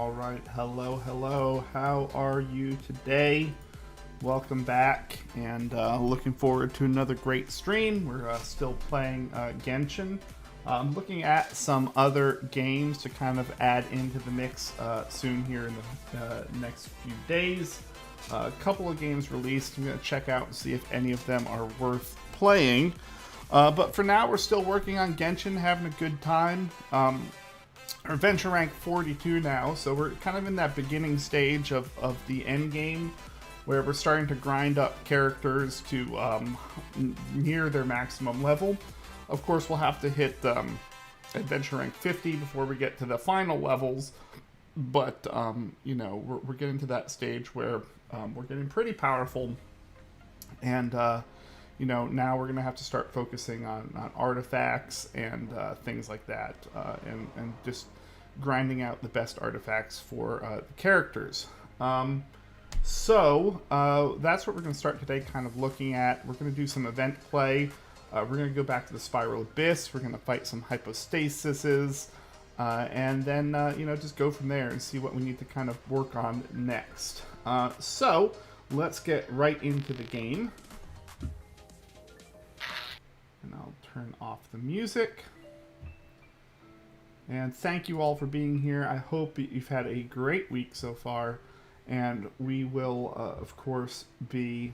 All right, hello. How are you today? Welcome back, and looking forward to another great stream. We're still playing Genshin. I'm looking at some other games to kind of add into the mix soon here in the next few days. A couple of games released. I'm going to check out and see if any of them are worth playing. But for now, we're still working on Genshin, having a good time. Our adventure rank 42 now, so we're kind of in that beginning stage of the end game, where we're starting to grind up characters to near their maximum level. Of course, we'll have to hit adventure rank 50 before we get to the final levels, but you know, we're getting to that stage where we're getting pretty powerful, and you know, now we're going to have to start focusing on artifacts and things like that, and just grinding out the best artifacts for the characters. So that's what we're going to start today, kind of looking at. We're going to do some event play. We're going to go back to the Spiral Abyss. We're going to fight some hypostasises, and then you know, just go from there and see what we need to kind of work on next. So let's get right into the game. And I'll turn off the music. And thank you all for being here. I hope you've had a great week so far. And we will, of course, be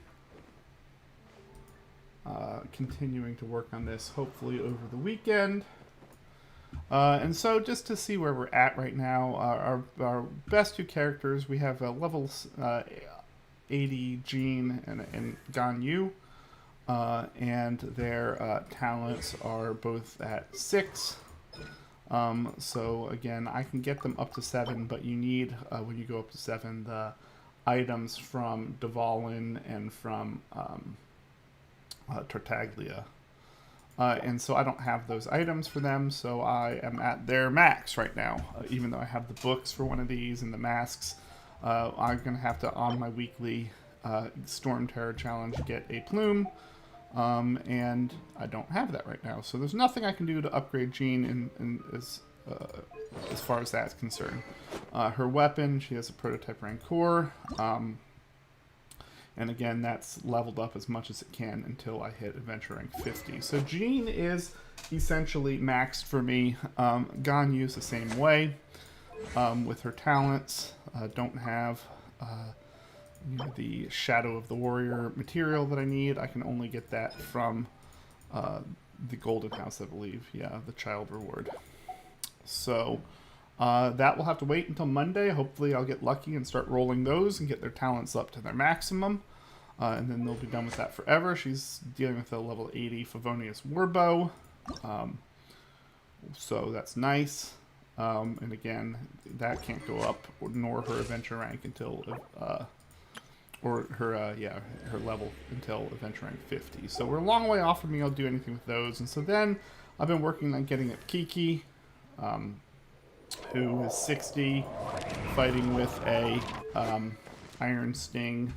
continuing to work on this, hopefully over the weekend. And so just to see where we're at right now, our best two characters, we have level 80 Jean and Ganyu. And their talents are both at 6. So again, I can get them up to 7, but you need, when you go up to 7, the items from Dvalin and from Tartaglia. And so I don't have those items for them, so I am at their max right now. Even though I have the books for one of these and the masks, I'm going to have to, on my weekly Storm Terror Challenge, get a plume. And I don't have that right now, so there's nothing I can do to upgrade Jean as far as that's concerned. Her weapon, she has a prototype Rancor, and again, that's leveled up as much as it can until I hit adventure rank 50. So Jean is essentially maxed for me. Ganyu's the same way, with her talents. Don't have you know, the Shadow of the Warrior material that I need. I can only get that from the Golden House, I believe. Yeah, the Child Reward. So that will have to wait until Monday. Hopefully I'll get lucky and start rolling those and get their talents up to their maximum. And then they'll be done with that forever. She's dealing with a level 80 Favonius Warbow. So that's nice. And again, that can't go up, nor her adventure rank until... or her her level until adventure rank 50. So we're a long way off from being able to do anything with those. And so then I've been working on getting up Kiki, who is 60, fighting with a Iron Sting.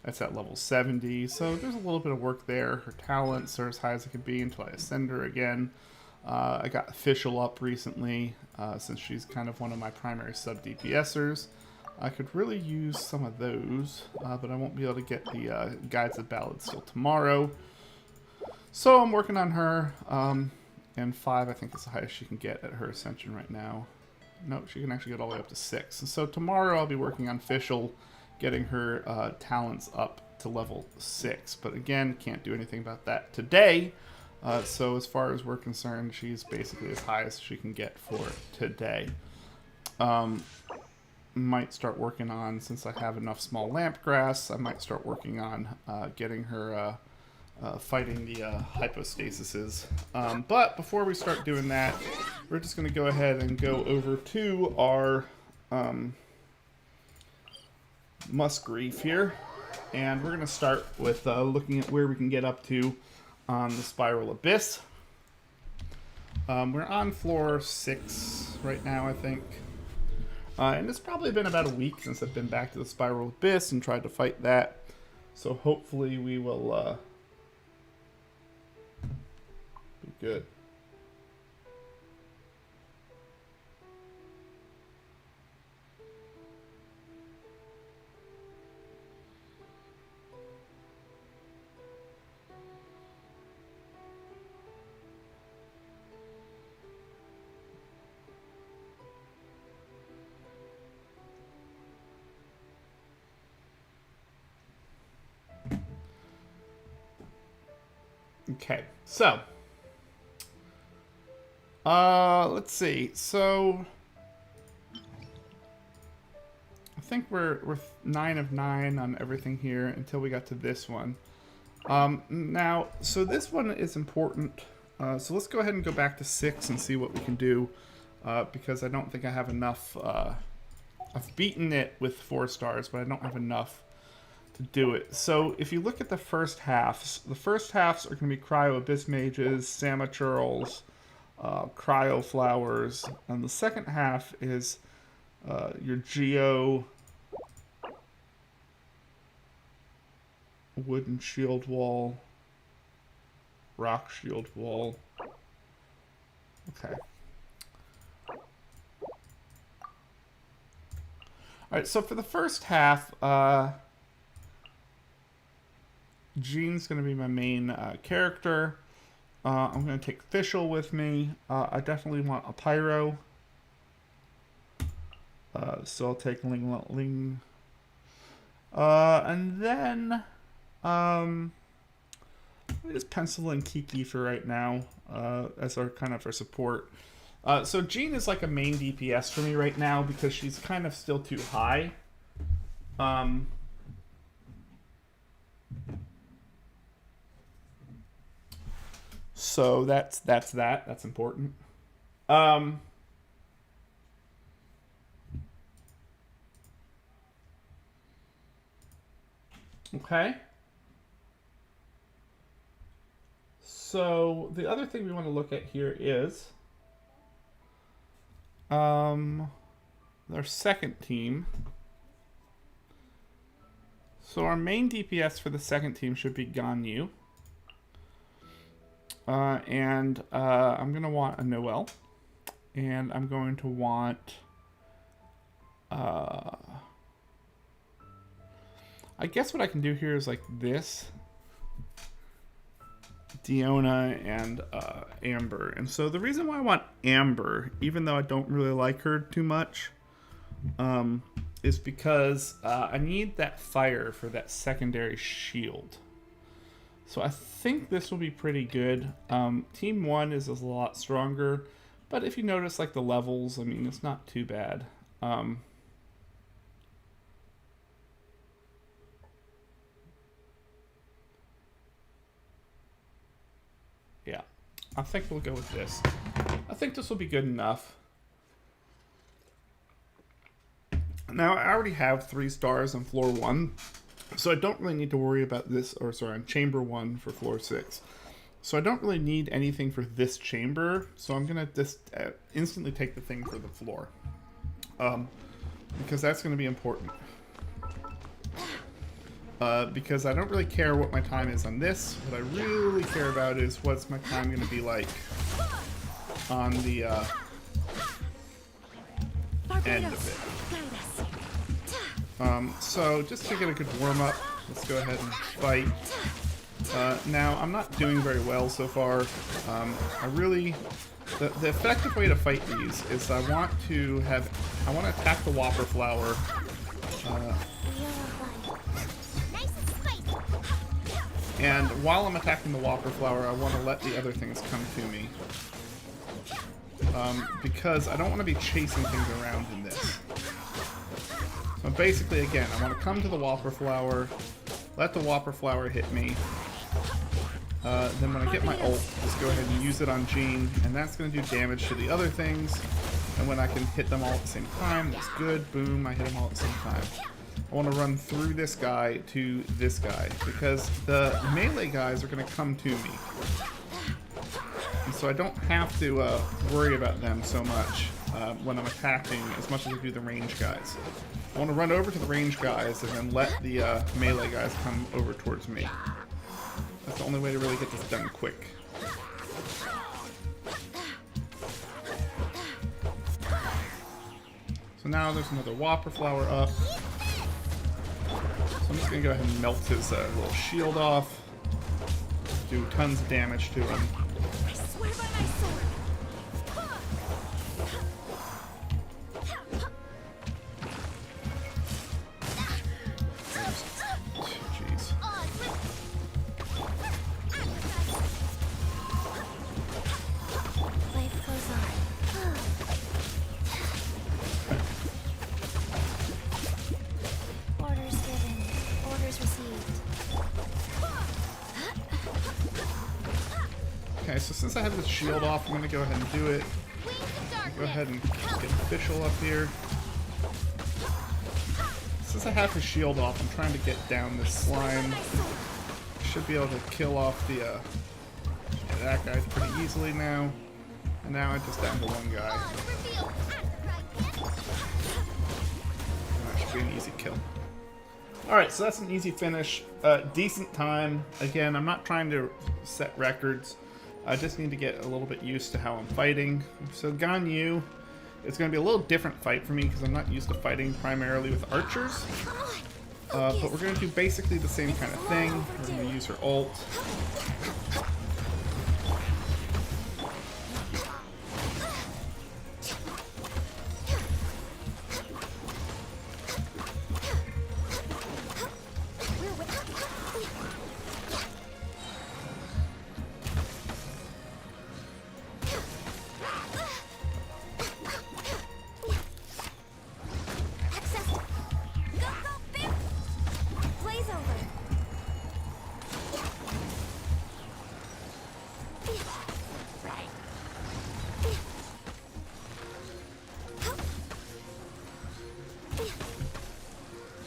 That's at level 70. So there's a little bit of work there. Her talents are as high as it could be until I ascend her again. I got Official up recently, since she's kind of one of my primary sub-DPSers. I could really use some of those, but I won't be able to get the Guides of Ballads till tomorrow. So I'm working on her, and 5 I think is the highest she can get at her ascension right now. No, she can actually get all the way up to 6. And so tomorrow I'll be working on Official, getting her talents up to level 6. But again, can't do anything about that today. So as far as we're concerned, she's basically as high as she can get for today. Might start working on, since I have enough small lamp grass, I might start working on getting her fighting the hypostasises. But before we start doing that, we're just going to go ahead and go over to our Musgrave here. And we're going to start with looking at where we can get up to on the Spiral Abyss. We're on floor 6 right now, I think. And it's probably been about a week since I've been back to the Spiral Abyss and tried to fight that. So hopefully we will be good. Okay, so let's see. So I think we're 9 of 9 on everything here until we got to this one. Now, so this one is important. So let's go ahead and go back to 6 and see what we can do, because I don't think I have enough. I've beaten it with 4 stars, but I don't have enough to do it. So if you look at the first halves are going to be Cryo Abyss Mages, Samachurls, Cryo Flowers, and the second half is your Geo Wooden Shield Wall, Rock Shield Wall. Okay. Alright, so for the first half, Jean's going to be my main character. I'm going to take Fischl with me. I definitely want a Pyro. So I'll take Ling. And then let me just pencil in Kiki for right now as our kind of our support. So Jean is like a main DPS for me right now because she's kind of still too high. So that's that. That's important. Okay. So the other thing we want to look at here is our second team. So our main DPS for the second team should be Ganyu. And I'm going to want a Noelle. And I'm going to want I guess what I can do here is like this. Diona and Amber. And so the reason why I want Amber, even though I don't really like her too much, is because I need that fire for that secondary shield. So I think this will be pretty good. Team 1 is a lot stronger, but if you notice like the levels, I mean, it's not too bad. Yeah, I think we'll go with this. I think this will be good enough. Now, I already have 3 stars on floor 1, so I don't really need to worry about this, or sorry, on chamber 1 for floor 6. So I don't really need anything for this chamber, so I'm going to just instantly take the thing for the floor. Because that's going to be important. Because I don't really care what my time is on this. What I really care about is what's my time going to be like on the end of it. So just to get a good warm-up, let's go ahead and fight. Now, I'm not doing very well so far. The effective way to fight these is I want to attack the Whopper Flower. And while I'm attacking the Whopper Flower, I want to let the other things come to me. Because I don't want to be chasing things around in this. So basically, again, I want to come to the Whopper Flower, let the Whopper Flower hit me. Then when I get my ult, just go ahead and use it on Jean, and that's going to do damage to the other things. And when I can hit them all at the same time, that's good. Boom, I hit them all at the same time. I want to run through this guy to this guy, because the melee guys are going to come to me. And so I don't have to worry about them so much when I'm attacking as much as I do the range guys. I want to run over to the range guys and then let the melee guys come over towards me. That's the only way to really get this done quick. So now there's another Whopper Flower up. So I'm just going to go ahead and melt his little shield off. Do tons of damage to him. I swear by my sword. Jeez. so since I have this shield off, I'm going to go ahead and do it. Go ahead and get official up here. Since I have his shield off, I'm trying to get down this slime. Should be able to kill off the that guy pretty easily now. And now I'm just down to one guy. That should be an easy kill. Alright, so that's an easy finish. Decent time. Again, I'm not trying to set records. I just need to get a little bit used to how I'm fighting. So Ganyu, it's going to be a little different fight for me because I'm not used to fighting primarily with archers. But we're going to do basically the same kind of thing. We're going to use her ult.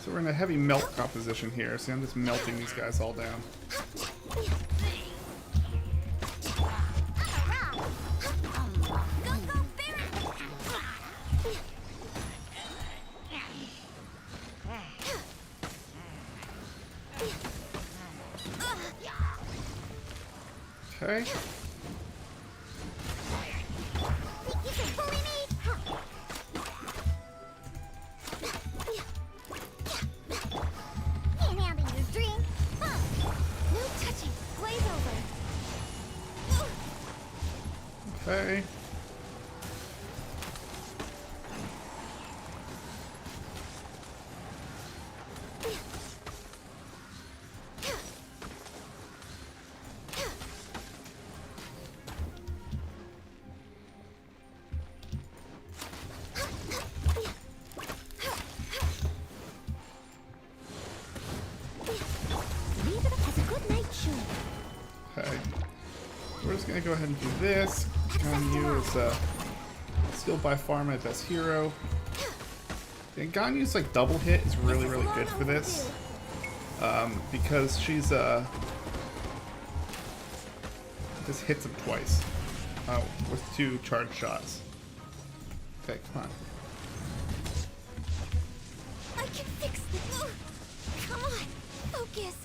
So we're in a heavy melt composition here, so I'm just melting these guys all down. Okay. Okay. Okay. We're just gonna go ahead and do this. Ganyu is still by far my best hero. And Ganyu's like double hit is really good for this. Because she's just hits him twice. With 2 charge shots. Okay, come on. I can fix this. Come on, focus.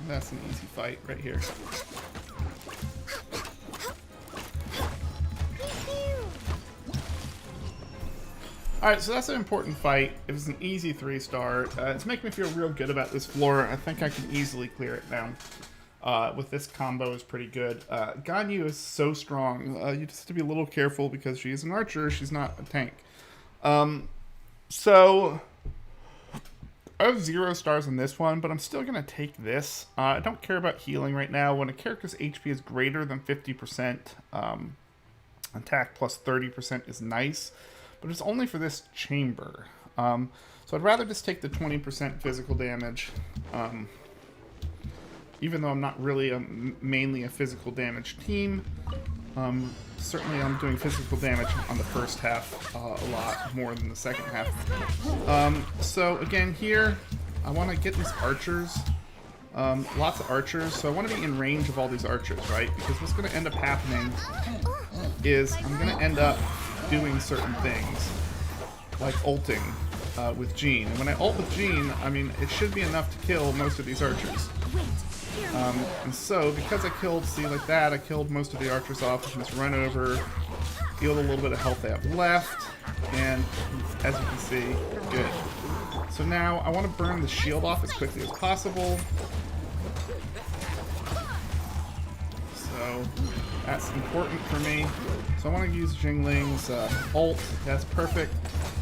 That's an easy fight right here. Alright, so that's an important fight. It was an easy 3-star. It's making me feel real good about this floor. I think I can easily clear it down. With this combo is pretty good. Ganyu is so strong. You just have to be a little careful because she is an archer. She's not a tank. So I have 0 stars on this one, but I'm still going to take this. I don't care about healing right now. When a character's HP is greater than 50%, attack plus 30% is nice, but it's only for this chamber. So I'd rather just take the 20% physical damage, even though I'm not really mainly a physical damage team. Certainly I'm doing physical damage on the first half a lot more than the second half. So again here, I want to get these archers, lots of archers, so I want to be in range of all these archers, right? Because what's going to end up happening is I'm going to end up doing certain things, like ulting with Jean. And when I ult with Jean, I mean, it should be enough to kill most of these archers. And so, because I killed, see, like that, I killed most of the archers off. I can just run over, heal a little bit of health they have left, and as you can see, good. So now, I want to burn the shield off as quickly as possible. So, that's important for me. So I want to use Jingling's ult. That's perfect.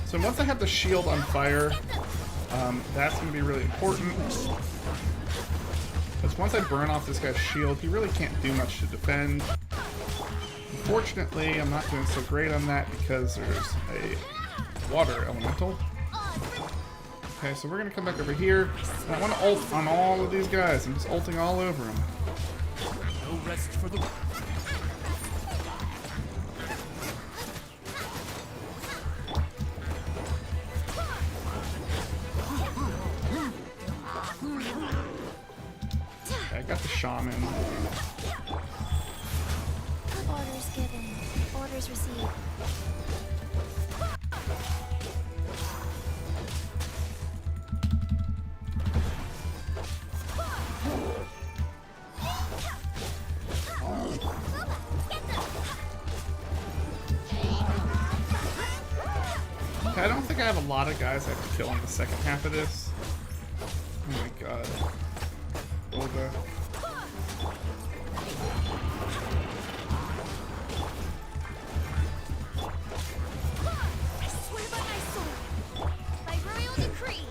So once I have the shield on fire, that's going to be really important. Because once I burn off this guy's shield, he really can't do much to defend. Unfortunately, I'm not doing so great on that because there's a water elemental. Okay, so we're gonna come back over here. I want to ult on all of these guys. I'm just ulting all over them. No rest for the... Okay, I got the shaman. Orders given. Orders received. Okay, I don't think I have a lot of guys I have to kill in the second half of this. Oh my god. Olga. I swear by my sword. By royal decree.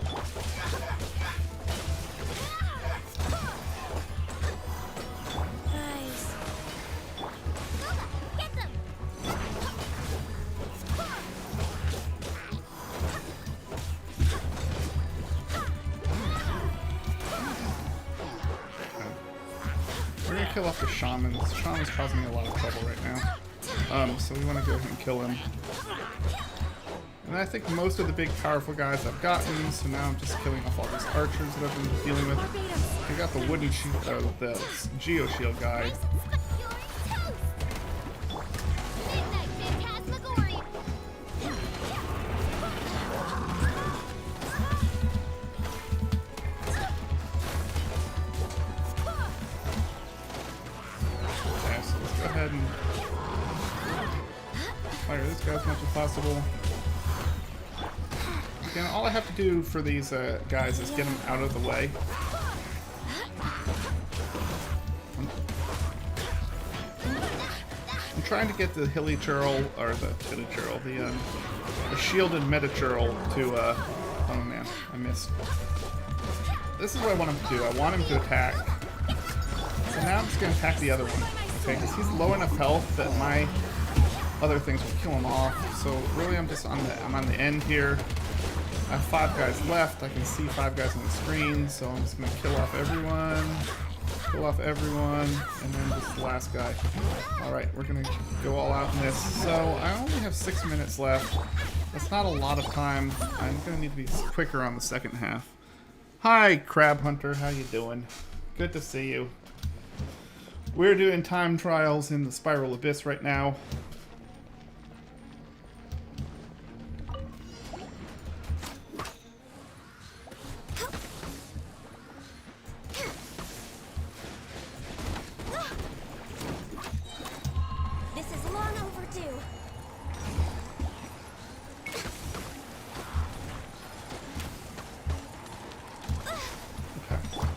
Nice. Get them. We're gonna kill off the shaman. The shaman's causing me a lot of trouble right now. So we want to go ahead and kill him. And I think most of the big powerful guys I've gotten, so now I'm just killing off all these archers that I've been dealing with. I got the wooden shield, the geo shield guy. Okay, so let's go ahead and fire this guy as much as possible. Again, all I have to do for these guys is get them out of the way. I'm trying to get the hilly churl, or the hilly churl, the shielded meta churl to, oh man, I missed. This is what I want him to do. I want him to attack. So now I'm just going to attack the other one. Okay, because he's low enough health that my other things will kill him off. So really I'm just I'm on the end here. I have 5 guys left. I can see 5 guys on the screen, so I'm just going to kill off everyone, and then just the last guy. Alright, we're going to go all out in this. So I only have 6 minutes left. That's not a lot of time. I'm going to need to be quicker on the second half. Hi, Crab Hunter. How you doing? Good to see you. We're doing time trials in the Spiral Abyss right now. This is long overdue.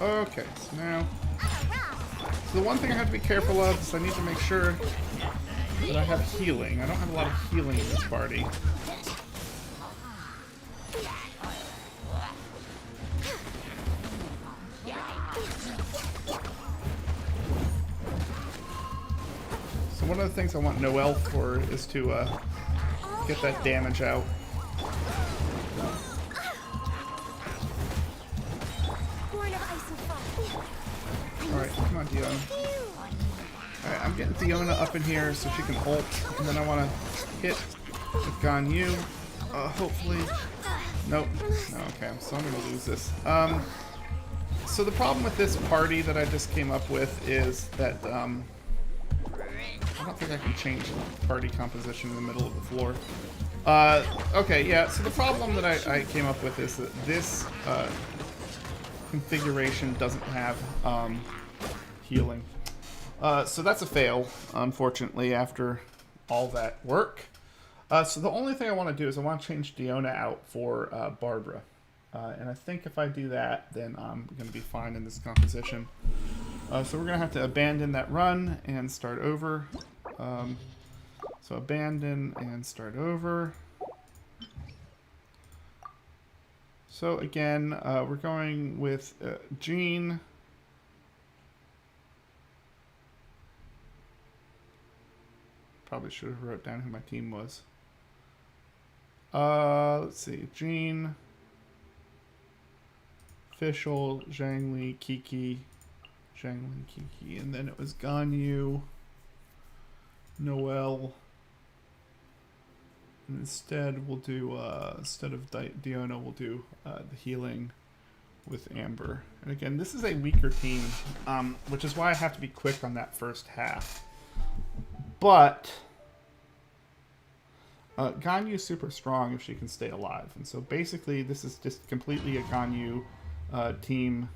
Okay, so now... So the one thing I have to be careful of is I need to make sure that I have healing. I don't have a lot of healing in this party. So one of the things I want Noelle for is to get that damage out. Alright, come on, Diona. Alright, I'm getting Diona up in here so she can ult, and then I want to hit with Ganyu. Hopefully... Nope. No, okay, so I'm going to lose this. So the problem with this party that I just came up with is that, I don't think I can change the party composition in the middle of the floor. Okay, yeah, so the problem that I came up with is that this, configuration doesn't have, healing. So that's a fail, unfortunately, after all that work. So the only thing I want to do is I want to change Diona out for Barbara. And I think if I do that, then I'm going to be fine in this composition. So we're going to have to abandon that run and start over. So abandon and start over. So again, we're going with Jean. Probably should have wrote down who my team was. Let's see, Jean, Official, Zhangli, Kiki, Zhangli, Kiki, and then it was Ganyu, Noel. And instead, we'll do instead of Diona, we'll do the healing with Amber. And again, this is a weaker team, which is why I have to be quick on that first half. But Ganyu's super strong if she can stay alive, and so basically, this is just completely a Ganyu team.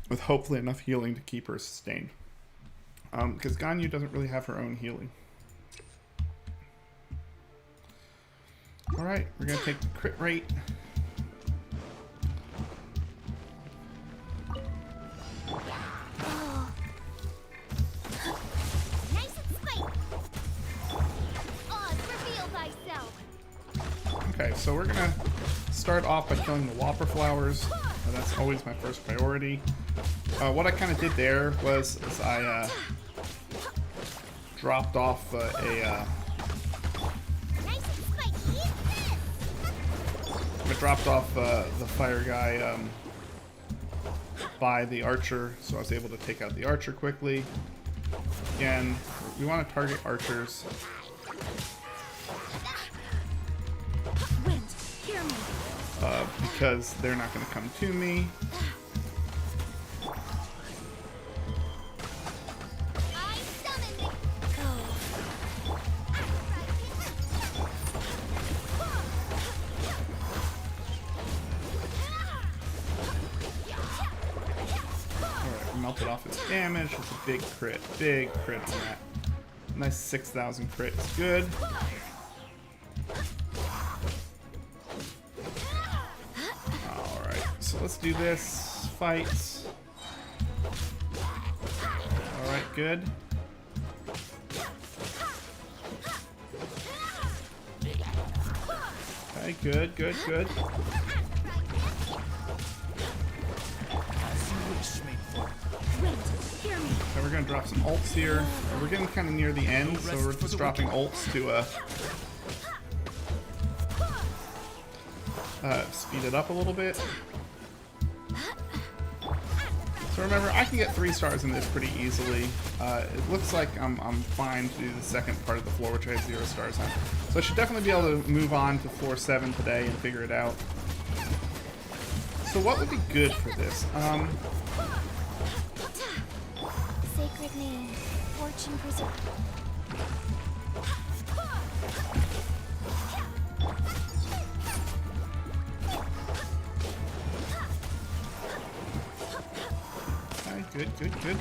With hopefully enough healing to keep her sustained. Because Ganyu doesn't really have her own healing. Alright, we're going to take the crit rate. Nice and spike. Odds, reveal thyself. Okay, so we're going to start off by killing the Whopper Flowers. That's always my first priority. What I kind of did there was I dropped off I dropped off the fire guy by the archer, so I was able to take out the archer quickly. Again, we want to target archers. Because they're not going to come to me. Alright, melted off his damage. That's a big crit. Big crit on that. Nice 6,000 crit. It's good. So let's do this. Fights. Alright, good. Okay, good, good, good. Okay, we're gonna drop some ults here. We're getting kind of near the end, so we're just dropping ults to speed it up a little bit. So remember, I can get 3 stars in this pretty easily. It looks like I'm fine to do the second part of the floor, which I have 0 stars on. So I should definitely be able to move on to floor 7 today and figure it out. So what would be good for this? Sacred name, fortune preserver. Good, good, good.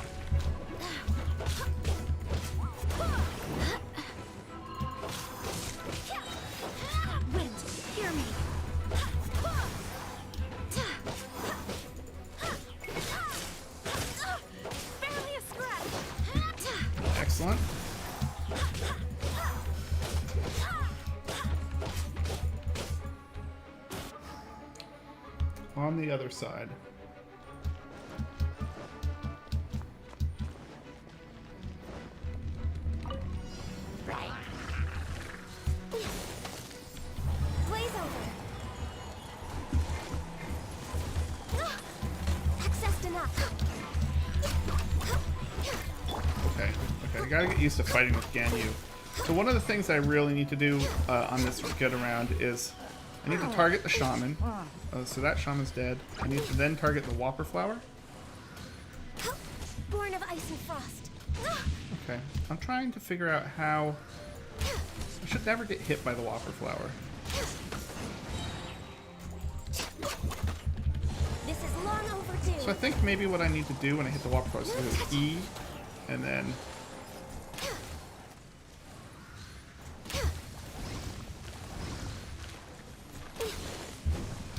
Wind, hear me. Barely a scratch. Excellent. On the other side. Gotta get used to fighting with Ganyu. So one of the things I really need to do on this get around is I need to target the shaman. So that shaman's dead. I need to then target the Whopper Flower. Born of ice and frost. Okay, I'm trying to figure out how. I should never get hit by the Whopper Flower. This is long overdue. So I think maybe what I need to do when I hit the Whopper Flower is E, and then.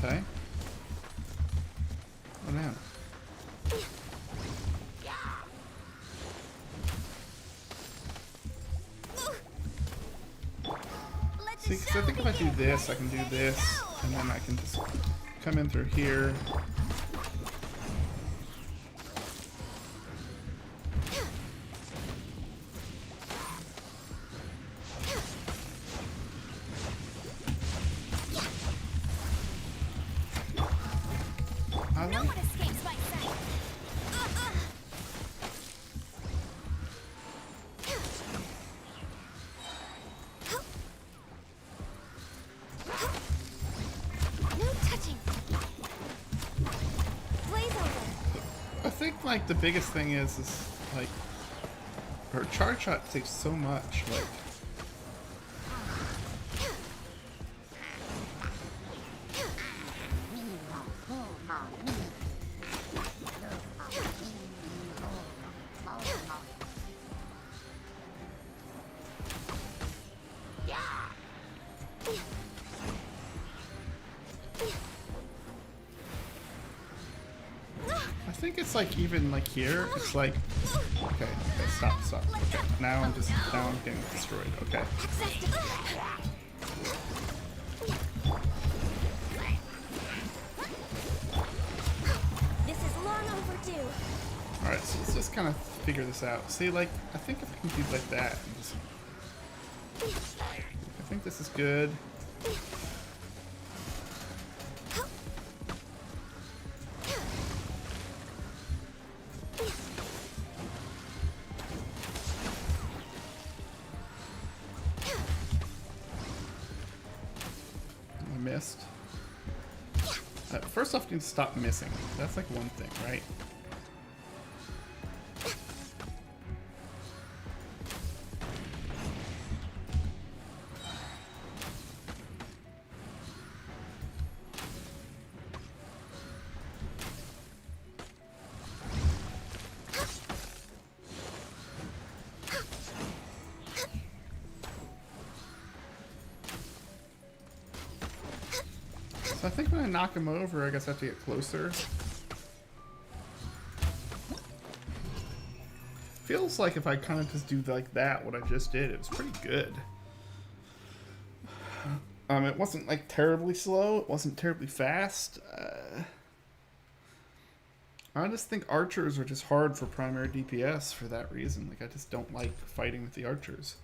Okay. Oh man. See, because I think if I do this, I can do this, and then I can just come in through here. I No like. one escapes my sight. No touching. Blaze over. I think like the biggest thing is like her charge shot takes so much. Like I think it's like even like here, it's like okay, stop. Okay, now I'm getting destroyed. Okay. Access to. This is long overdue. Alright, so let's just kind of figure this out. See, like, I think if I can do like that, and just, I think this is good. I missed. First off, you need to stop missing. That's like one thing, right? So I think when I knock him over, I guess I have to get closer. Feels like if I kind of just do like that, what I just did, it was pretty good. It wasn't like terribly slow. It wasn't terribly fast. I just think archers are just hard for primary DPS for that reason. Like, I just don't like fighting with the archers.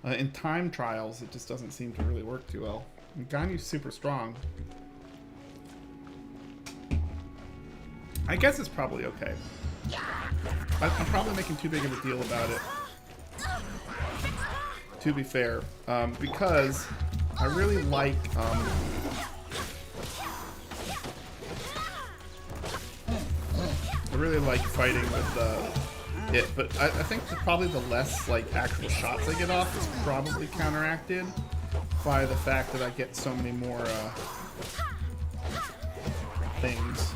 In time trials, it just doesn't seem to really work too well. And Ganyu's super strong. I guess it's probably okay. I'm probably making too big of a deal about it, to be fair, because I really like fighting with it, but I think that probably the less like actual shots I get off is probably counteracted by the fact that I get so many more things.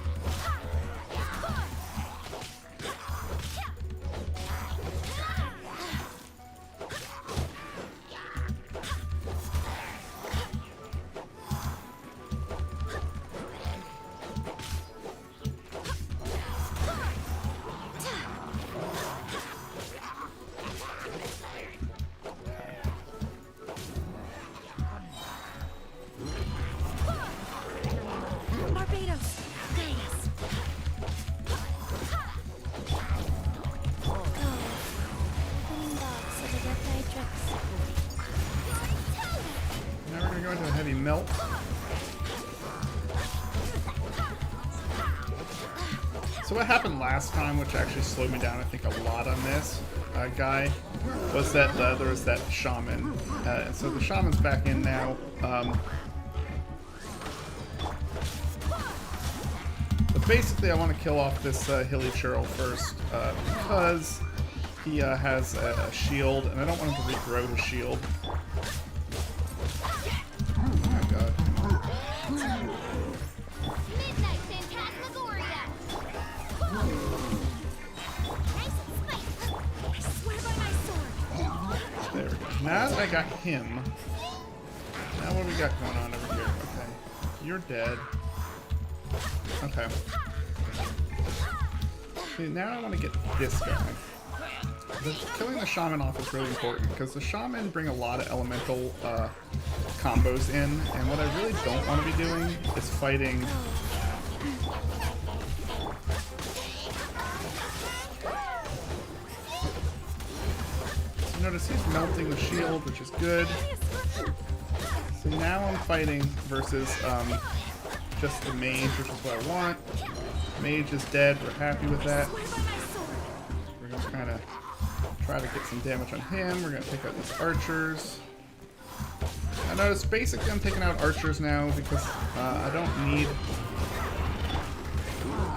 Melt. So what happened last time, which actually slowed me down I think a lot on this guy, was that there was that shaman. And so the shaman's back in now. But basically I want to kill off this hilly churl first because he has a shield and I don't want him to regrow his shield. Now that I got him, now what do we got going on over here? Okay, you're dead. Okay. See, now I want to get this guy. Killing the shaman off is really important because the shaman bring a lot of elemental combos in, and what I really don't want to be doing is fighting. Notice he's melting the shield, which is good. So now I'm fighting versus just the mage, which is what I want. Mage is dead. We're happy with that. We're going to kind of try to get some damage on him. We're going to take out these archers. I notice basically I'm taking out archers now because I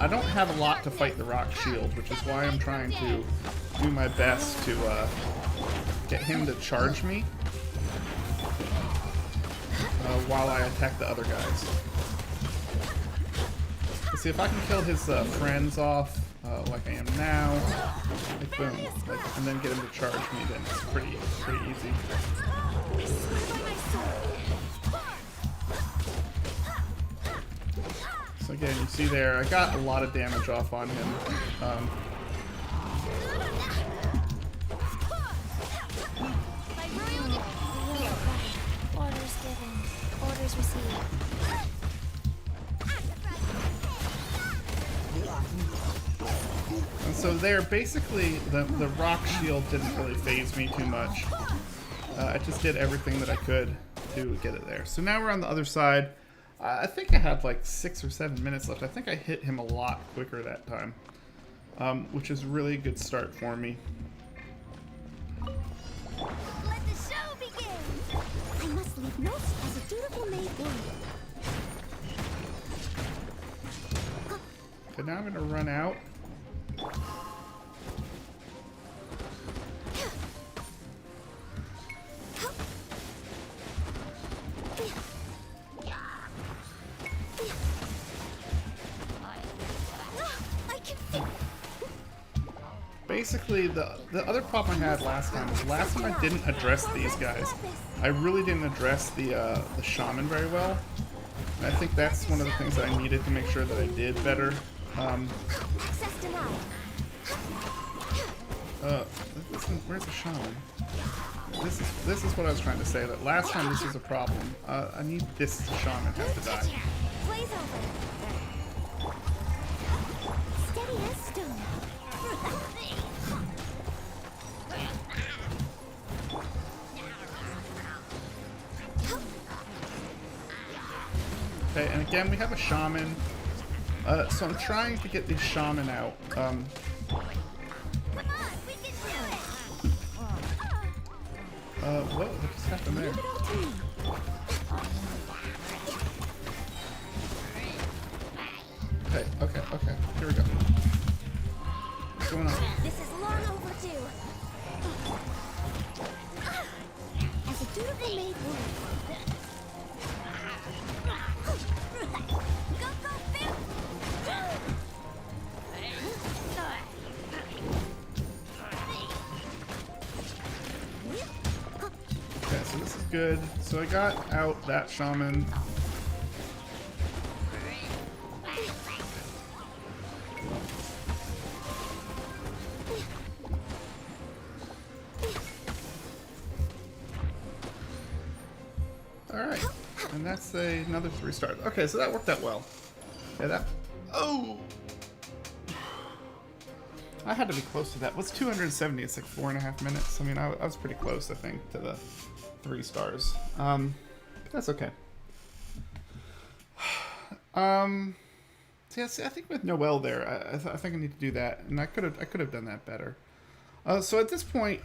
don't have a lot to fight the rock shield, which is why I'm trying to do my best to get him to charge me while I attack the other guys. Let's see if I can kill his friends off like I am now. Like boom, and then get him to charge me. Then it's pretty easy. So again, you see there, I got a lot of damage off on him. Orders given. Orders received. And so there, basically, the rock shield didn't really phase me too much. I just did everything that I could to get it there. So now we're on the other side. I think I had like 6 or 7 minutes left. I think I hit him a lot quicker that time, which is really a good start for me. Let the show begin. I must leave notes as a dutiful maid would. Okay, now I'm gonna run out. Basically, the other problem I had last time was I didn't address these guys. I really didn't address the shaman very well. And I think that's one of the things that I needed to make sure that I did better. Where's the shaman? This is what I was trying to say. That last time this was a problem. I need this shaman have to die. Blaze over. Steady as stone. Okay, and again we have a shaman. So I'm trying to get the shaman out. Come on, we can do it. What just happened there? Okay. Here we go. What's going on? This is long overdue. As a dutiful maid would. Go, Phil! Okay, so this is good. So I got out that shaman. Alright, and that's another 3 stars. Okay, so that worked out well. Okay, oh! I had to be close to that. What's 270? It's like 4.5 minutes. I mean, I was pretty close, I think, to the 3 stars. But that's okay. See, I think with Noelle there, I think I need to do that, and I could have done that better. So at this point,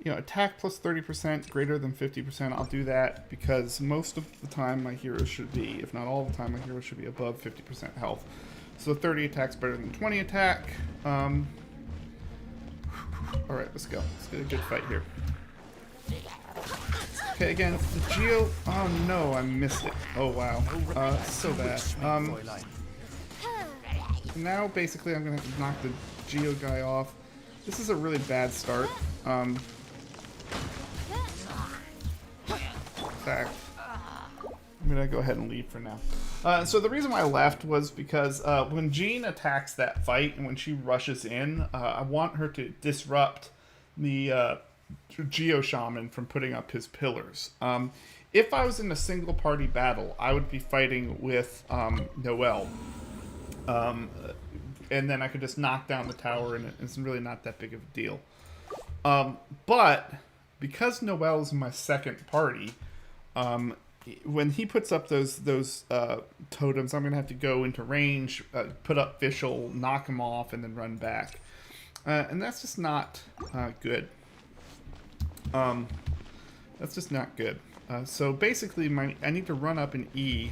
you know, attack plus 30%, greater than 50%. I'll do that because most of the time my heroes should be, if not all the time, my heroes should be above 50% health. So 30 attack's better than 20 attack. All right, let's go. Let's get a good fight here. Okay, again, the Geo. Oh no, I missed it. Oh wow, so bad. Now basically I'm gonna have to knock the Geo guy off. This is a really bad start. In fact, I'm gonna go ahead and leave for now. So the reason why I left was because when Jean attacks that fight and when she rushes in, I want her to disrupt the Geo Shaman from putting up his pillars. If I was in a single party battle, I would be fighting with Noelle. And then I could just knock down the tower and it's really not that big of a deal. But because Noelle is my second party, when he puts up those totems, I'm gonna have to go into range, put up Fischl, knock him off, and then run back, and that's just not good. That's just not good. So basically, I need to run up an E.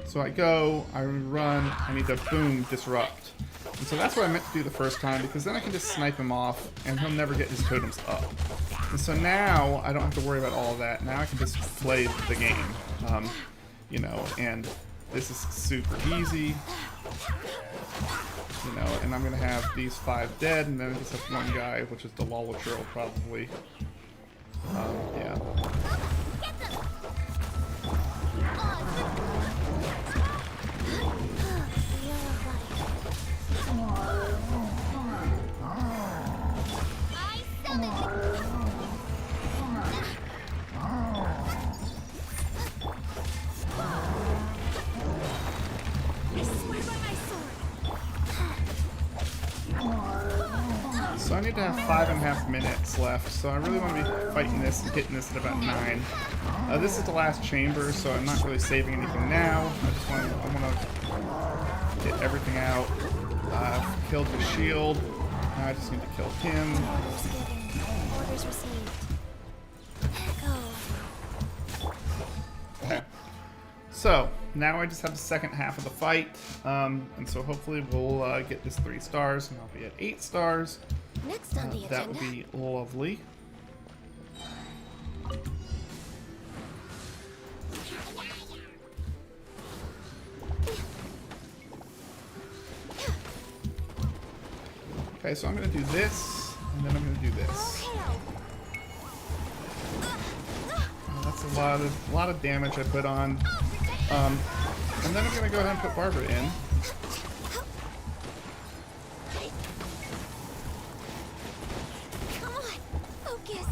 So I go, I run, I need to boom disrupt. And so that's what I meant to do the first time, because then I can just snipe him off, and he'll never get his totems up. And so now I don't have to worry about all of that. Now I can just play the game, you know. And this is super easy, you know. And I'm gonna have these 5 dead, and then I just have one guy, which is the Lolachurl probably. Yeah. So I need to have 5.5 minutes left, so I really want to be fighting this and hitting this at about 9. This is the last chamber, so I'm not really saving anything now. I want to get everything out. Killed the shield. Now I just need to kill him. Orders given. Orders received. Go. Okay. So now I just have the second half of the fight, and so hopefully we'll get this 3 stars, and I'll be at 8 stars. Next on the agenda. That would be lovely. Okay, so I'm going to do this, and then I'm going to do this. Oh, that's a lot of damage I put on. And then I'm going to go ahead and put Barbara in. Come on, focus.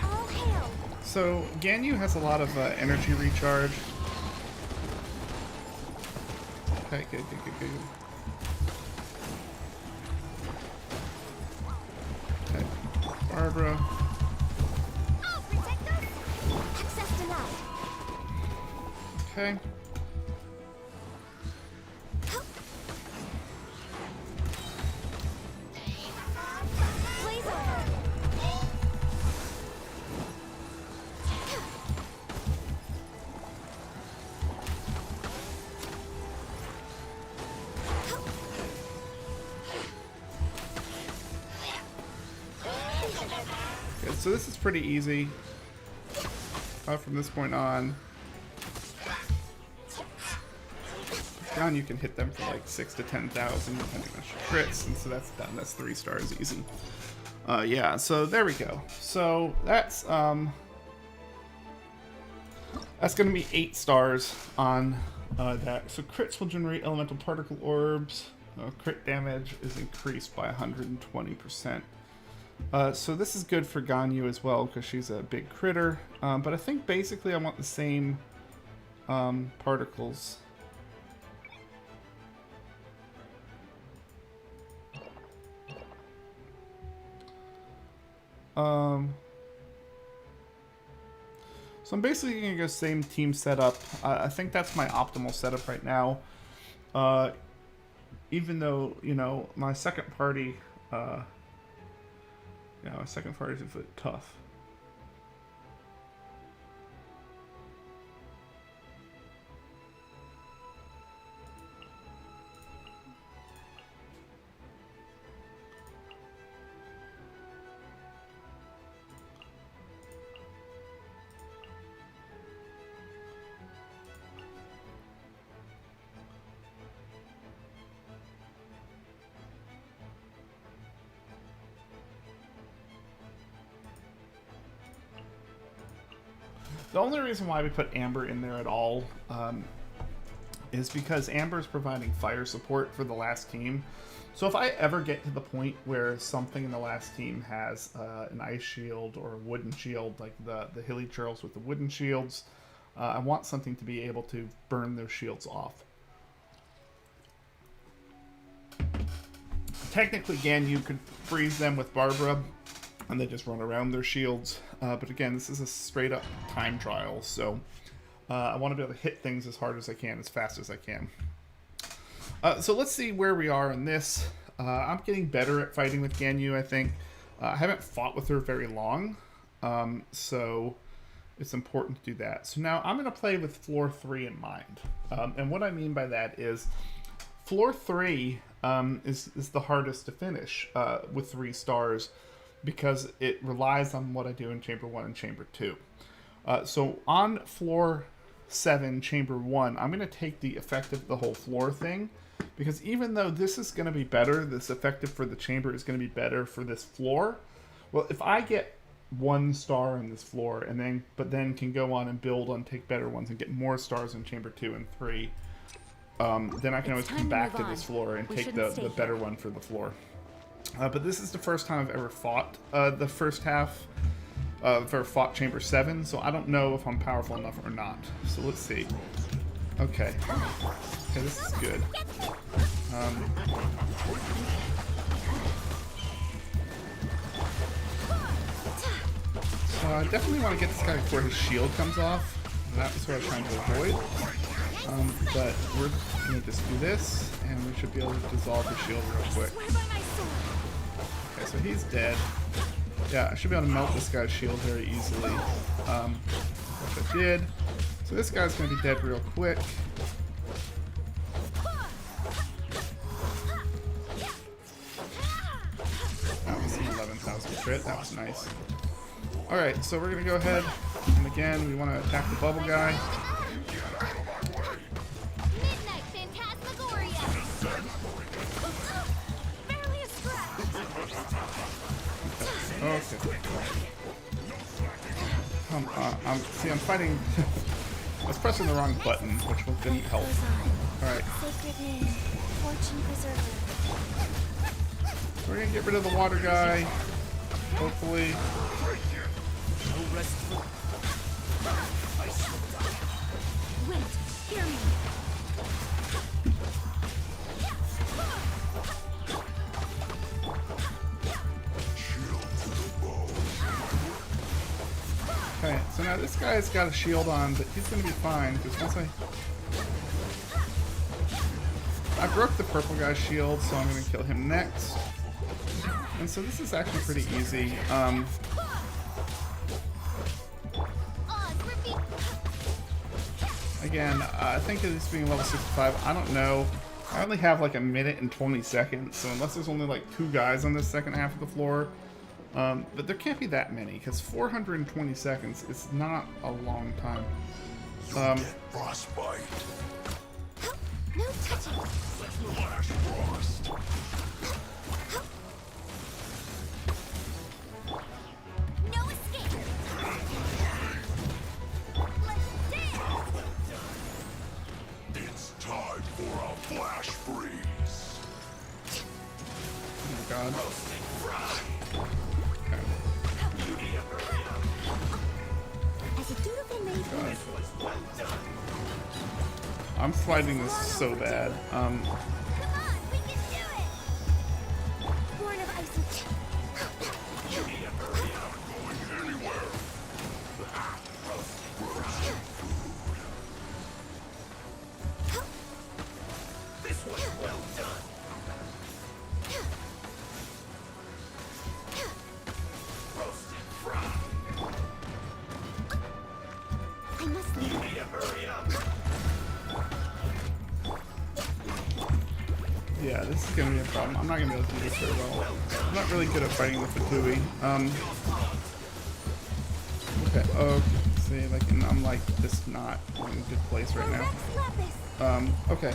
All hail. So Ganyu has a lot of energy recharge. Okay, good. Okay, Barbara. Oh, protect us. Access denied. Okay. Blaze over. Good, so this is pretty easy. From this point on. Down you can hit them for like 6,000 to 10,000 depending on your crits, and so that's done. That's 3 stars easy. Yeah, so there we go. So that's gonna be 8 stars on that. So crits will generate elemental particle orbs. Crit damage is increased by 120%. So this is good for Ganyu as well because she's a big critter. But I think basically I want the same particles. So I'm basically going to go same team setup. I think that's my optimal setup right now. Even though, you know, my second party... yeah, my second party is a bit tough. The only reason why we put Amber in there at all is because Amber is providing fire support for the last team. So if I ever get to the point where something in the last team has an ice shield or a wooden shield, like the Hilichurls with the wooden shields, I want something to be able to burn those shields off. Technically, again, you could freeze them with Barbara, and they just run around their shields. But again, this is a straight up time trial, so I want to be able to hit things as hard as I can, as fast as I can. So let's see where we are in this. I'm getting better at fighting with Ganyu, I think. I haven't fought with her very long, so it's important to do that. So now I'm going to play with floor 3 in mind. And what I mean by that is floor 3 is the hardest to finish with 3 stars because it relies on what I do in Chamber 1 and Chamber 2. So on floor 7, Chamber 1, I'm going to take the effect of the whole floor thing, because even though this is going to be better, this effective for the chamber is going to be better for this floor. Well, if I get 1 star on this floor, but then can go on and build on, take better ones and get more stars in Chamber 2 and 3, then I can always come back to this floor and take the better one for the floor. But this is the first time I've ever fought the first half, or fought Chamber 7, so I don't know if I'm powerful enough or not. So let's see. Okay. Okay, this is good. So I definitely want to get this guy before his shield comes off. That was what I was trying to avoid. But we're going to just do this, and we should be able to dissolve his shield real quick. Okay, so he's dead. Yeah, I should be able to melt this guy's shield very easily. Which I did. So this guy's going to be dead real quick. That was an 11,000 crit. That was nice. Alright, so we're going to go ahead, and again, we want to attack the bubble guy. Midnight Phantasmagoria. Barely a scratch. Okay. I'm fighting. I was pressing the wrong button, which didn't help. Alright. Sacred name, fortune preserver. We're gonna get rid of the water guy. Hopefully. No rest for Wait, hear me. Okay, so now this guy's got a shield on, but he's gonna be fine because once I broke the purple guy's shield, so I'm gonna kill him next. And so this is actually pretty easy. Again, I think it is being level 65. I don't know. I only have like a minute and 20 seconds, so unless there's only like 2 guys on this second half of the floor, but there can't be that many because 420 seconds is not a long time. Frostbite. No touching. Flash frost. No escape. Let's dance. It's time for a flash freeze. Oh my god. As a dutiful maid, I'm fighting this so bad. come on, we can do it. Born of ice and This was well done. Roasted fried. I must leave. Need to hurry up. Yeah, this is gonna be a problem. I'm not gonna be able to do this very well. I'm not really good at fighting the Fatui. Okay, see, like, and I'm like just not in a good place right now. Okay.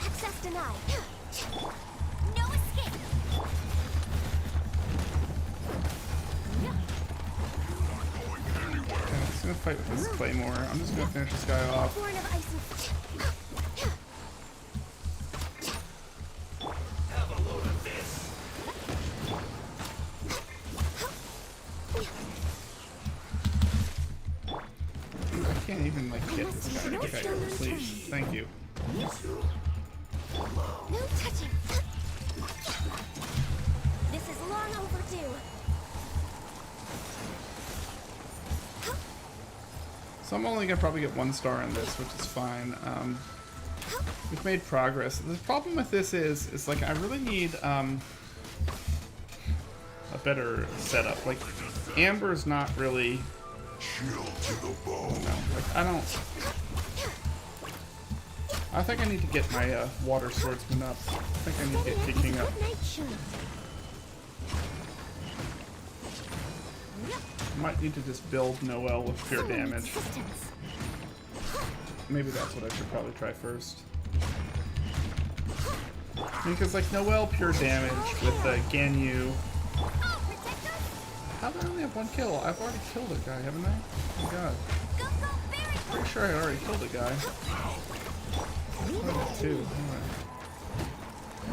Access denied. No escape. Okay, I'm just gonna fight with this Claymore. I'm just gonna finish this guy off. Born of ice and Have a load of this. I can't even like get this guy. Okay, please, thank you. No touching. This is long overdue. So I'm only gonna probably get 1 star on this, which is fine. We've made progress. The problem with this is like I really need a better setup. Like Amber's not really. Chill to the bone. No, like I don't. I think I need to get my water swordsman up. I think I need to get kicking up. Might need to just build Noelle with pure damage. Maybe that's what I should probably try first. Because like Noelle pure damage with Ganyu. How did I only have 1 kill? I've already killed a guy, haven't I? Oh my god. Pretty sure I already killed a guy. I got 2.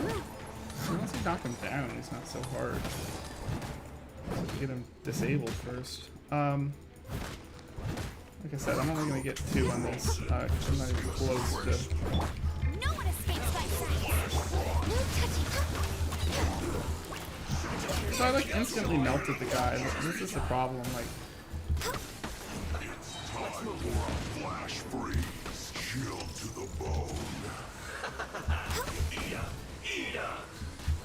Alright. Once you knock him down, he's not so hard. Have to get him disabled first. Like I said, I'm only going to get 2 on this, because I'm not even close to... No one escapes my sight. No touching. So I like instantly melted the guy. This is the problem, like... It's time for a flash freeze. Chill to the bone. Eat up. Eat up.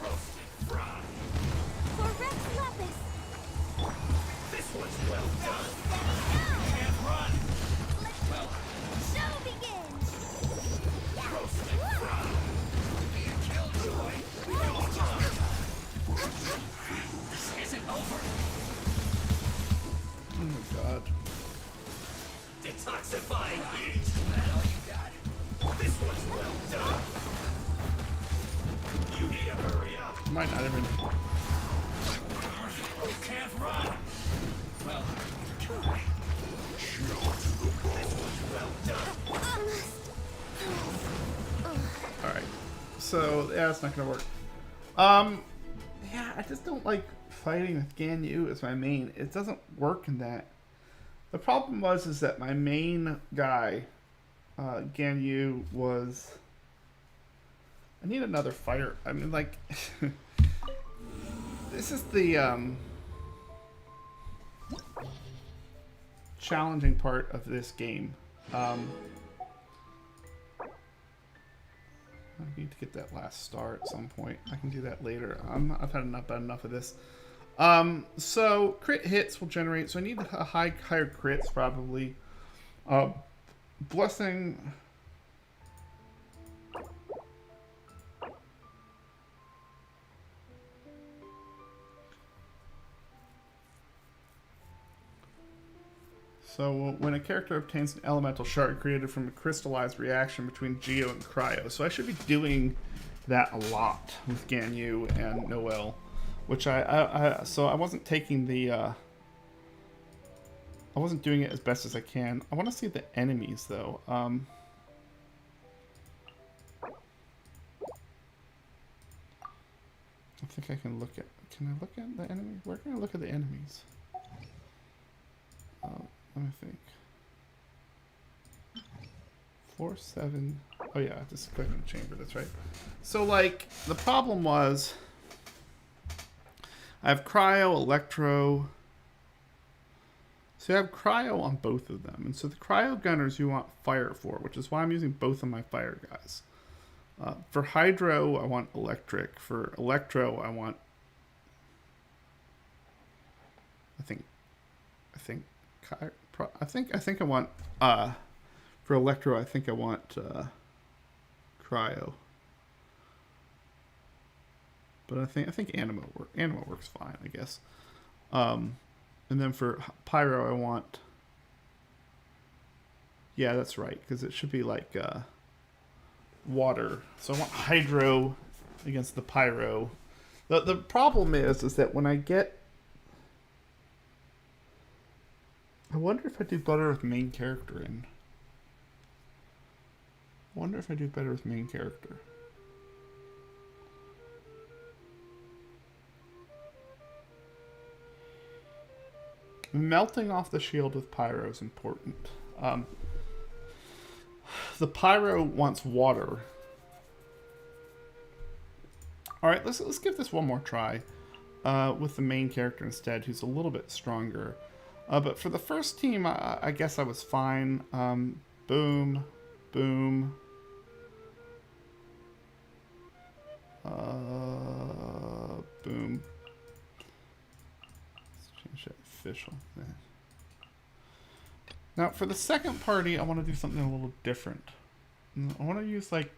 Roasted fried. For Rex Lapis. This one's well done. Can't run. Well, show begins. Roasted fried. Being killed, boy. This isn't over. Oh my god. Detoxifying heat. That all you got? This one's well done. You need to hurry up. Might not even... You can't run. Well, try. Chill to the bone. This one's well done. Alright. So, yeah, it's not gonna work. Yeah, I just don't like fighting with Ganyu as my main. It doesn't work in that. The problem is that my main guy, Ganyu, was... I need another fighter. I mean, like... this is the, challenging part of this game. I need to get that last star at some point. I can do that later. I've had enough of this. So crit hits will generate. So I need a higher crits probably. Blessing. So when a character obtains an elemental shard created from a crystallized reaction between Geo and Cryo. So I should be doing that a lot with Ganyu and Noelle, which so I wasn't taking the I wasn't doing it as best as I can. I want to see the enemies though. I think I can look at. Can I look at the enemy? Where can I look at the enemies? Let me think. 4, 7. Oh yeah, just click on the chamber. That's right. So like the problem was, I have Cryo, Electro. So you have Cryo on both of them, and so the Cryo Gunners you want Fire for, which is why I'm using both of my Fire guys. For Hydro, I want Electric. For Electro, I want. I think I want for Electro. I think I want Cryo, but I think Anima works fine, I guess. And then for Pyro, I want. Yeah, that's right, because it should be like water. So I want Hydro against the Pyro. The problem is that when I get. I wonder if I do better with main character in. I wonder if I do better with main character. Melting off the shield with Pyro is important. The Pyro wants water. All right, let's give this one more try with the main character instead, who's a little bit stronger. But for the first team, I guess I was fine. Boom, boom. Boom. Let's change that official thing. Now, for the second party, I want to do something a little different. I want to use like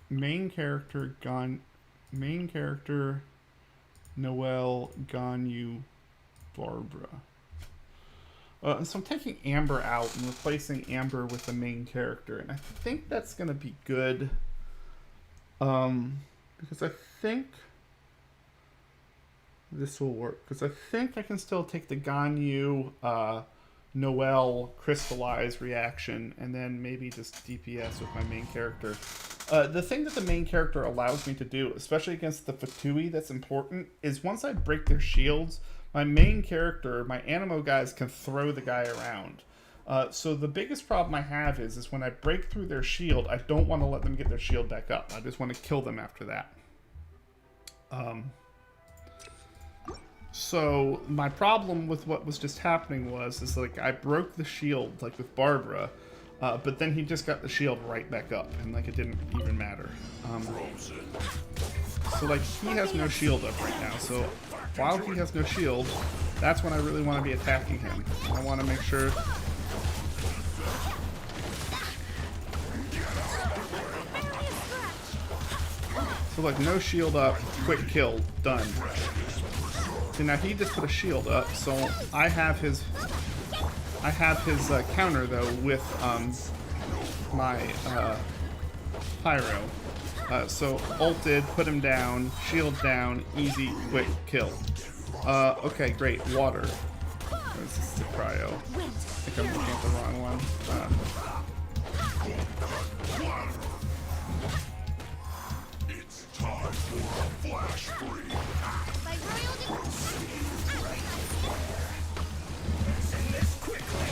main character Noelle, Ganyu, Barbara. And so I'm taking Amber out and replacing Amber with the main character, and I think that's gonna be good. Because I think this will work. Because I think I can still take the Ganyu, Noelle crystallize reaction, and then maybe just DPS with my main character. The thing that the main character allows me to do, especially against the Fatui that's important, is once I break their shields, my main character, my Animo guys, can throw the guy around. So the biggest problem I have is when I break through their shield, I don't want to let them get their shield back up. I just want to kill them after that. So my problem with what was just happening is like I broke the shield like with Barbara, but then he just got the shield right back up, and like it didn't even matter. So like he has no shield up right now. So while he has no shield, that's when I really want to be attacking him. I want to make sure. So like no shield up, quick kill, done. See, now he just put a shield up, so I have his counter though with my pyro. So ulted, put him down, shield down, easy, quick kill. Okay, great. Water. This is the cryo. I think I'm looking at the wrong one. It's time for a flash freeze. By royal Send this quickly.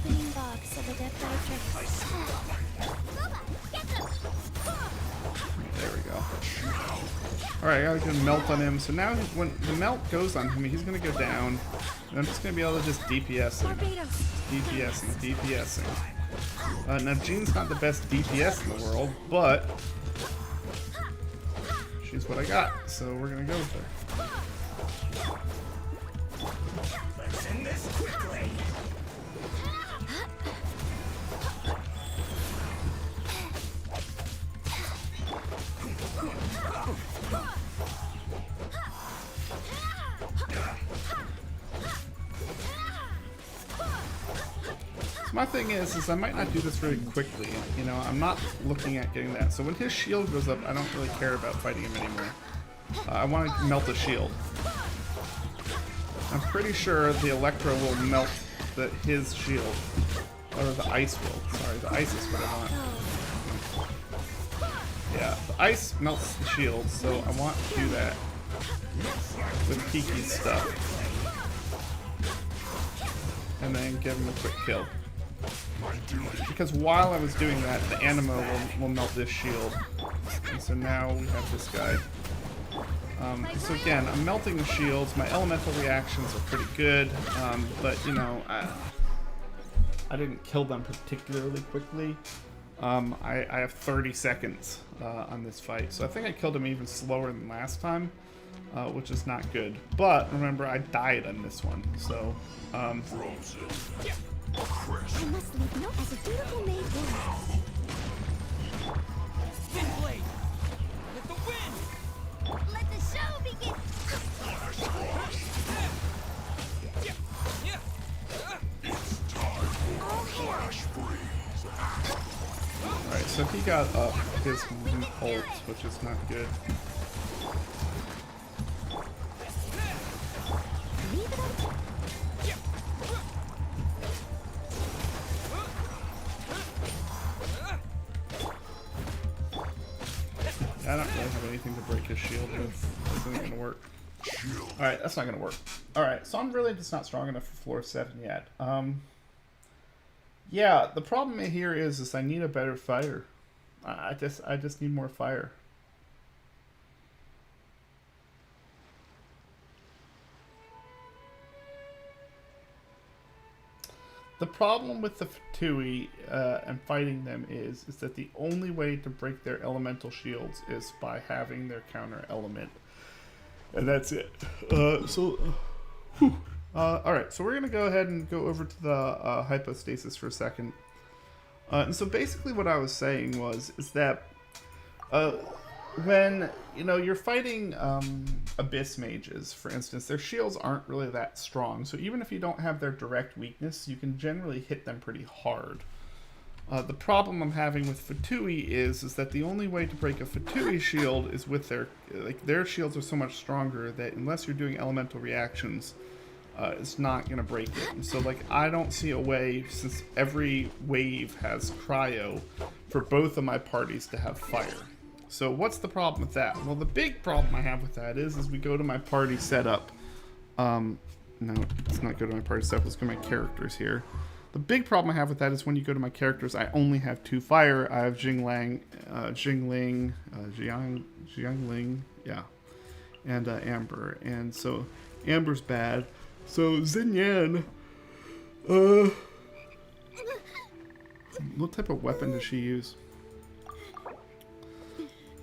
opening box of a death There we go. Alright, I gotta get a melt on him. So now when the melt goes on him, he's gonna go down. And I'm just gonna be able to just DPS him. DPSing. Now Jean's not the best DPS in the world, but she's what I got, so we're gonna go with her. Send this quickly. My thing is I might not do this very quickly. You know, I'm not looking at getting that. So when his shield goes up, I don't really care about fighting him anymore. I want to melt the shield. I'm pretty sure the Electro will melt his shield. Or the ice will. Sorry, the ice is what I want. Yeah, the ice melts the shield, so I want to do that with Kiki's stuff. And then give him a quick kill. Because while I was doing that, the Animo will melt this shield. And so now we have this guy. So again, I'm melting the shields. My elemental reactions are pretty good. But, you know, I didn't kill them particularly quickly. I have 30 seconds on this fight. So I think I killed him even slower than last time. Which is not good. But remember, I died on this one. So, I must leave no as a dutiful maid will. Spin blade. Let the wind. Let the show begin. All hail. alright, so he got up his ult, which is not good. Leave it up. I don't really have anything to break his shield with. This isn't gonna work. Alright, that's not gonna work. Alright, so I'm really just not strong enough for floor 7 yet. Yeah, the problem here is I need a better fire. I just need more fire. The problem with the Fatui and fighting them is that the only way to break their elemental shields is by having their counter element. And that's it. Alright, so we're going to go ahead and go over to the hypostasis for a second. And so basically what I was saying is that when, you're fighting abyss mages, for instance, their shields aren't really that strong. So even if you don't have their direct weakness, you can generally hit them pretty hard. The problem I'm having with Fatui is that the only way to break a Fatui shield is with their shields are so much stronger that unless you're doing elemental reactions, it's not going to break it. And so, I don't see a way, since every wave has cryo, for both of my parties to have fire. So what's the problem with that? Well, the big problem I have with that is we go to my party setup. No, let's not go to my party setup. Let's go to my characters here. The big problem I have with that is when you go to my characters, I only have 2 fire. I have Jingling, yeah, and Amber. And so Amber's bad. So Xinyan, what type of weapon does she use?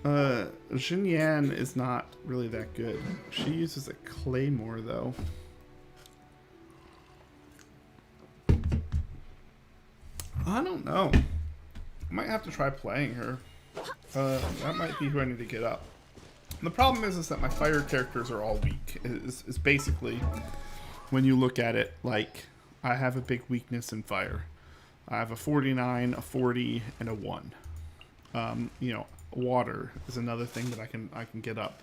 Xinyan is not really that good. She uses a claymore though. I don't know. I might have to try playing her. That might be who I need to get up. The problem is that my fire characters are all weak. It's basically, when you look at it, I have a big weakness in fire. I have a 49, a 40, and a 1. Water is another thing that I can get up.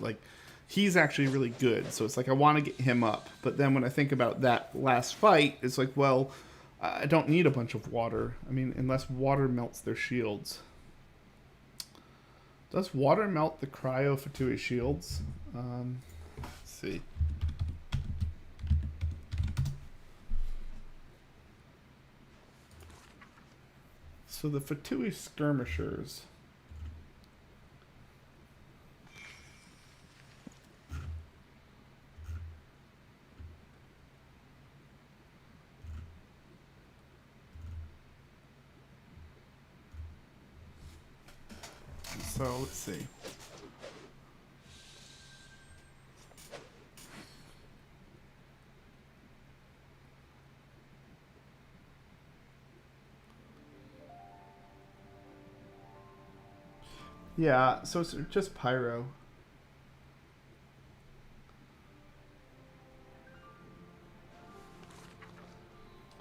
He's actually really good, so it's I want to get him up. But then when I think about that last fight, it's well, I don't need a bunch of water. I mean, unless water melts their shields. Does water melt the cryo Fatui shields? Let's see. So the Fatui skirmishers. So let's see. Yeah, so it's just pyro.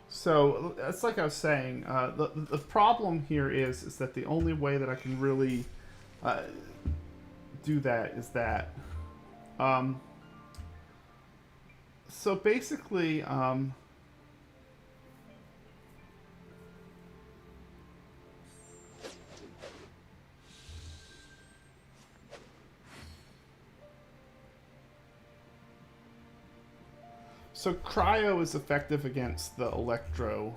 So it's like I was saying. The problem here is that the only way that I can really do that is that. So basically, so cryo is effective against the electro,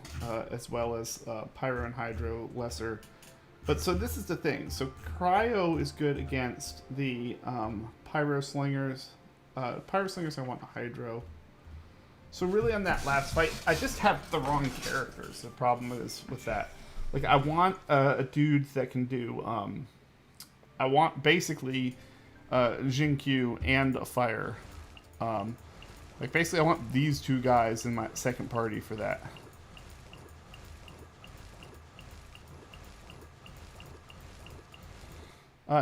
as well as pyro and hydro lesser. But so this is the thing. So cryo is good against the pyro slingers. Pyro slingers I want a hydro. So really on that last fight, I just have the wrong characters. The problem is with that. I want a dude that can do... I want basically Jinkyu and a fire. Basically I want these 2 guys in my second party for that.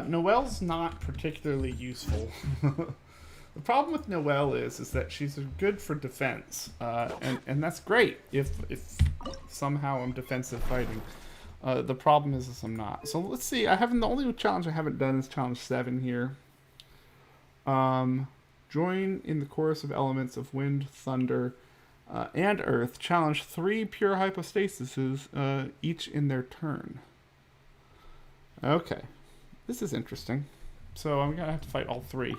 Noelle's not particularly useful. The problem with Noelle is that she's good for defense, and that's great if somehow I'm defensive fighting. The problem is I'm not. So let's see. The only challenge I haven't done is challenge 7 here. Join in the chorus of elements of wind, thunder, and earth. Challenge 3 pure hypostasises, each in their turn. Okay. This is interesting. So I'm going to have to fight all 3.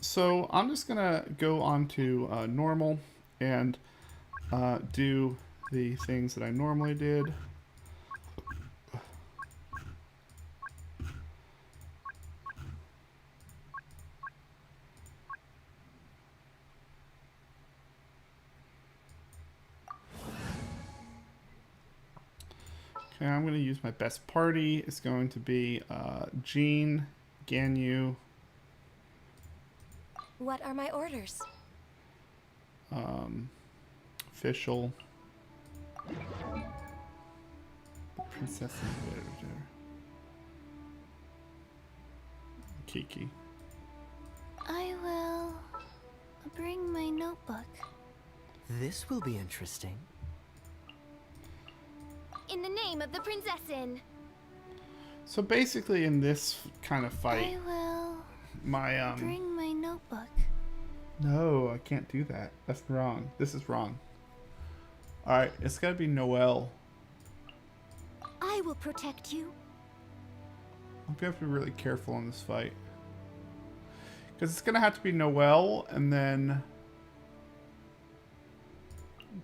So I'm just gonna go on to normal and do the things that I normally did. Okay, I'm going to use my best party. It's going to be Jean, Ganyu, What are my orders? Official, Princess Invader, Kiki. I will bring my notebook. This will be interesting. In the name of the Princessin. So basically, in this kind of I fight, will my bring my notebook. no, I can't do that. That's wrong. This is wrong. All right, it's got to be Noelle. I will protect you. I'm gonna have to be really careful in this fight. Because it's gonna have to be Noelle and then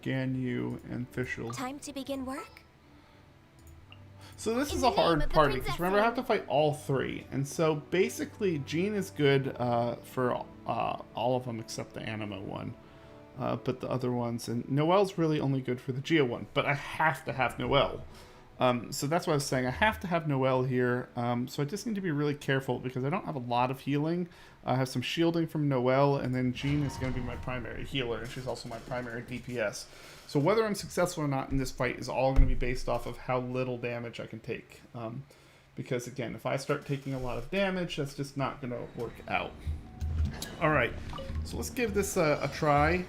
Ganyu and Fischl. Time to begin work? So this In is the a name hard of the party because remember I have to Princessin. fight all three. And so basically Jean is good for all of them except the Anima one. But the other ones, and Noelle's really only good for the Gia one. But I have to have Noelle. So that's what I was saying. I have to have Noelle here. So I just need to be really careful because I don't have a lot of healing. I have some shielding from Noelle, and then Jean is going to be my primary healer, and she's also my primary DPS. So whether I'm successful or not in this fight is all going to be based off of how little damage I can take. Because again, if I start taking a lot of damage, that's just not going to work out. Alright, so let's give this a try.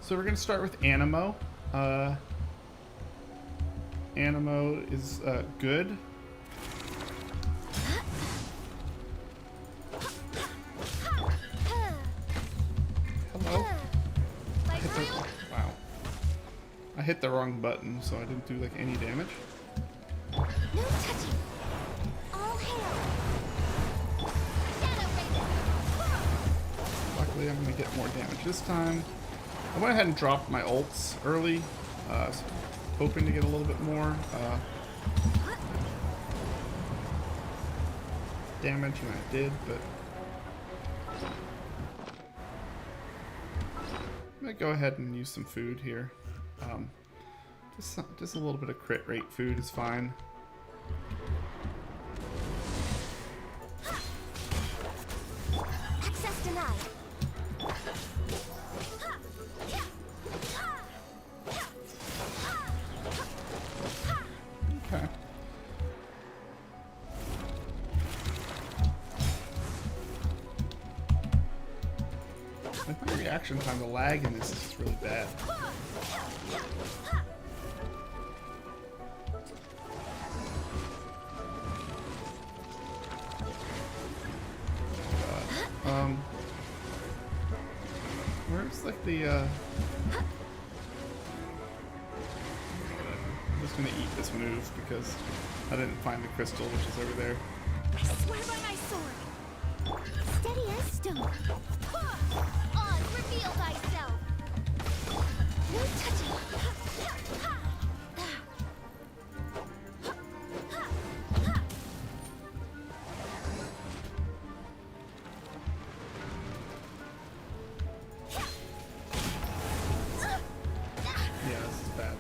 So we're going to start with Animo. Animo is good. Hello? By Hit the, royal wow. I hit the wrong button, so I didn't do like any damage. no touching. All hail. Shadow Raven. Luckily, I'm going to get more damage this time. I went ahead and dropped my ults early, hoping to get a little bit more damage than I did, but I'm going to go ahead and use some food here. Just a little bit of crit rate food is fine. Access denied. Okay. Like my reaction time, the lag in this is just really bad. Where's like the I'm just gonna eat this move because I didn't find the crystal, which is over there. I swear by my sword. Steady as stone. On, reveal thyself. No touching. Yeah, this is bad.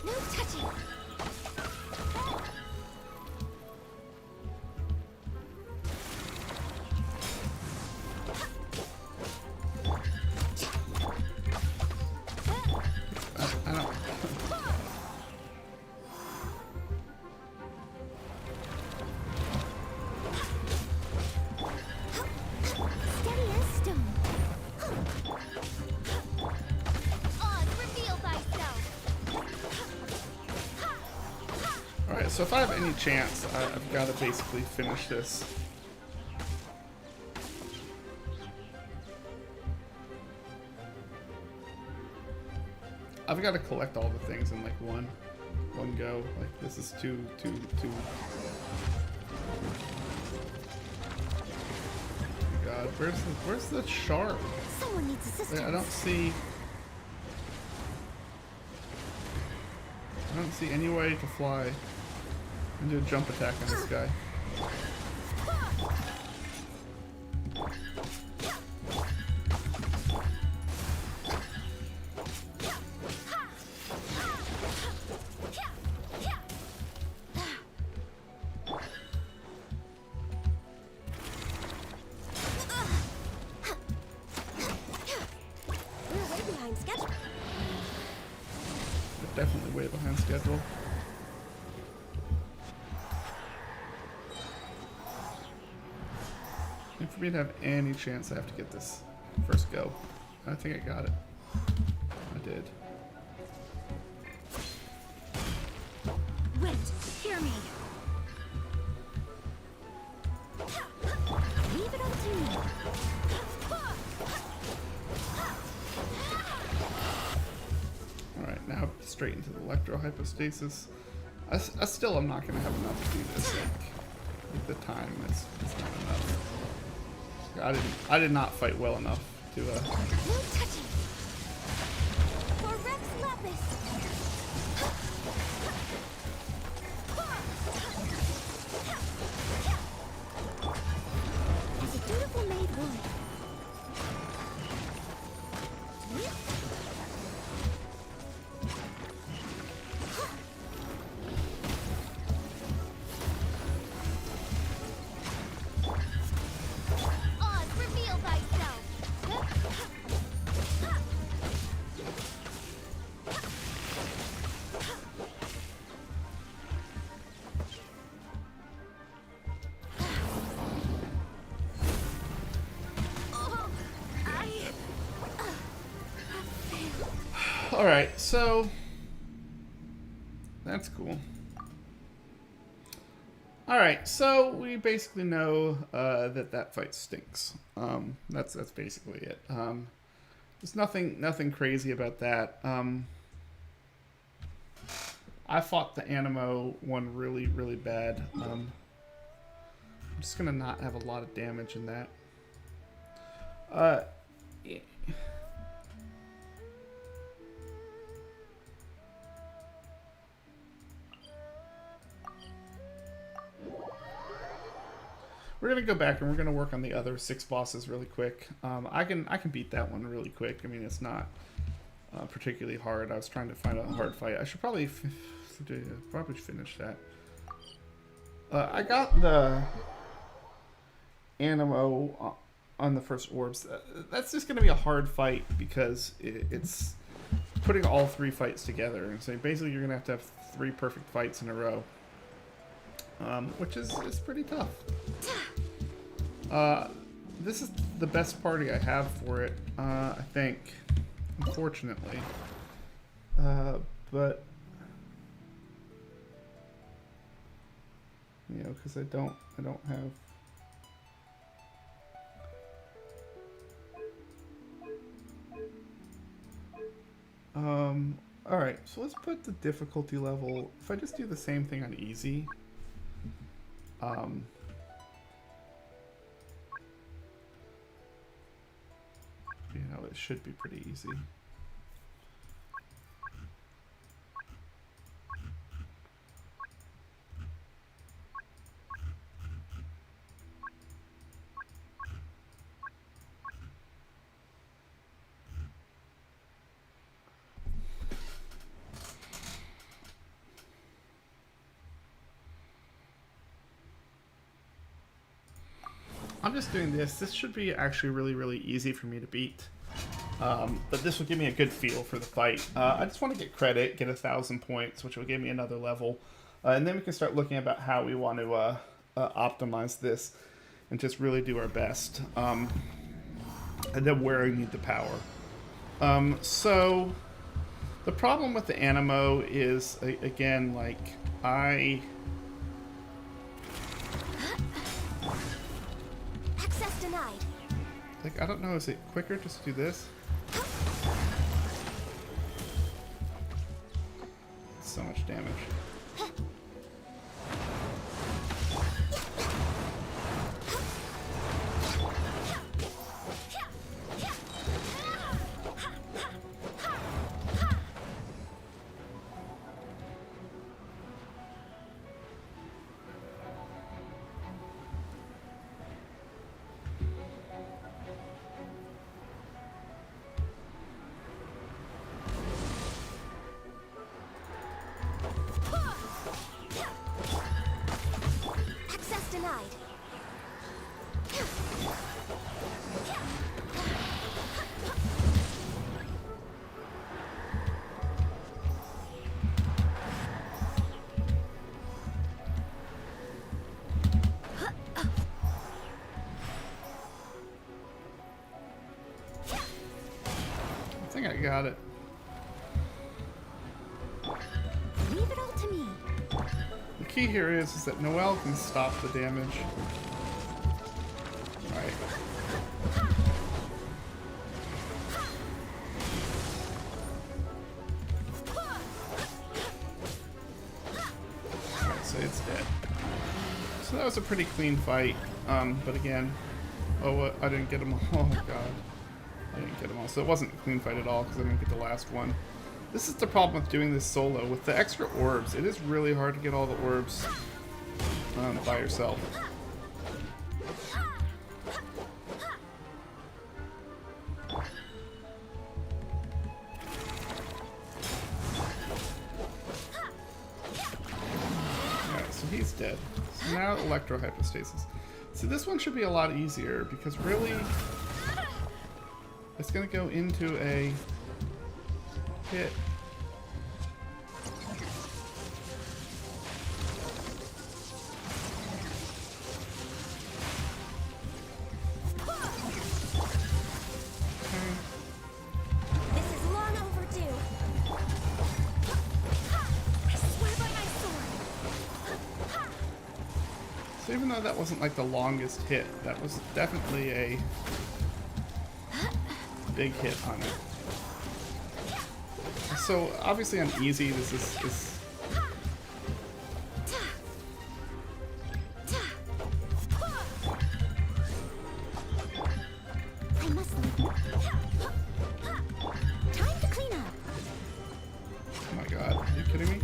No touching. I don't. Steady as stone. On, reveal thyself. Alright, so if I have any chance, I've got to basically finish this. I've got to collect all the things in like one. one go. Like, this is too. Oh God, where's the shark? Someone needs assistance. I don't see any way to fly and do a jump attack on this guy. We're way behind schedule. They're definitely way behind schedule. And for me to have any chance, I have to get this first go. I think I got it. I did. Wait, hear me. Leave it up to me. Alright, now straight into the electro-hypostasis. I still am not going to have enough to do this. Like the time is not enough. I did not fight well enough to, No touching. For Rex Lapis. As a dutiful maid woman. Oz, reveal thyself. Oh, Alright, so that's cool. Alright, so we basically know that fight stinks. That's basically it. There's nothing crazy about that. I fought the Animo one really bad. I'm just gonna not have a lot of damage in that. Yeah. We're gonna go back and we're gonna work on the other 6 bosses really quick. I can beat that one really quick. I mean, it's not particularly hard. I was trying to find a hard fight. I should probably finish that. I got the Animo on the first orbs. That's just gonna be a hard fight because it's putting all 3 fights together. And so basically, you're gonna have 3 perfect fights in a row. Which is pretty tough. This is the best party I have for it, I think, unfortunately. But you know, because I don't have. All right, so let's put the difficulty level. If I just do the same thing on easy. You know, it should be pretty easy. I'm just doing this. This should be actually really easy for me to beat. But this will give me a good feel for the fight. I just want to get credit, get 1,000 points, which will give me another level. And then we can start looking about how we want to optimize this and just really do our best. And then where I need the power. So the problem with the Animo is, again, like, Access denied. Like, I don't know, is it quicker just to do this? so much damage. Access denied. I think I got it. Leave it all to me. The key here is that Noelle can stop the damage. Right. Alright, so it's dead. So that was a pretty clean fight. But again, I didn't get them all. Oh god. I didn't get them all. So it wasn't a clean fight at all because I didn't get the last one. This is the problem with doing this solo. With the extra orbs, it is really hard to get all the orbs by yourself. Alright, so he's dead. So now electro hypostasis. So this one should be a lot easier because really it's going to go into a hit. This is long overdue. I swear by my sword. So even though that wasn't like the longest hit, that was definitely a big hit on it. So obviously on easy, this is I must leave. Time to clean up. oh my god, are you kidding me?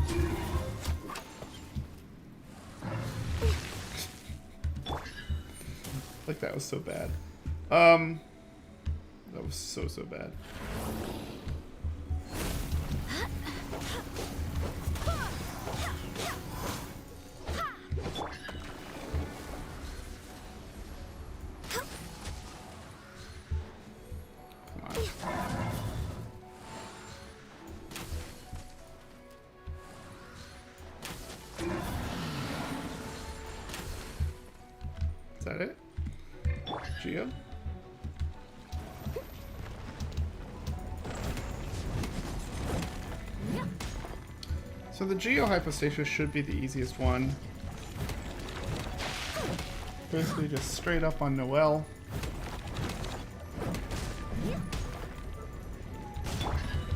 Like that was so bad. That was so bad. Come on. Is that it? Geo? So the Geo hypostasis should be the easiest one. Basically just straight up on Noelle.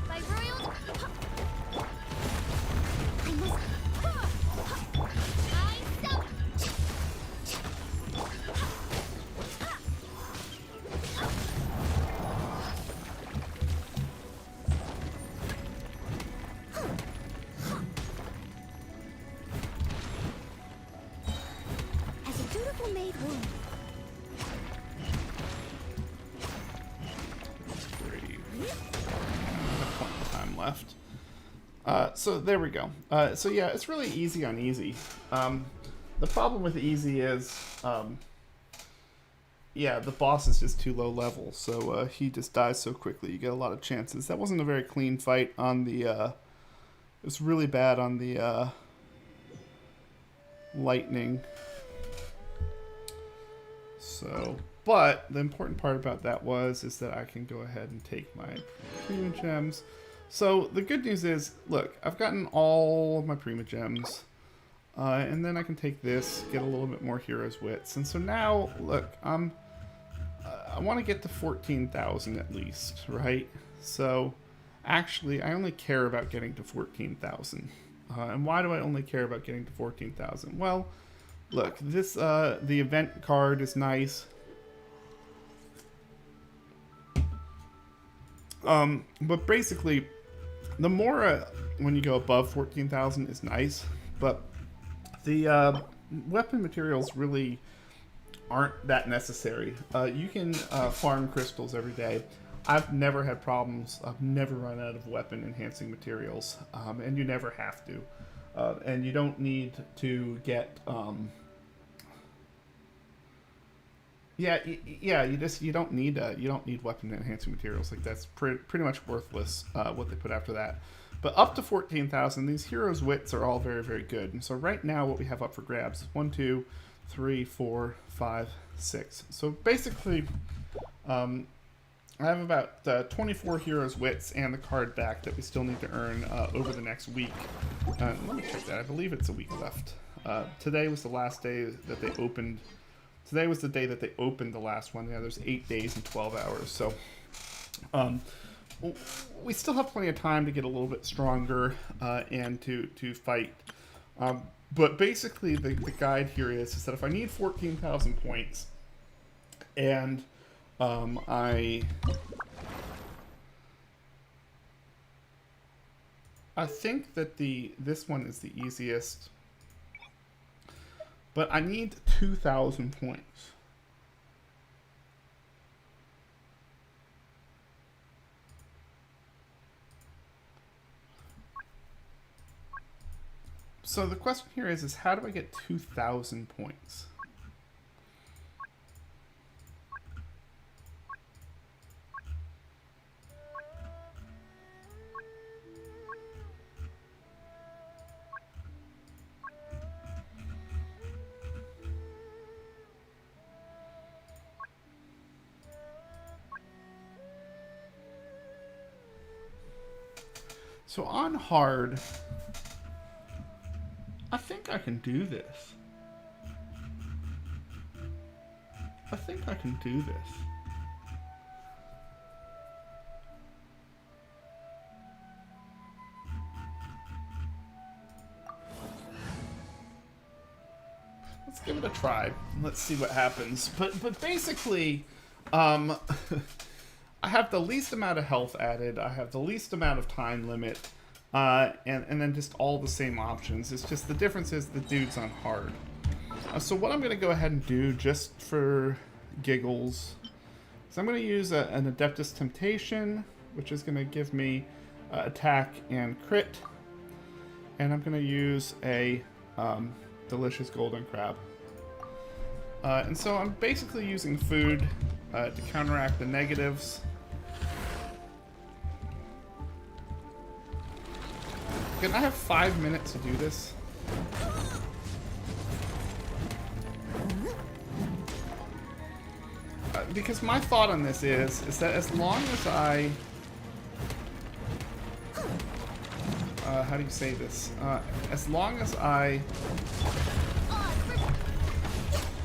By royal. I must. I stop. As a dutiful maid would. Time left. So there we go. So yeah, it's really easy on easy. The problem with easy is, yeah, the boss is just too low level, so he just dies so quickly. You get a lot of chances. That wasn't a very clean fight on the. It was really bad on the lightning. So, but the important part about that is that I can go ahead and take my premium gems. So the good news is, look, I've gotten all of my prima gems, and then I can take this, get a little bit more hero's wits, and so now, look, I want to get to 14,000 at least, right? So actually, I only care about getting to 14,000. And why do I only care about getting to 14,000? Well, look, this the event card is nice. But basically, the more when you go above 14,000 is nice, but the weapon materials really aren't that necessary. You can farm crystals every day. I've never had problems. I've never run out of weapon enhancing materials, and you never have to. And you don't need to get. You don't need weapon enhancing materials. Like that's pretty much worthless. What they put after that. But up to 14,000, these heroes' wits are all very, very good. And so right now, what we have up for grabs is 1, 2, 3, 4, 5, 6. So basically, I have about 24 heroes' wits and the card back that we still need to earn over the next week. Let me check that. I believe it's a week left. Today was the last day that they opened. Today was the day that they opened the last one. Yeah, there's 8 days and 12 hours. So, we still have plenty of time to get a little bit stronger and to fight. But basically, the guide here is that if I need 14,000 points, and I think that this one is the easiest, but I need 2,000 points. So the question here is how do I get 2,000 points? So on hard, I think I can do this. I think I can do this. Let's give it a try. Let's see what happens. But basically, I have the least amount of health added. I have the least amount of time limit. And then just all the same options. It's just the difference is the dude's on hard. So what I'm going to go ahead and do just for giggles is I'm going to use an Adeptus Temptation, which is going to give me attack and crit. And I'm going to use a Delicious Golden Crab. And so I'm basically using food to counteract the negatives. Can I have 5 minutes to do this? Because my thought on this is that as long as I... how do you say this? As long as I...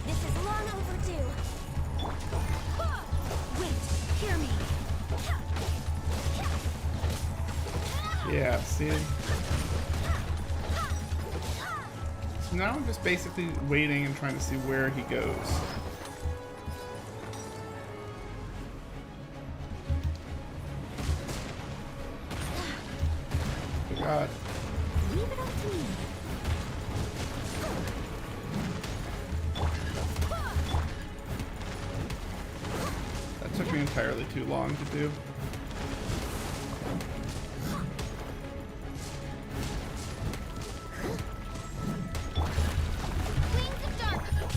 This is long overdue. Wait, hear me. Yeah, see? So now I'm just basically waiting and trying to see where he goes. Oh God. Leave it up to me. That took me entirely too long to do. Wings of darkness.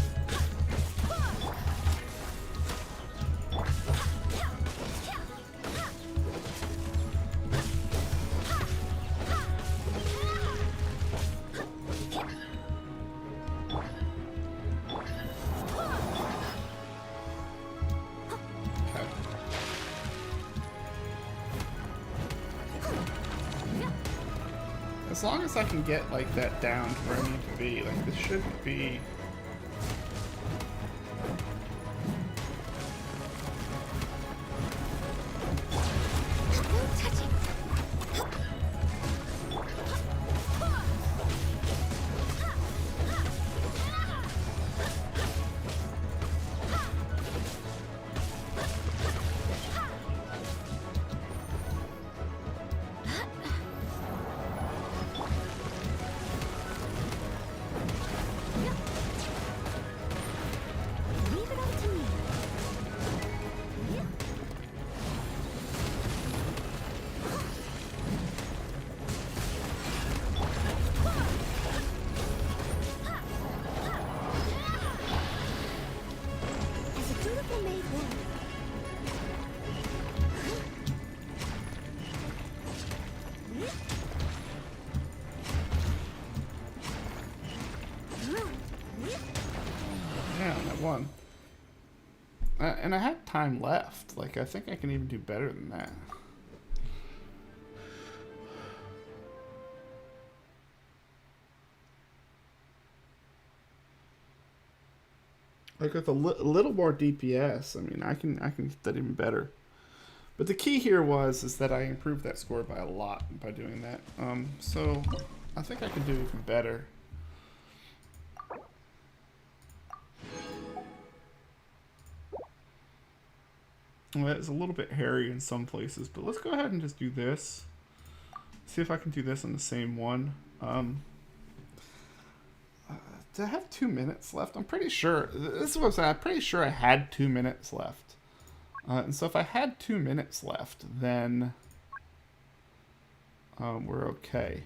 Okay. As long as I can get like that down to where I need to be, like this shouldn't be. No touching. and I had time left. Like, I think I can even do better than that. Like with a little more DPS, I mean, I can get that even better. But the key here is that I improved that score by a lot by doing that. So I think I can do even better. Well, it's a little bit hairy in some places, but let's go ahead and just do this. See if I can do this on the same one. Do I have 2 minutes left? I'm pretty sure. This is what I'm saying. I'm pretty sure I had 2 minutes left. And so if I had 2 minutes left, then we're okay.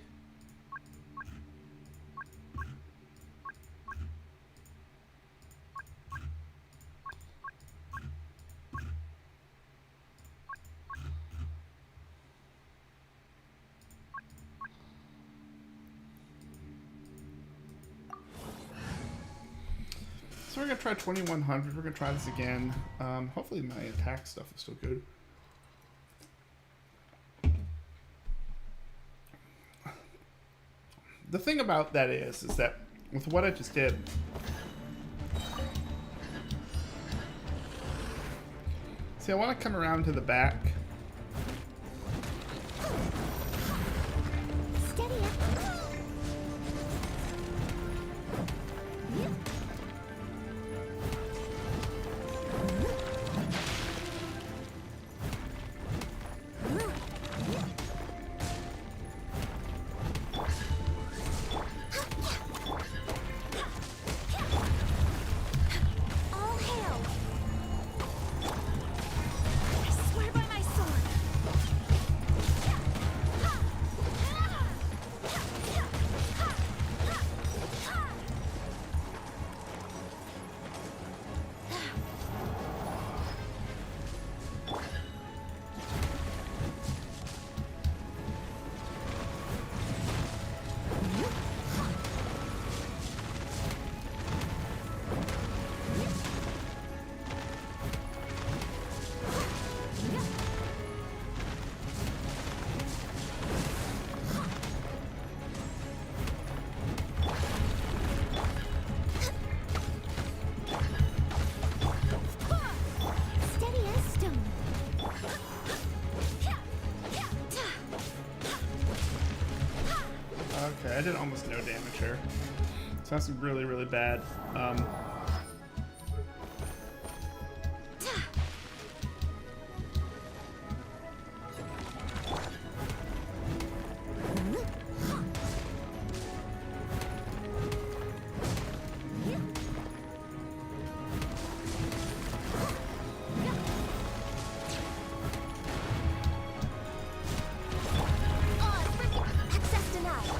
So we're going to try 2100. We're going to try this again. Hopefully my attack stuff is still good. The thing about that is that with what I just did, see, I want to come around to the back. Steady up. All hail. I swear by my sword. Steady as stone. Okay, I did almost no damage here. So that's really, really bad. Access denied.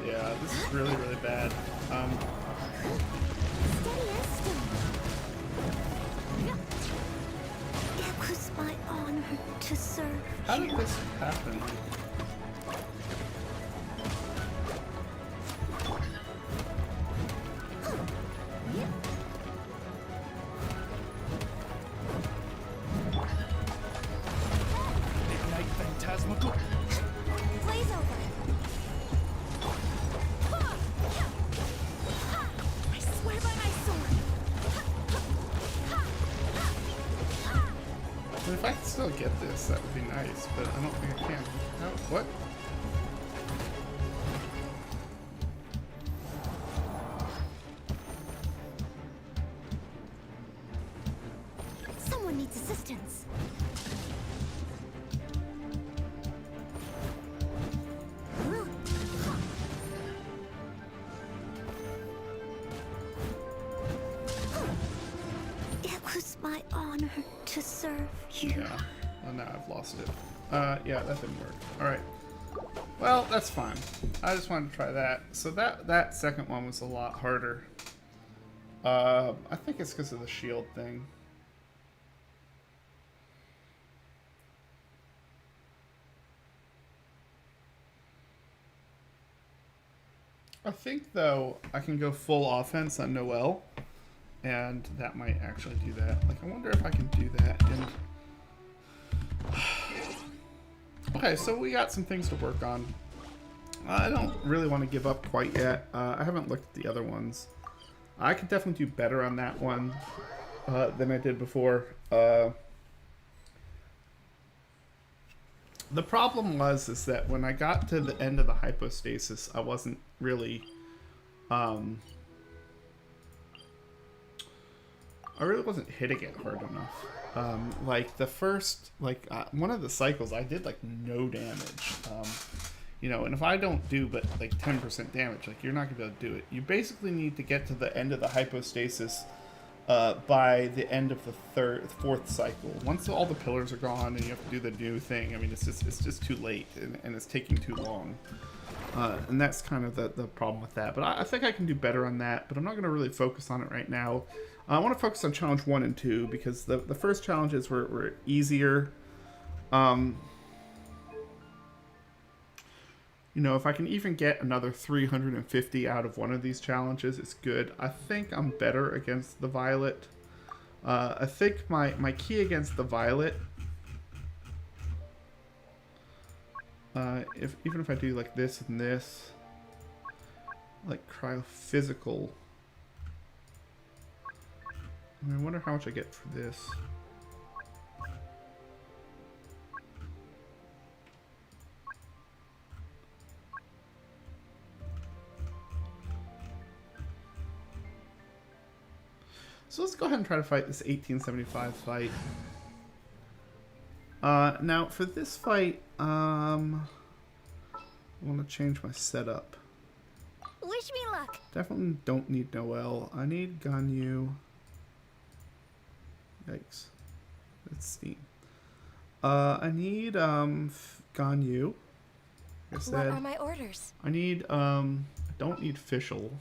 Yeah, this is really, really bad. Steady as stone. It was my honor to serve. How did this happen? Ignite phantasmical. Blaze over. I swear by my sword. I mean, if I could still get this, that would be nice, but I don't think I can. No, what? Someone needs assistance. It was my honor to serve you. Yeah. Oh, now I've lost it. Yeah, that didn't work. Alright. Well, that's fine. I just wanted to try that. So that second one was a lot harder. I think it's because of the shield thing. I think though I can go full offense on Noel, and that might actually do that. Like, I wonder if I can do that. And okay, so we got some things to work on. I don't really want to give up quite yet. I haven't looked at the other ones. I could definitely do better on that one than I did before. The problem is that when I got to the end of the hypostasis, I wasn't really, I really wasn't hitting it hard enough. Like the first, one of the cycles, I did like no damage. You know, and if I don't do but like 10% damage, like you're not gonna be able to do it. You basically need to get to the end of the hypostasis by the end of the fourth cycle. Once all the pillars are gone and you have to do the new thing, I mean, it's just too late and it's taking too long. And that's kind of the problem with that. But I think I can do better on that, but I'm not going to really focus on it right now. I want to focus on challenge 1 and 2 because the first challenges were easier. You know, if I can even get another 350 out of one of these challenges, it's good. I think I'm better against the Violet. I think my key against the Violet, even if I do like this and this, like cryophysical, I wonder how much I get for this. So let's go ahead and try to fight this 1875 fight. Now for this fight, I want to change my setup. Wish me luck. Definitely don't need Noel. I need Ganyu. Yikes. Let's see. I need Ganyu. Like I said, What are my orders? I need I don't need Fischl.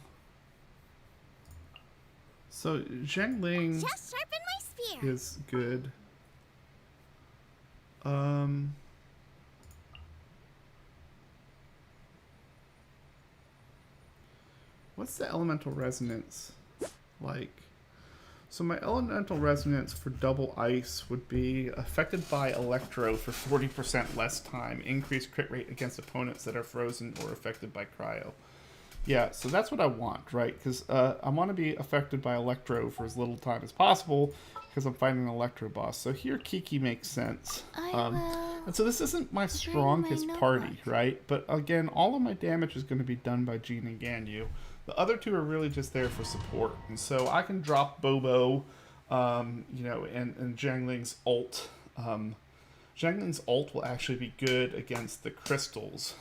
So Zhengling Just sharpen my spear. is good. What's the elemental resonance like? So my elemental resonance for double ice would be affected by electro for 40% less time, increased crit rate against opponents that are frozen or affected by cryo. Yeah, so that's what I want, right? Because I want to be affected by electro for as little time as possible because I'm fighting an electro boss. So here Kiki makes sense. And so this isn't my strongest party, right? But again, all of my damage is going to be done by Jean and Ganyu. The other two are really just there for support. And so I can drop Bobo, you know, and Zhengling's ult. Zhengling's ult will actually be good against the crystals.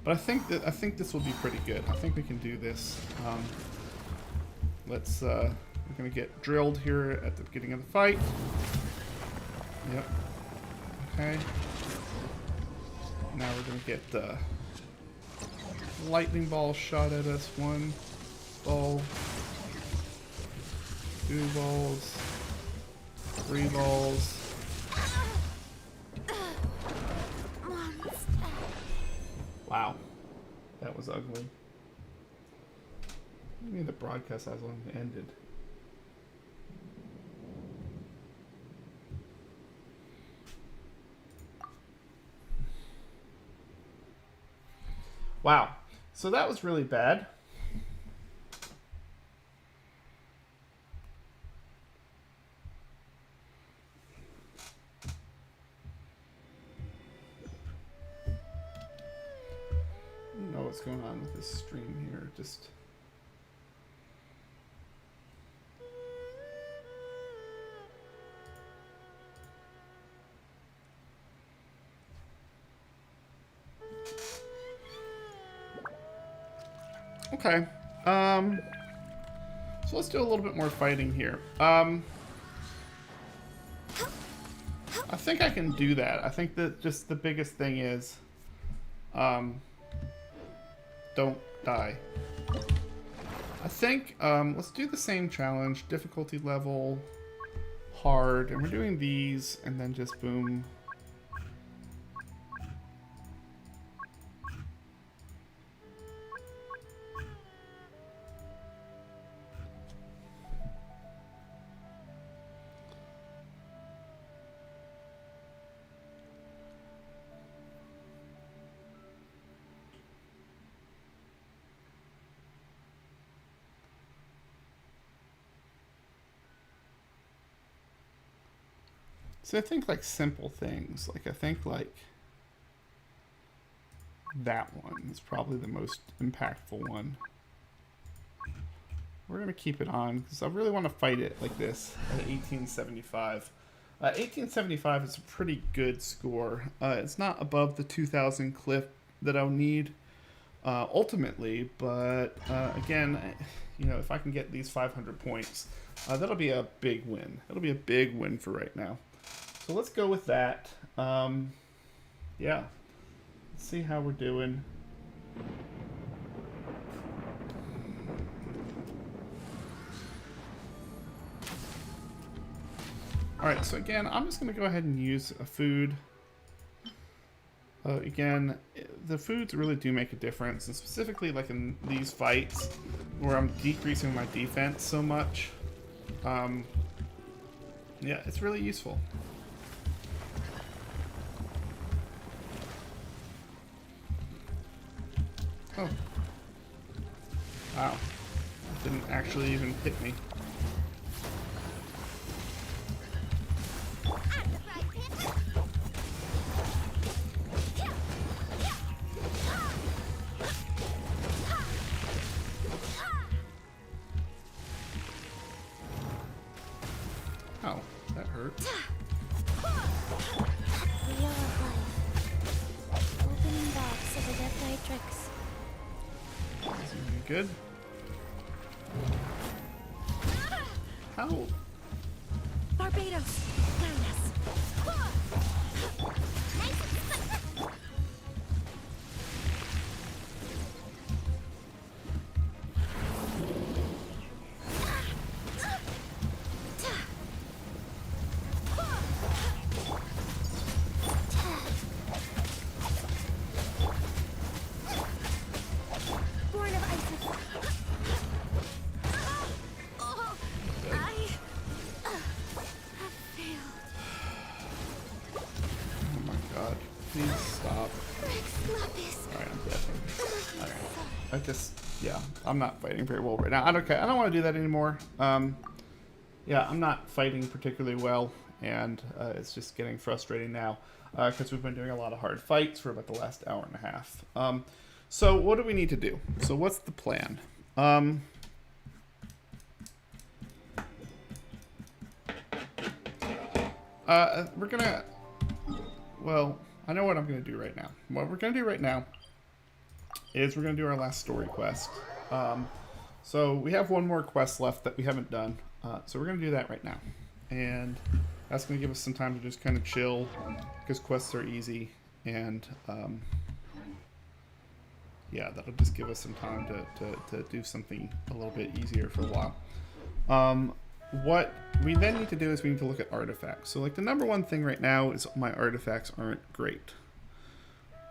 But I think this will be pretty good. I think we can do this. Let's we're gonna get drilled here at the beginning of the fight. Yep. Okay. Now we're gonna get lightning ball shot at us. 1 ball, 2 balls, 3 balls. Wow, that was ugly. What do you mean the broadcast has only ended? Wow, so that was really bad. I don't know what's going on with this stream here. Just okay. So let's do a little bit more fighting here. I think I can do that. I think that just the biggest thing is, don't die. I think, let's do the same challenge. Difficulty level, hard, and we're doing these, and then just boom. So I think like simple things. Like I think like that one is probably the most impactful one. We're gonna keep it on because I really want to fight it like this at 1875. 1875 is a pretty good score. It's not above the 2000 cliff that I'll need ultimately, but again, you know, if I can get these 500 points, that'll be a big win. That'll be a big win for right now. So let's go with that. Yeah, let's see how we're doing. Alright, so again, I'm just going to go ahead and use a food. Again, the foods really do make a difference, and specifically like in these fights where I'm decreasing my defense so much. Yeah, it's really useful. Oh. Wow. That didn't actually even hit me. Oh, that hurt. WL5. Opening box of the Death Tricks. Is it good? How? Barbados. Born of Isis. Oh, I have failed. Oh my god. Please stop. Rex Lapis. Alright, I'm dead. Alright. I just, yeah, I'm not fighting very well right now. I don't care. I don't want to do that anymore. Yeah, I'm not fighting particularly well, and it's just getting frustrating now because we've been doing a lot of hard fights for about the last hour and a half. So what do we need to do? So what's the plan? We're gonna, well, I know what I'm gonna do right now. What we're gonna do right now is we're gonna do our last story quest. So we have one more quest left that we haven't done. So we're gonna do that right now. And that's gonna give us some time to just kind of chill because quests are easy, and yeah, that'll just give us some time to do something a little bit easier for a while. What we then need to do is we need to look at artifacts. So like the number one thing right now is my artifacts aren't great.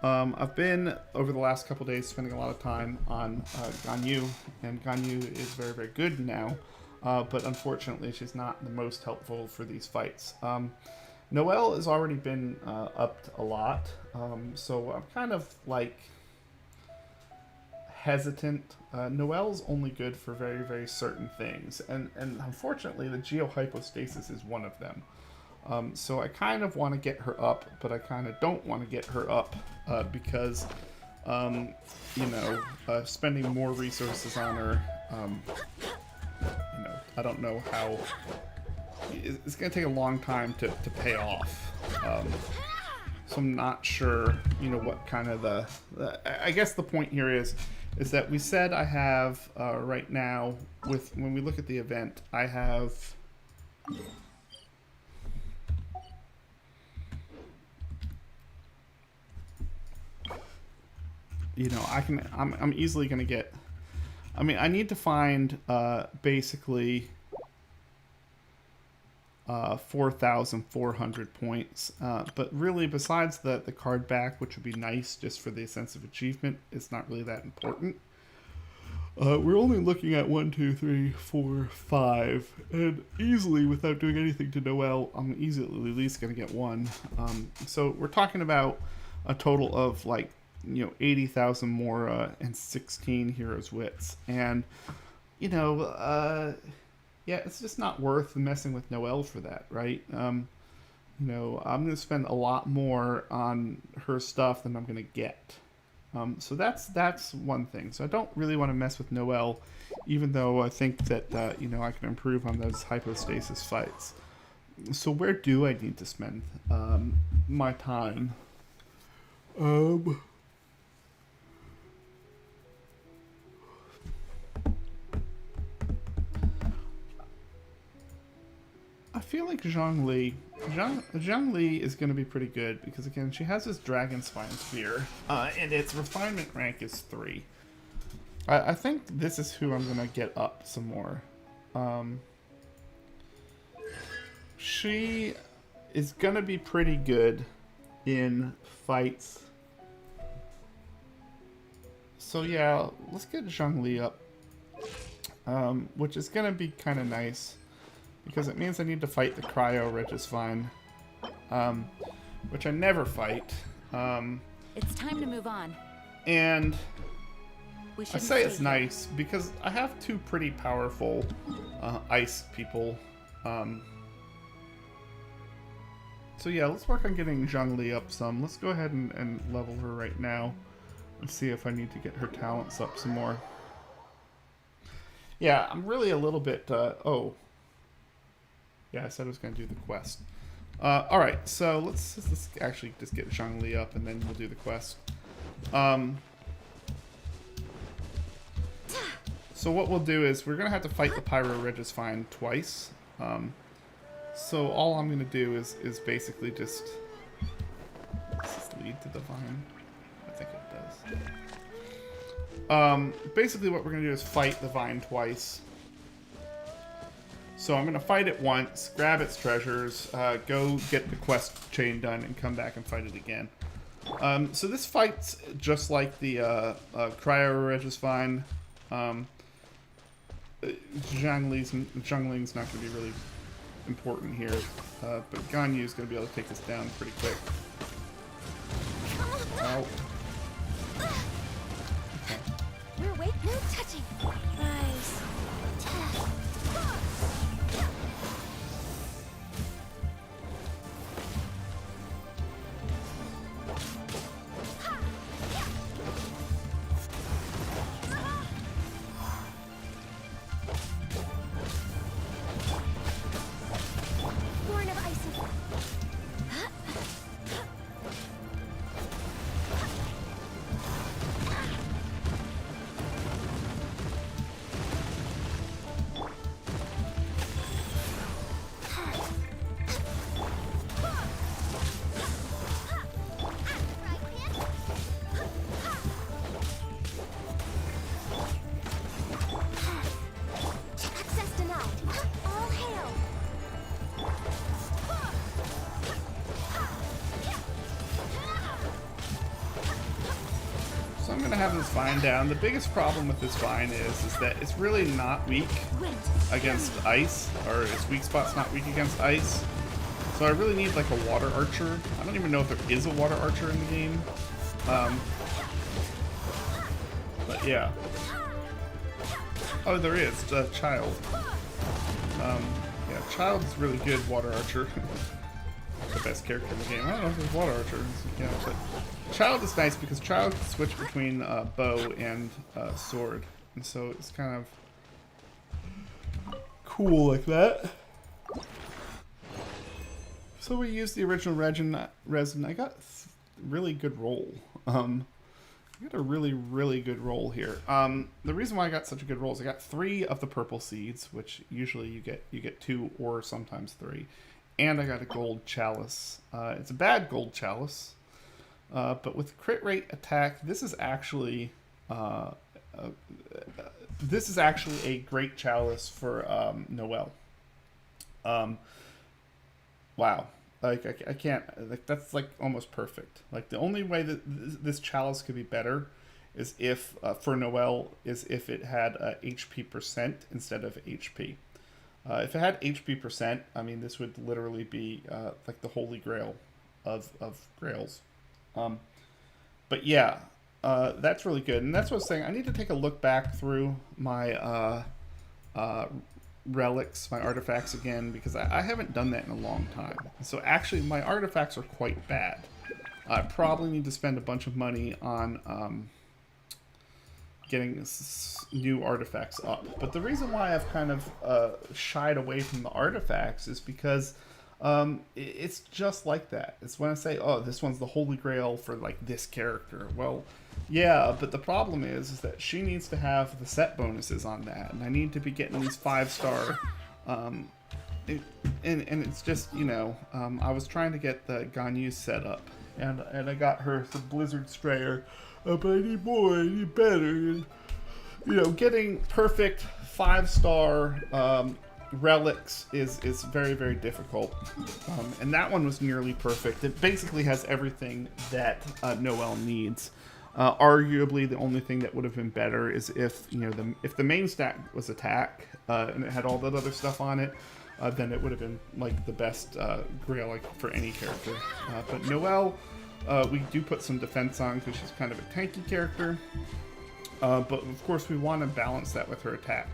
I've been, over the last couple days, spending a lot of time on Ganyu, and Ganyu is very, very good now, but unfortunately she's not the most helpful for these fights. Noelle has already been upped a lot, so I'm kind of like hesitant. Noelle's only good for very, very certain things, and unfortunately the geohypostasis is one of them. So I kind of want to get her up, but I kind of don't want to get her up because, you know, spending more resources on her, you know, I don't know how, it's going to take a long time to pay off. So I'm not sure, you know, what kind of I guess the point here is that we said I have, right now, when we look at the event, I have, you know, I'm easily going to get, I mean, I need to find, basically, 4,400 points, but really besides the card back, which would be nice just for the sense of achievement, it's not really that important. We're only looking at 1, 2, 3, 4, 5, and easily, without doing anything to Noelle, I'm easily at least going to get 1. So we're talking about a total of like, you know, 80,000 more and 16 heroes wits, and you know, yeah, it's just not worth messing with Noelle for that, right? you know, I'm going to spend a lot more on her stuff than I'm going to get. So that's one thing. So I don't really want to mess with Noelle, even though I think that, you know, I can improve on those hypostasis fights. So where do I need to spend my time? I feel like Zhongli is going to be pretty good because, again, she has this Dragon Spine Spear, and its refinement rank is 3. I think this is who I'm going to get up some more. She is going to be pretty good in fights. So yeah, let's get Zhongli up, which is going to be kind of nice. Because it means I need to fight the Cryo Regisvine, which I never fight. It's time to move on. And We I shouldn't say it's stay nice because I have 2 pretty powerful ice people. So yeah, let's work on getting Zhongli up some. Let's go ahead and level her right now and see if I need to get her talents up some more. Yeah, I'm really a little bit... oh. Yeah, I said I was going to do the quest. Alright, so let's actually just get Zhongli up and then we'll do the quest. So what we'll do is we're going to have to fight the Pyro Regisvine twice. So all I'm going to do is basically just... Does this lead to the vine? I think it does. Basically what we're going to do is fight the vine twice. So I'm going to fight it once, grab its treasures, go get the quest chain done, and come back and fight it again. So this fight's just like the Cryo Regisvine. Zhongling's not going to be really important here, but Ganyu's going to be able to take this down pretty quick. Ow. We're awake, no touching. Rise. Born of ice and access denied. All hail. So I'm going to have this vine down. The biggest problem with this vine is that it's really not weak against ice, or its weak spot's not weak against ice. So I really need like a water archer. I don't even know if there is a water archer in the game. But yeah. Oh, there is. Child. Yeah, Child's really good water archer. The best character in the game. I don't know if there's water archers. Yeah, but Child is nice because Child can switch between bow and sword, and so it's kind of cool like that. So we used the original resin. I got really good roll. I got a really good roll here. The reason why I got such a good roll is I got 3 of the purple seeds, which usually you get 2 or sometimes 3, and I got a gold chalice. It's a bad gold chalice, but with crit rate attack, this is actually a great chalice for Noelle. Wow. Like, I can't, like, that's, like, almost perfect. Like, the only way that this chalice could be better is if, for Noelle, is if it had HP percent instead of HP. If it had HP percent, I mean, this would literally be, like, the holy grail of grails. But yeah, that's really good. And that's what I was saying. I need to take a look back through my relics, my artifacts again, because I haven't done that in a long time. So actually, my artifacts are quite bad. I probably need to spend a bunch of money on getting new artifacts up. But the reason why I've kind of shied away from the artifacts is because it's just like that. It's when I say, oh, this one's the holy grail for like this character. Well, yeah, but the problem is that she needs to have the set bonuses on that, and I need to be getting these 5-star. And it's just, you know, I was trying to get the Ganyu set up, and I got her some Blizzard Strayer, but I need more, I need better. And, you know, getting perfect 5-star relics is very, very difficult. And that one was nearly perfect. It basically has everything that Noelle needs. Arguably, the only thing that would have been better is if, you know, if the main stat was attack and it had all that other stuff on it, then it would have been like the best grail like for any character. But Noelle, we do put some defense on because she's kind of a tanky character. But of course, we want to balance that with her attack,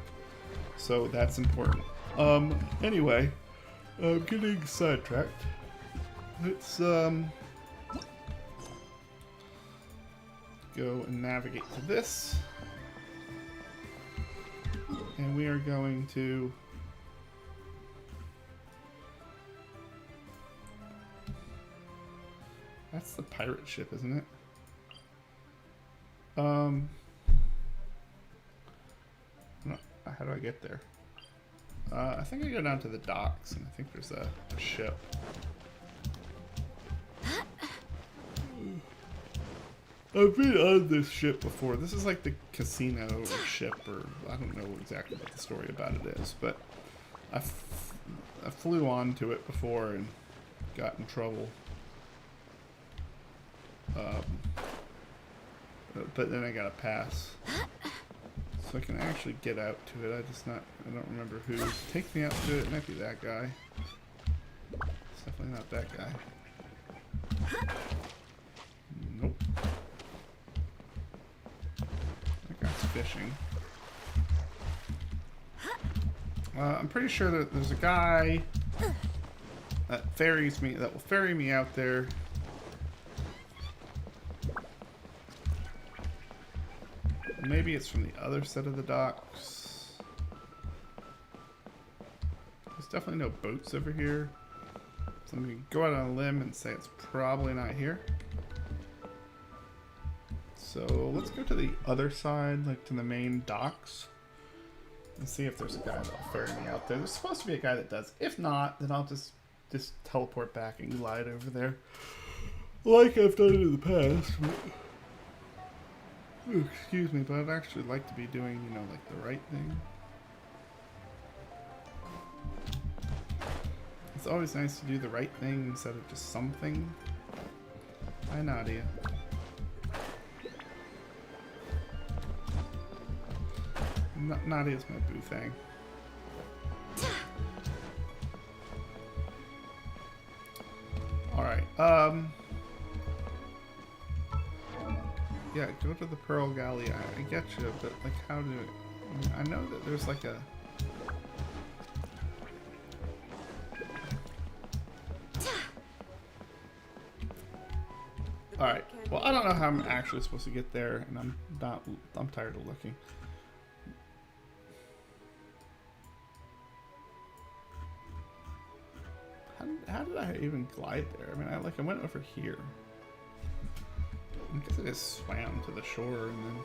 so that's important. Anyway, I'm getting sidetracked. Let's go and navigate to this, and we are going to that's the pirate ship, isn't it? No, how do I get there? I think I go down to the docks, and I think there's a ship. I've been on this ship before. This is like the casino ship, or I don't know exactly what the story about it is, but I flew onto it before and got in trouble. But then I got a pass, so I can actually get out to it. I don't remember who takes me out to it. It might be that guy. It's definitely not that guy. Nope. That guy's fishing. I'm pretty sure that there's a guy that will ferry me out there. Maybe it's from the other side of the docks. There's definitely no boats over here, so I'm gonna go out on a limb and say it's probably not here. So let's go to the other side, like to the main docks, and see if there's a guy that'll ferry me out there. There's supposed to be a guy that does. If not, then I'll just teleport back and glide over there, like I've done it in the past. Ooh, excuse me, but I'd actually like to be doing, you know, like the right thing. It's always nice to do the right thing instead of just something. Hi, Nadia. Nadia's my boo thing. Alright, yeah, go to the Pearl Galley. I get you, but like, how do I know that there's like a. All right. Well, I don't know how I'm actually supposed to get there, and I'm tired of looking. How did I even glide there? I mean, I went over here. I guess I just swam to the shore and then.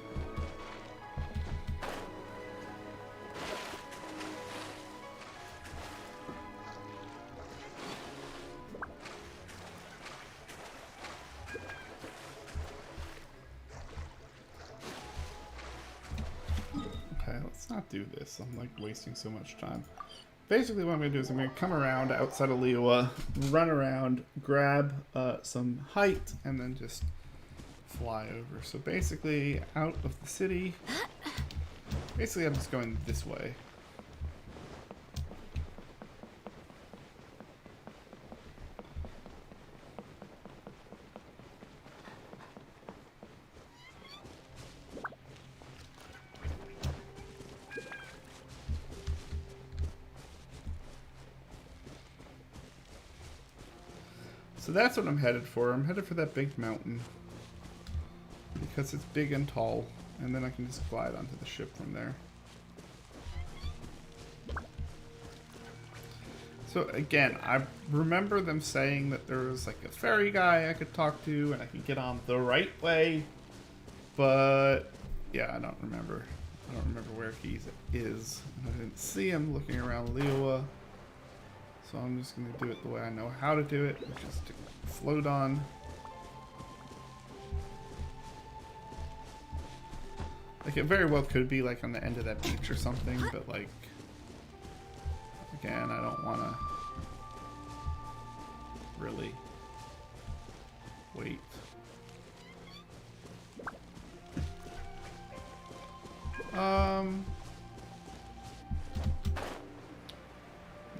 Okay, let's not do this. I'm like wasting so much time. Basically what I'm going to do is I'm going to come around outside of Liyue, run around, grab some height, and then just fly over. So basically out of the city, basically I'm just going this way. So that's what I'm headed for. I'm headed for that big mountain. Because it's big and tall. And then I can just glide onto the ship from there. So again, I remember them saying that there was like a fairy guy I could talk to and I could get on the right way. But yeah, I don't remember. I don't remember where he is. And I didn't see him looking around Liyue. So I'm just going to do it the way I know how to do it, which is to float on. Like, it very well could be like on the end of that beach or something, but like, again, I don't want to really wait.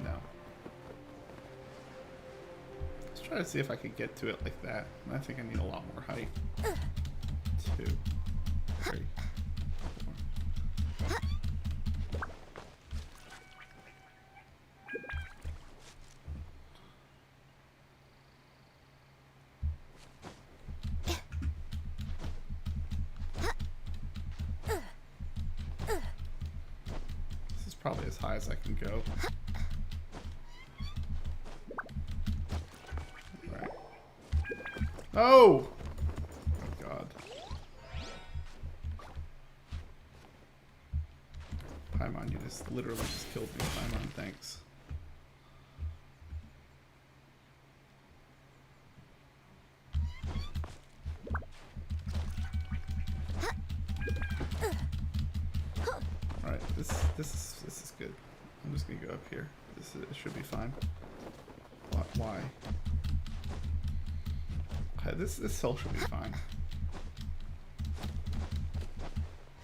No. Let's try to see if I could get to it like that. I think I need a lot more height. 2, 3, 4. This is probably as high as I can go. Right. Oh! Oh god. Paimon, you just literally just killed me, Paimon, thanks. Alright, this is good. I'm just gonna go up here. It should be fine. Why? Okay, this hill should be fine.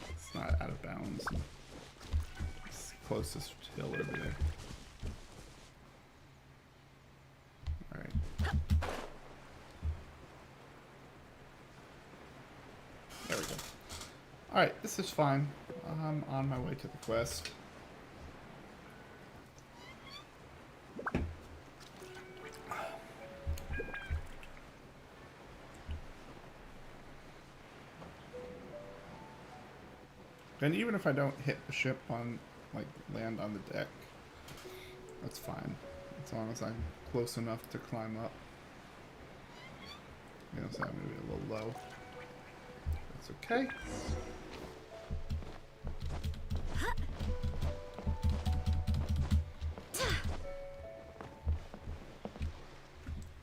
It's not out of bounds. It's the closest hill over there. Alright. There we go. Alright, this is fine. I'm on my way to the quest. And even if I don't hit the ship on, like, land on the deck, that's fine. As long as I'm close enough to climb up. You know, so I'm gonna be a little low. That's okay.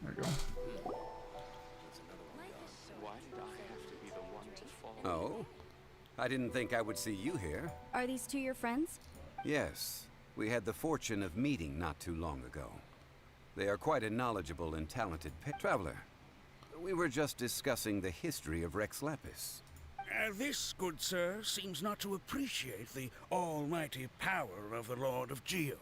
There we go. Oh? I didn't think I would see you here. Are these two your friends? Yes. We had the fortune of meeting not too long ago. They are quite a knowledgeable and talented traveler. We were just discussing the history of Rex Lapis. This, good sir, seems not to appreciate the almighty power of the Lord of Geo.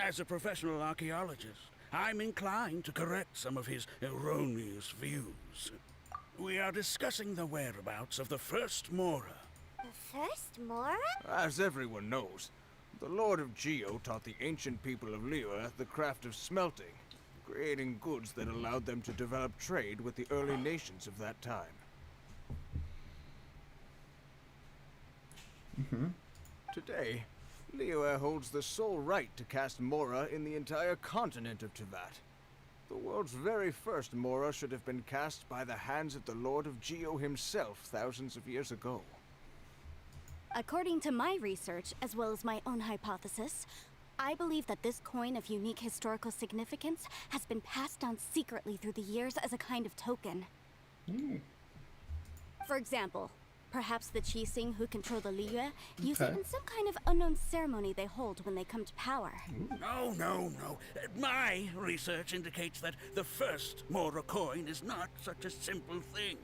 As a professional archaeologist, I'm inclined to correct some of his erroneous views. We are discussing the whereabouts of the first Mora. The first Mora? As everyone knows, the Lord of Geo taught the ancient people of Liyue the craft of smelting, creating goods that allowed them to develop trade with the early nations of that time. Today, Liyue holds the sole right to cast Mora in the entire continent of Teyvat. The world's very first Mora should have been cast by the hands of the Lord of Geo himself thousands of years ago. According to my research, as well as my own hypothesis, I believe that this coin of unique historical significance has been passed down secretly through the years as a kind of token. For example, perhaps the Qixing who control the Liyue use it in some kind of unknown ceremony they hold when they come to power. No. My research indicates that the first Mora coin is not such a simple thing.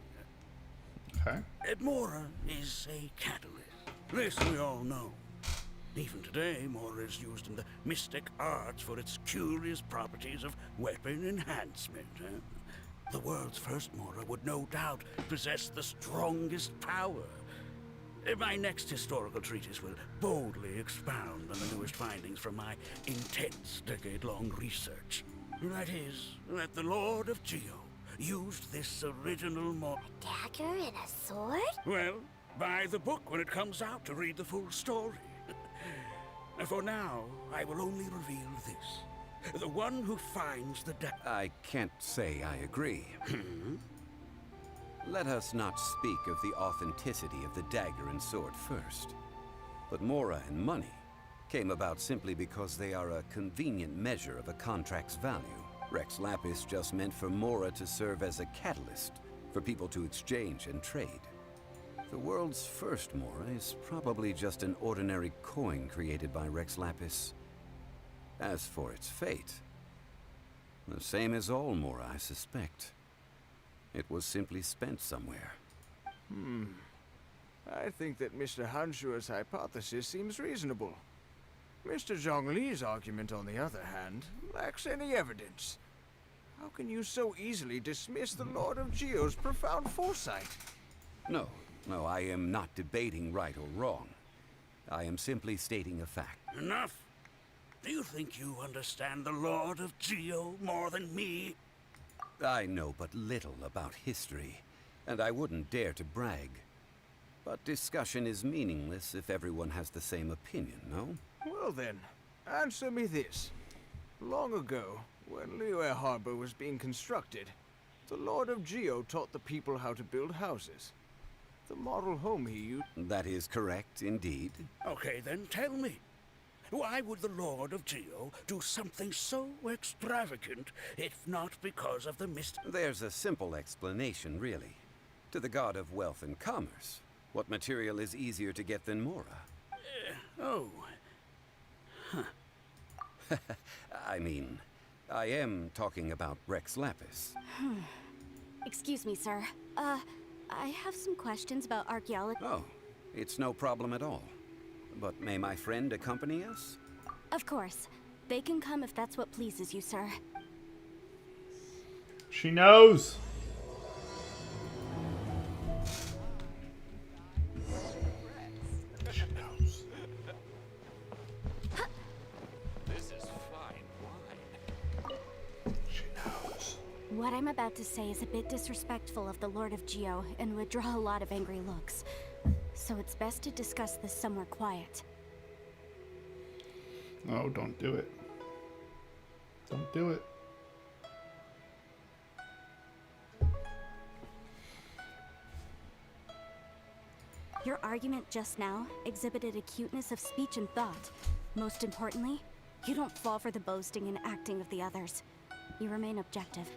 Okay. Mora is a catalyst. This we all know. Even today, Mora is used in the mystic arts for its curious properties of weapon enhancement. The world's first Mora would no doubt possess the strongest power. My next historical treatise will boldly expound on the newest findings from my intense decade-long research. That is, that the Lord of Geo used this original Dagger and a sword? Well, buy the book when it comes out to read the full story. For now, I will only reveal this. The one who finds the dagger... I can't say I agree. Let us not speak of the authenticity of the dagger and sword first. But Mora and money came about simply because they are a convenient measure of a contract's value. Rex Lapis just meant for Mora to serve as a catalyst for people to exchange and trade. The world's first Mora is probably just an ordinary coin created by Rex Lapis. As for its fate, the same as all Mora, I suspect. It was simply spent somewhere. I think that Mr. Hanshua's hypothesis seems reasonable. Mr. Zhongli's argument, on the other hand, lacks any evidence. How can you so easily dismiss the Lord of Geo's profound foresight? No, I am not debating right or wrong. I am simply stating a fact. Enough! Do you think you understand the Lord of Geo more than me? I know but little about history, and I wouldn't dare to brag. But discussion is meaningless if everyone has the same opinion, no? Well then, answer me this. Long ago, when Liyue Harbor was being constructed, the Lord of Geo taught the people how to build houses. The model home he used... That is correct, indeed. Okay, then tell me. Why would the Lord of Geo do something so extravagant, if not because of the There's a simple explanation, really. To the god of wealth and commerce, what material is easier to get than Mora? I mean, I am talking about Rex Lapis. Excuse me, sir. I have some questions about archaeology. Oh, it's no problem at all. But may my friend accompany us? Of course. They can come if that's what pleases you, sir. She knows. She knows. This is fine wine. She knows. What I'm about to say is a bit disrespectful of the Lord of Geo and would draw a lot of angry looks. So it's best to discuss this somewhere quiet. Oh, don't do it. Don't do it. Your argument just now exhibited acuteness of speech and thought. Most importantly, you don't fall for the boasting and acting of the others. You remain objective.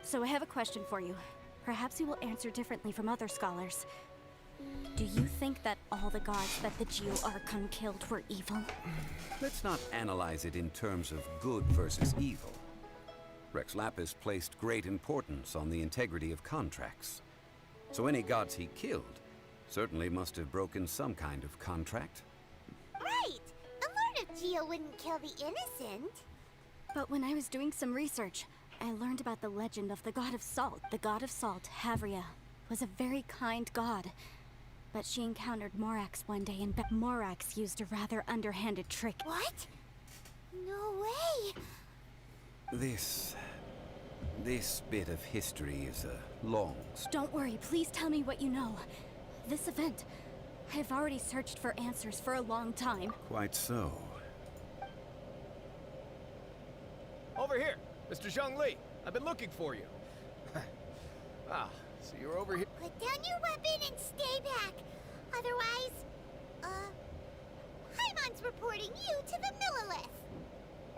So I have a question for you. Perhaps you will answer differently from other scholars. Do you think that all the gods that the Geo Archon killed were evil? Let's not analyze it in terms of good versus evil. Rex Lapis placed great importance on the integrity of contracts. So any gods he killed certainly must have broken some kind of contract. Right! The Lord of Geo wouldn't kill the innocent. But when I was doing some research, I learned about the legend of the god of salt. The god of salt, Havria, was a very kind god. But she encountered Morax one day, and Morax used a rather underhanded trick. What? No way! This bit of history is a long story. Don't worry, please tell me what you know. This event, I've already searched for answers for a long time. Quite so. Over here, Mr. Zhongli. I've been looking for you. So you're over here. Put down your weapon and stay back. Otherwise, Paimon's reporting you to the Millilith.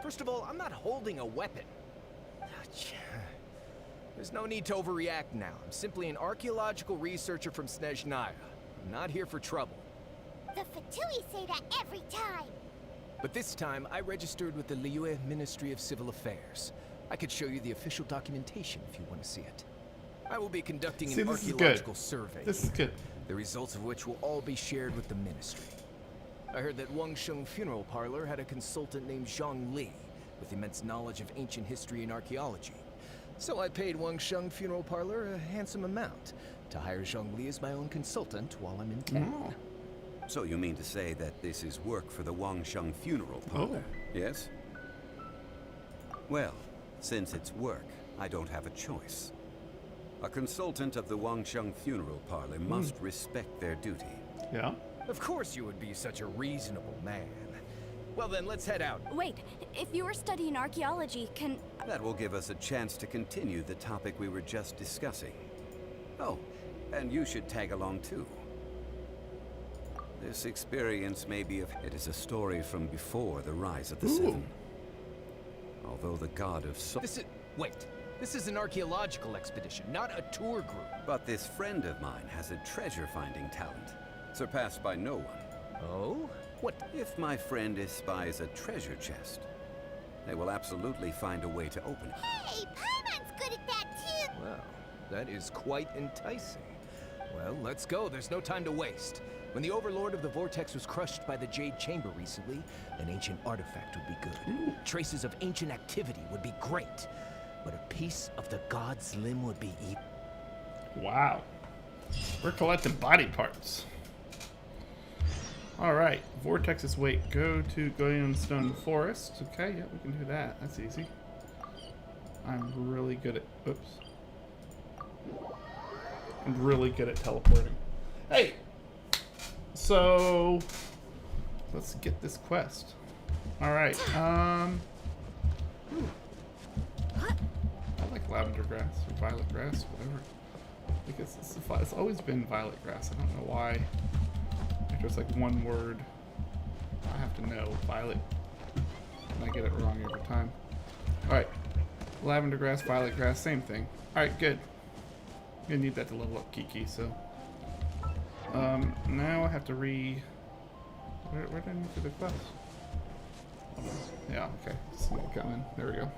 First of all, I'm not holding a weapon. There's no need to overreact now. I'm simply an archaeological researcher from Snezhnaya. I'm not here for trouble. The Fatui say that every time. But this time, I registered with the Liyue Ministry of Civil Affairs. I could show you the official documentation if you want to see it. I will be conducting an archaeological survey. This is good. The results of which will all be shared with the ministry. I heard that Wangsheng Funeral Parlor had a consultant named Zhang Li, with immense knowledge of ancient history and archaeology. So I paid Wangsheng Funeral Parlor a handsome amount to hire Zhang Li as my own consultant while I'm in town. So you mean to say that this is work for the Wangsheng Funeral Parlor, yes? Well, Since it's work, I don't have a choice. A consultant of the Wangsheng Funeral Parlor must respect their duty. Yeah. Of course you would be such a reasonable man. Well then, let's head out. Wait, if you were studying archaeology, can... That will give us a chance to continue the topic we were just discussing. Oh, and you should tag along too. This experience may be it is a story from before the rise of the Seven. Although the god of This is an archaeological expedition, not a tour group. But this friend of mine has a treasure-finding talent, surpassed by no one. Oh? What? If my friend espies a treasure chest, they will absolutely find a way to open it. Hey, Paimon's good at that too! Well, that is quite enticing. Well, let's go. There's no time to waste. When the Overlord of the Vortex was crushed by the Jade Chamber recently, an ancient artifact would be good. Traces of ancient activity would be great. But a piece of the god's limb would be even. Wow. We're collecting body parts. Alright. Vortex's wait. Go to Gyenstone Forest. Okay, yeah, we can do that. That's easy. I'm really good at... Oops. I'm really good at teleporting. Hey! So... let's get this quest. Alright, I like lavender grass or violet grass, whatever. Because it's always been violet grass. I don't know why. If there's like one word I have to know. Violet. And I get it wrong every time. Alright. Lavender grass, violet grass, same thing. Alright, good. I'm gonna need that to level up Kiki, so. Now I have to where did I need to do the quest? Yeah, okay. Something coming. There we go.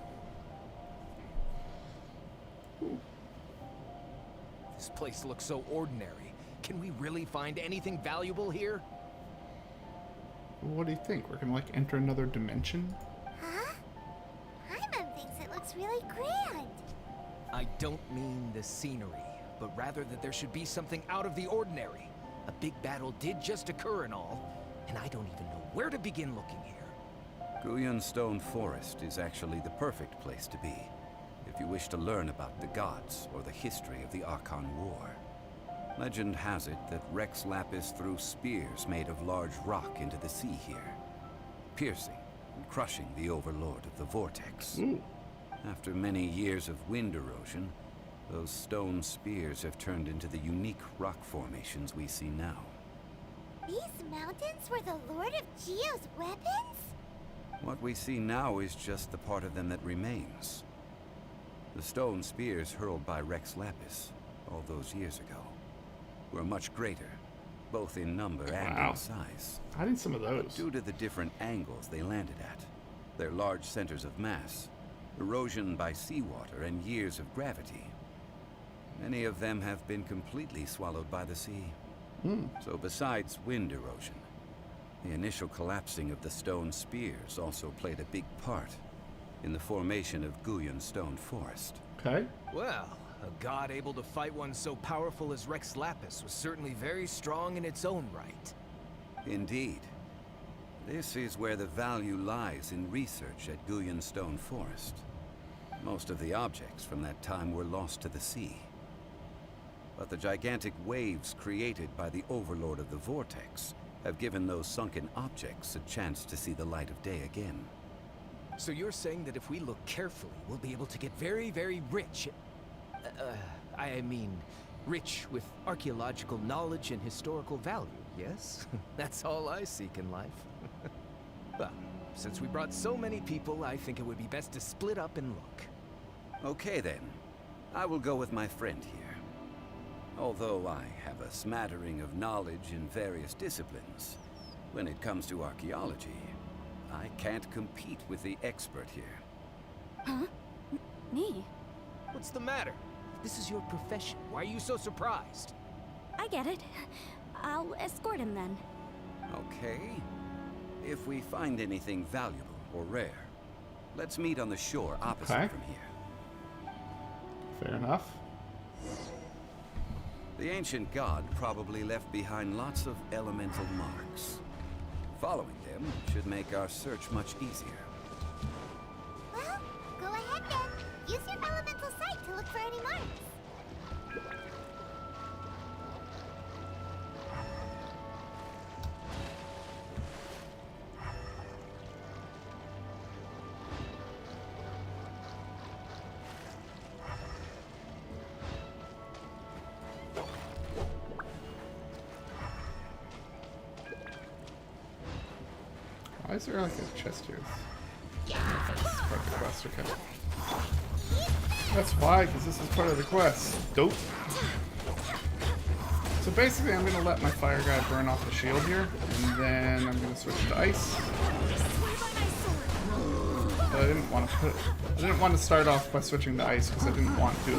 This place looks so ordinary. Can we really find anything valuable here? What do you think? We're gonna like enter another dimension? Huh? Paimon thinks it looks really grand. I don't mean the scenery, but rather that there should be something out of the ordinary. A big battle did just occur and all, and I don't even know where to begin looking here. Gyenstone Forest is actually the perfect place to be, if you wish to learn about the gods or the history of the Archon War. Legend has it that Rex Lapis threw spears made of large rock into the sea here, piercing and crushing the Overlord of the Vortex. After many years of wind erosion, those stone spears have turned into the unique rock formations we see now. These mountains were the Lord of Geo's weapons? What we see now is just the part of them that remains. The stone spears hurled by Rex Lapis all those years ago were much greater, both in number and in size. I need some of those. But due to the different angles they landed at, their large centers of mass, erosion by seawater, and years of gravity, many of them have been completely swallowed by the sea. So besides wind erosion, the initial collapsing of the stone spears also played a big part in the formation of Gyenstone Forest. Okay. Well, a god able to fight one so powerful as Rex Lapis was certainly very strong in its own right. Indeed. This is where the value lies in research at Gyenstone Forest. Most of the objects from that time were lost to the sea. But the gigantic waves created by the Overlord of the Vortex have given those sunken objects a chance to see the light of day again. So you're saying that if we look carefully, we'll be able to get very, very rich. I mean, rich with archaeological knowledge and historical value, yes? That's all I seek in life. Well, since we brought so many people, I think it would be best to split up and look. Okay then. I will go with my friend here. Although I have a smattering of knowledge in various disciplines, when it comes to archaeology, I can't compete with the expert here. Huh? Me? What's the matter? This is your profession. Why are you so surprised? I get it. I'll escort him then. Okay. If we find anything valuable or rare, let's meet on the shore opposite from here. Fair enough. The ancient god probably left behind lots of elemental marks. Following them should make our search much easier. Well, go ahead then. Why is there like a chest here? That's part of the quest, okay. That's why, because this is part of the quest. Dope. So basically I'm going to let my fire guy burn off the shield here, and then I'm going to switch to ice. But I didn't want to start off by switching to ice because I didn't want to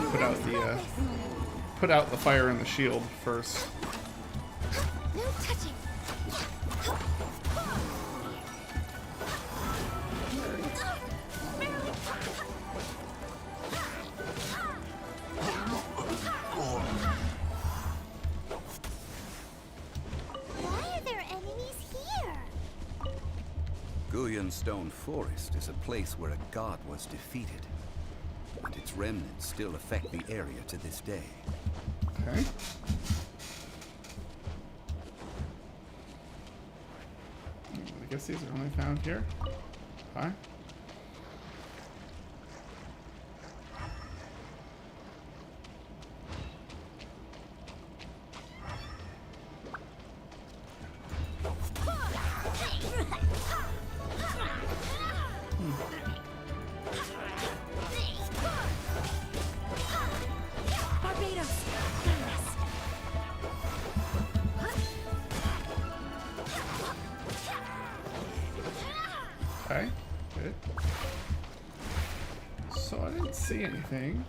put out the fire in the shield first. No touching. Why are there enemies here? Guyan Stone Forest is a place where a god was defeated, and its remnants still affect the area to this day. Okay. I guess these are only found here. Okay. Okay, good. So I didn't see anything.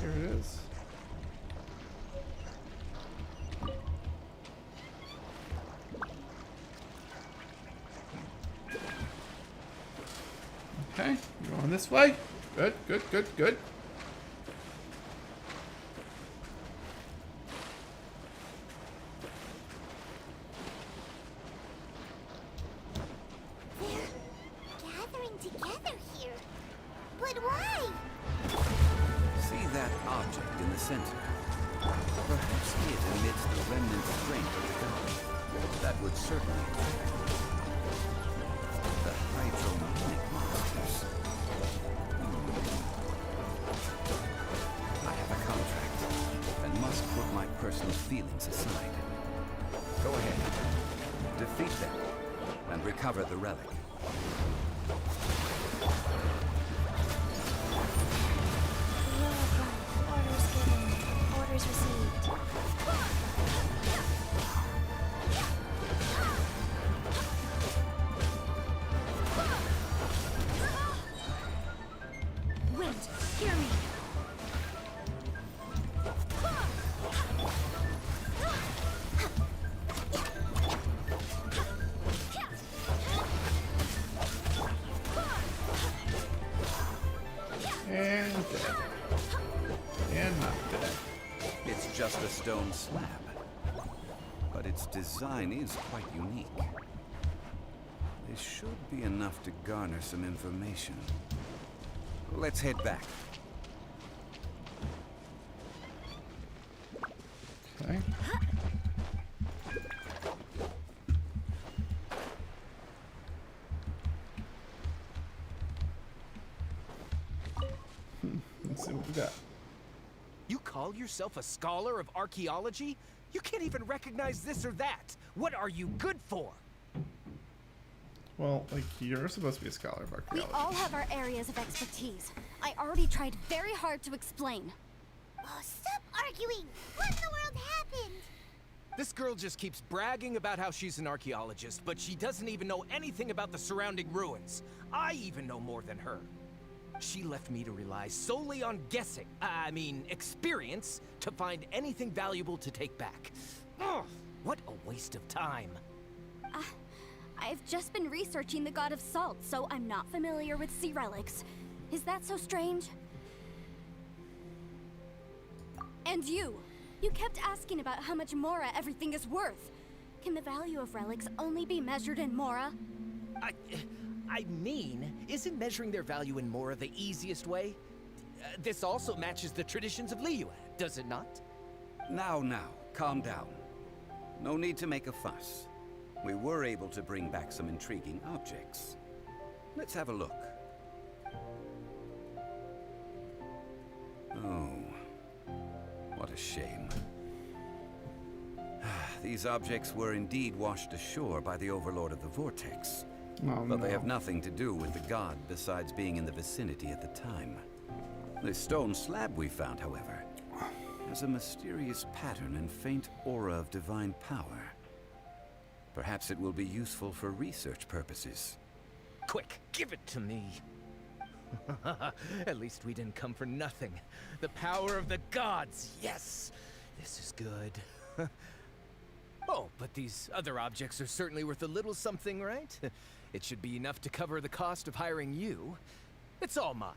Here it is. Okay, you're going this way. Good, good, good, good. Together here. But why? See that object in the center? Perhaps it emits the remnant strength of the god. That would certainly attract the hydromagnetic monsters. I have a contract and must put my personal feelings aside. Go ahead. Defeat them and recover the relic. Orders given. Orders received. Wait, hear me. And dead. And not dead. It's just a stone slab, but its design is quite unique. This should be enough to garner some information. Let's head back. Okay. Let's see what we got. You call yourself a scholar of archaeology? You can't even recognize this or that. What are you good for? Well, like, you're supposed to be a scholar of We archaeology. all have our areas of expertise. I already tried very hard to explain. Oh, stop arguing! What in the world happened? This girl just keeps bragging about how she's an archaeologist, but she doesn't even know anything about the surrounding ruins. I even know more than her. She left me to rely solely on guessing, experience, to find anything valuable to take back. Ugh, what a waste of time. I've just been researching the god of salt, so I'm not familiar with sea relics. Is that so strange? And you kept asking about how much Mora everything is worth. Can the value of relics only be measured in Mora? Isn't measuring their value in Mora the easiest way? This also matches the traditions of Liyue, does it not? Now, calm down. No need to make a fuss. We were able to bring back some intriguing objects. Let's have a look. Oh, what a shame. These objects were indeed washed ashore by the Overlord of the Vortex. Oh, But they no. have nothing to do with the god besides being in the vicinity at the time. The stone slab we found, however, has a mysterious pattern and faint aura of divine power. Perhaps it will be useful for research purposes. Quick, give it to me. At least we didn't come for nothing. The power of the gods, yes! This is good. Oh, but these other objects are certainly worth a little something, right? It should be enough to cover the cost of hiring you. It's all mine.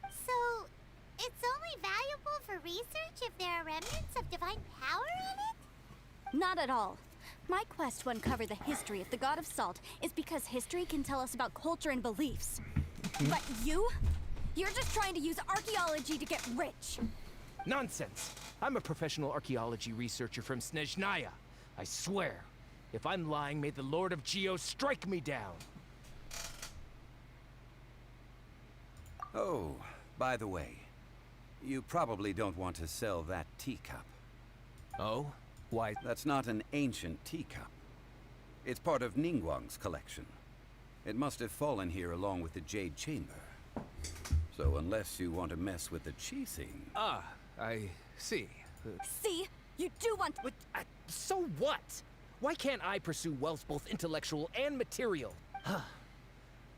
So, it's only valuable for research if there are remnants of divine power in it? Not at all. My quest to uncover the history of the God of Salt is because history can tell us about culture and beliefs. But you're just trying to use archaeology to get rich. Nonsense! I'm a professional archaeology researcher from Snezhnaya. I swear, if I'm lying, may the Lord of Geo strike me down. Oh, by the way, you probably don't want to sell that teacup. Oh? Why? That's not an ancient teacup. It's part of Ningguang's collection. It must have fallen here along with the Jade Chamber. So unless you want to mess with the chasing... Ah, I see. See? You do want... But, so what? Why can't I pursue wealth both intellectual and material?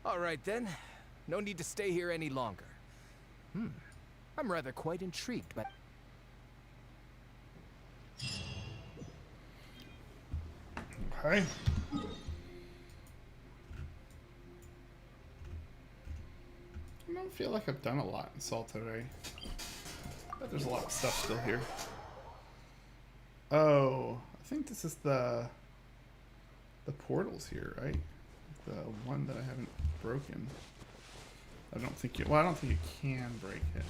All right then. No need to stay here any longer. I'm rather quite intrigued, but... Okay. I don't feel like I've done a lot in Salt today. But there's a lot of stuff still here. Oh, I think this is the portals here, right? The one that I haven't broken. I don't think you. Well, I don't think you can break it.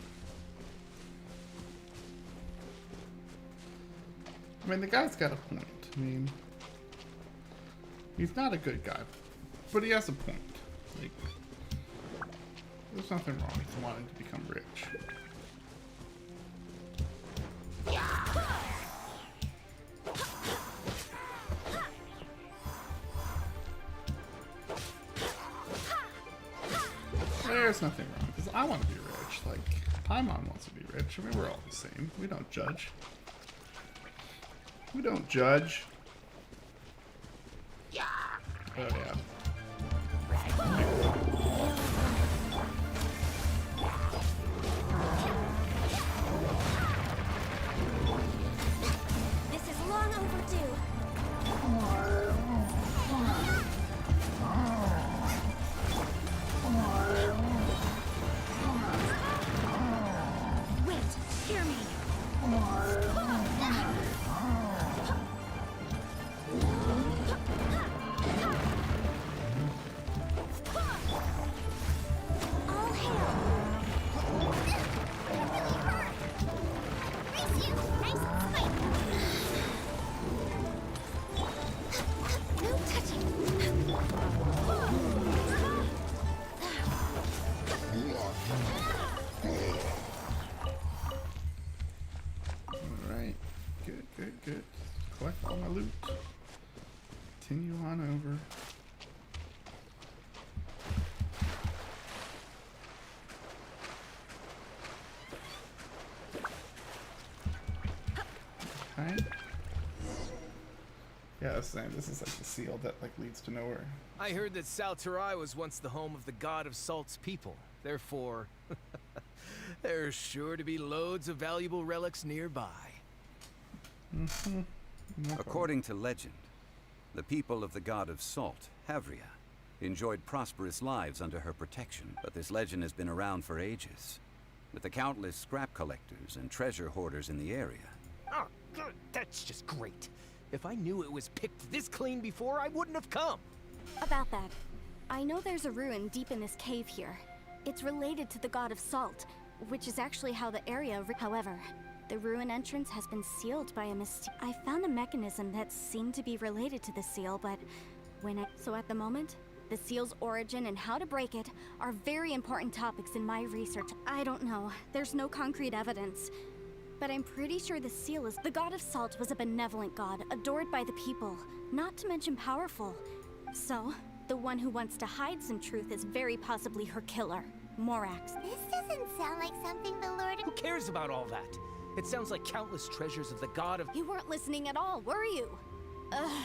I mean, the guy's got a point. I mean, he's not a good guy, but he has a point. Like, there's nothing wrong with wanting to become rich. There's nothing wrong, because I want to be rich. Like, Paimon wants to be rich. I mean, we're all the same. We don't judge. We don't judge. Oh, yeah. This is long overdue. Wait, hear me. All hail. Race you! Nice and sweet! No touching! Alright. Good, good, good. Collect all my loot. Continue on over. Okay. Yeah, this is like the seal that like leads to nowhere. I heard that Salterai was once the home of the god of Salt's people. Therefore, there's sure to be loads of valuable relics nearby. No problem. According to legend, the people of the god of Salt, Havria, enjoyed prosperous lives under her protection. But this legend has been around for ages, with the countless scrap collectors and treasure hoarders in the area. Oh, good. That's just great. If I knew it was picked this clean before, I wouldn't have come. About that, I know there's a ruin deep in this cave here. It's related to the God of Salt, which is actually how the area... However, the ruin entrance has been sealed by a I found a mechanism that seemed to be related to the seal, but So at the moment, The seal's origin and how to break it are very important topics in my research. I don't know. There's no concrete evidence. But I'm pretty sure the seal is... The god of salt was a benevolent god, adored by the people, not to mention powerful. So, the one who wants to hide some truth is very possibly her killer, Morax. This doesn't sound like something the Lord of... Who cares about all that? It sounds like countless treasures of the god of... You weren't listening at all, were you? Ugh.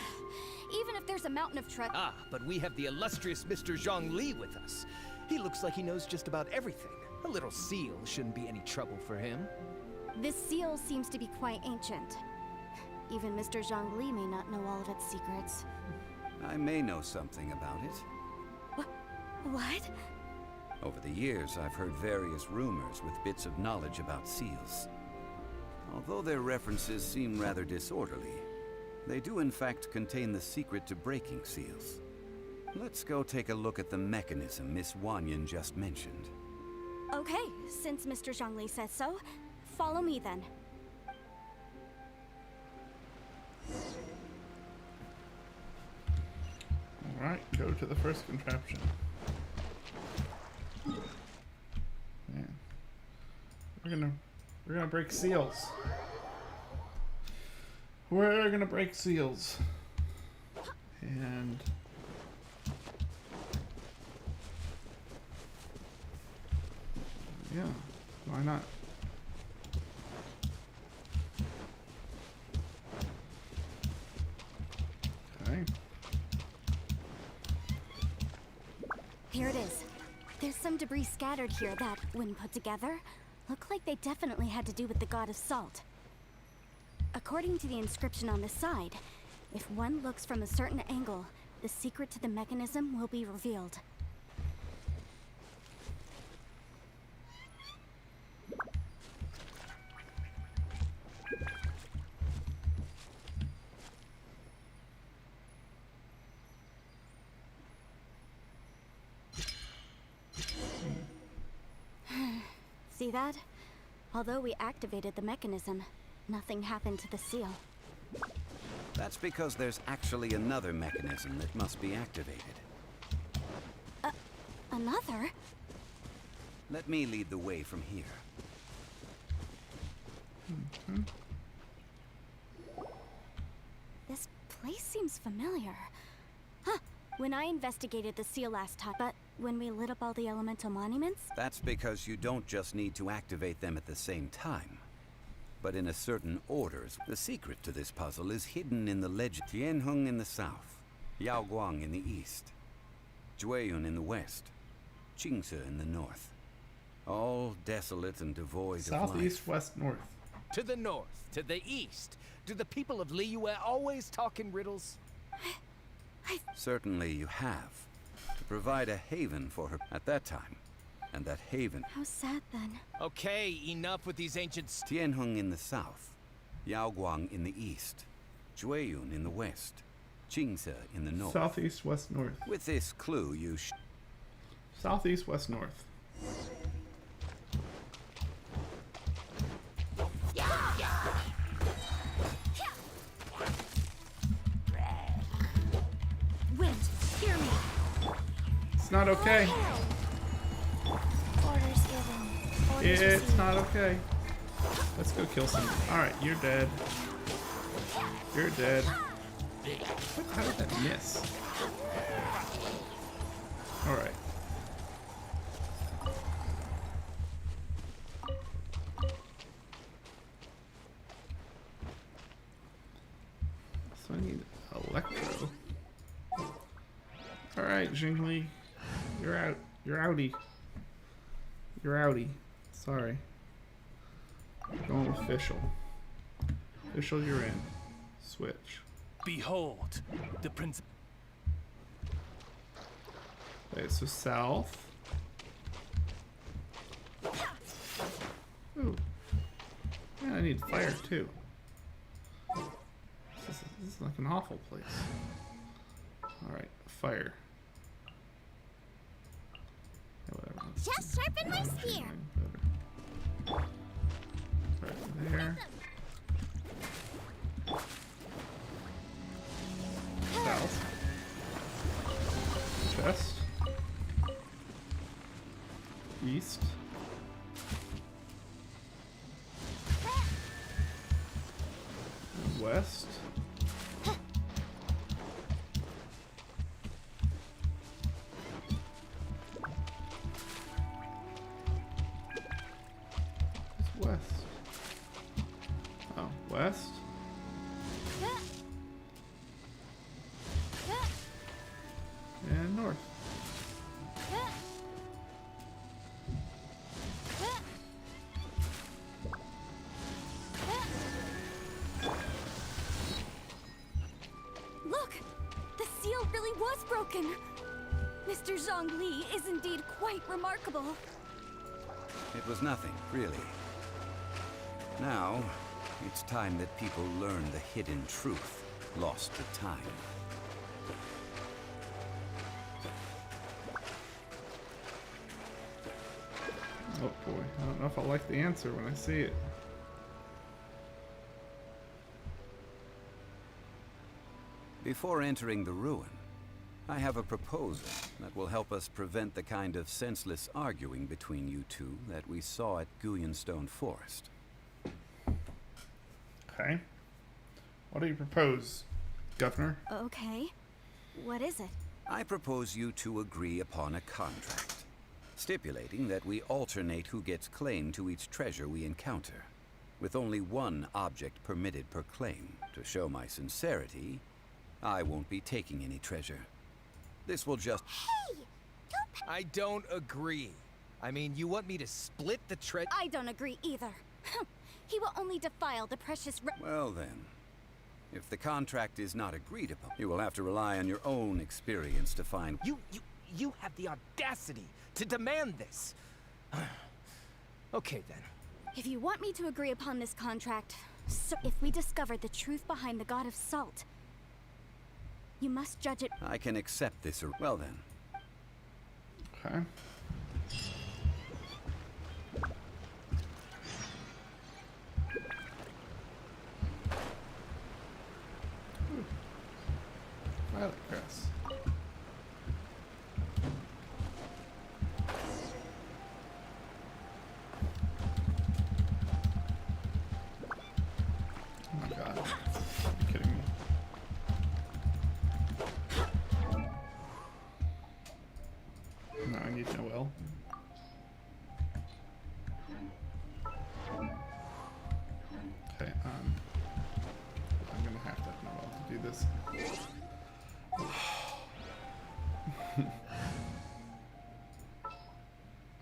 Even if there's a mountain of treasure... Ah, but we have the illustrious Mr. Zhongli with us. He looks like he knows just about everything. A little seal shouldn't be any trouble for him. This seal seems to be quite ancient. Even Mr. Zhongli may not know all of its secrets. I may know something about it. What? Over the years, I've heard various rumors with bits of knowledge about seals. Although their references seem rather disorderly, they do in fact contain the secret to breaking seals. Let's go take a look at the mechanism Miss Wanyan just mentioned. Okay, since Mr. Zhongli says so, follow me then. Alright, go to the first contraption. Man. We're gonna break seals. We're gonna break seals. And yeah, why not? Okay. Here it is. There's some debris scattered here that, when put together, look like they definitely had to do with the god of salt. According to the inscription on the side, if one looks from a certain angle, the secret to the mechanism will be revealed. See that? Although we activated the mechanism, nothing happened to the seal. That's because there's actually another mechanism that must be activated. Another? Let me lead the way from here. This place seems familiar. Huh. When I investigated the seal last time, but when we lit up all the elemental monuments? That's because you don't just need to activate them at the same time, but in a certain order. The secret to this puzzle is hidden in the legend. Tianheng in the south, Yaoguang in the east, Jueyun in the west, Qingce in the north. All desolate and devoid of life. Southeast, west, north. To the north, to the east. Do the people of Liyue always talk in riddles? Certainly you have. To provide a haven for her at that time. And that haven... How sad then. Okay, enough with these ancient... Tianheng in the south, Yaoguang in the east, Jueyun in the west, Qingce in the north. Southeast, west, north. With this clue, you Southeast, west, north. Wind, hear me. It's not okay. Orders given. Orders It's received. not okay. Let's go kill someone. Alright, you're dead. You're dead. What? How did that miss? Alright. So I need electro. Alright, Jingli. You're out. You're outie. You're outie. Sorry. Going with official. Official, you're in. Switch. Behold, the prince. Okay, so south. Ooh. Yeah, I need fire too. This is like an awful place. Alright, fire. Yeah, whatever. Just sharpen my spear. Right there. South. chest. East. West. What's west? Oh, west. And north. Look! The seal really was broken! Mr. Zhongli is indeed quite remarkable. It was nothing, really. Now, it's time that people learn the hidden truth, lost to time. Oh boy, I don't know if I like the answer when I see it. Before entering the ruin, I have a proposal that will help us prevent the kind of senseless arguing between you two that we saw at Guyenstone Forest. Okay. What do you propose, Governor? Okay. What is it? I propose you two agree upon a contract, stipulating that we alternate who gets claim to each treasure we encounter, with only one object permitted per claim. To show my sincerity, I won't be taking any treasure. This will just... Hey! I don't agree. I mean, you want me to split the treasure? I don't agree either. He will only defile the precious Well then, if the contract is not agreed upon, you will have to rely on your own experience to find... You have the audacity to demand this. Okay then. If you want me to agree upon this contract, so if we discover the truth behind the God of Salt, you must judge it. I can accept this. Well then. Okay. Ooh. Violet grass. Oh my god. Are you kidding me? No, I need Noel. Okay, I'm gonna have to have Noel to do this.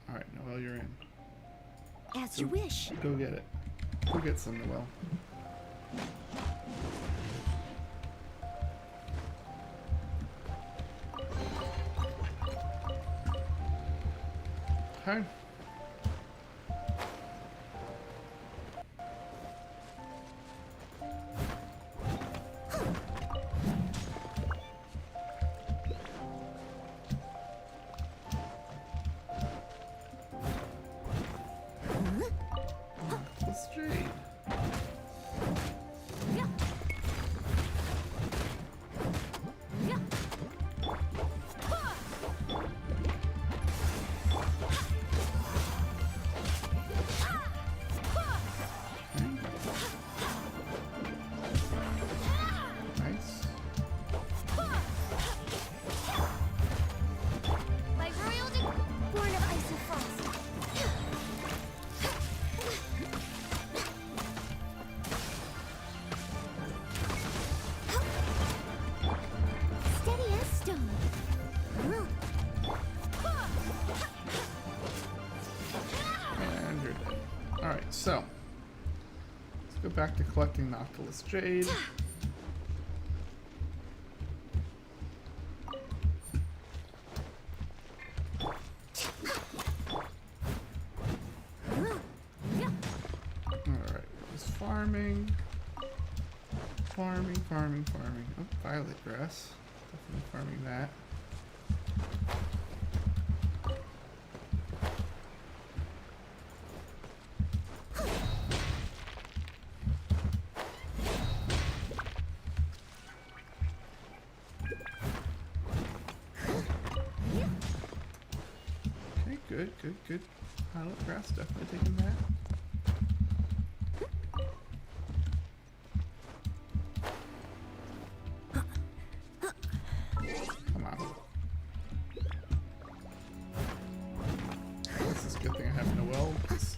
Alright, Noel, you're in. As you wish. Go get it. Go get some, Noel. Okay. This jade. Nice. By royalty, born of ice and frost. Steady as stone. And you're dead. Alright, so. Let's go back to collecting Noctilus Jade. Alright, just farming. Farming. Oh, violet grass. Definitely farming that. good, good, good. Pilot grass, definitely taking that. Come on. This is a good thing I have Noel, because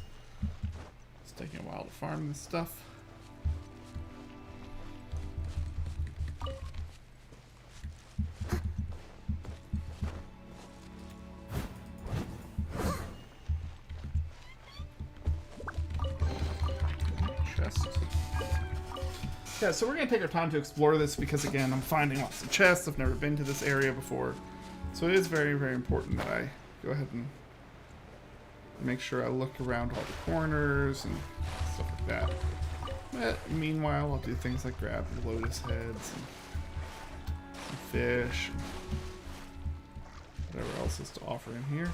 it's taking a while to farm this stuff. Yeah, so we're going to take our time to explore this because, again, I'm finding lots of chests. I've never been to this area before. So it is very, very important that I go ahead and make sure I look around all the corners and stuff like that. But meanwhile, I'll do things like grab the lotus heads and some fish, and whatever else is to offer in here.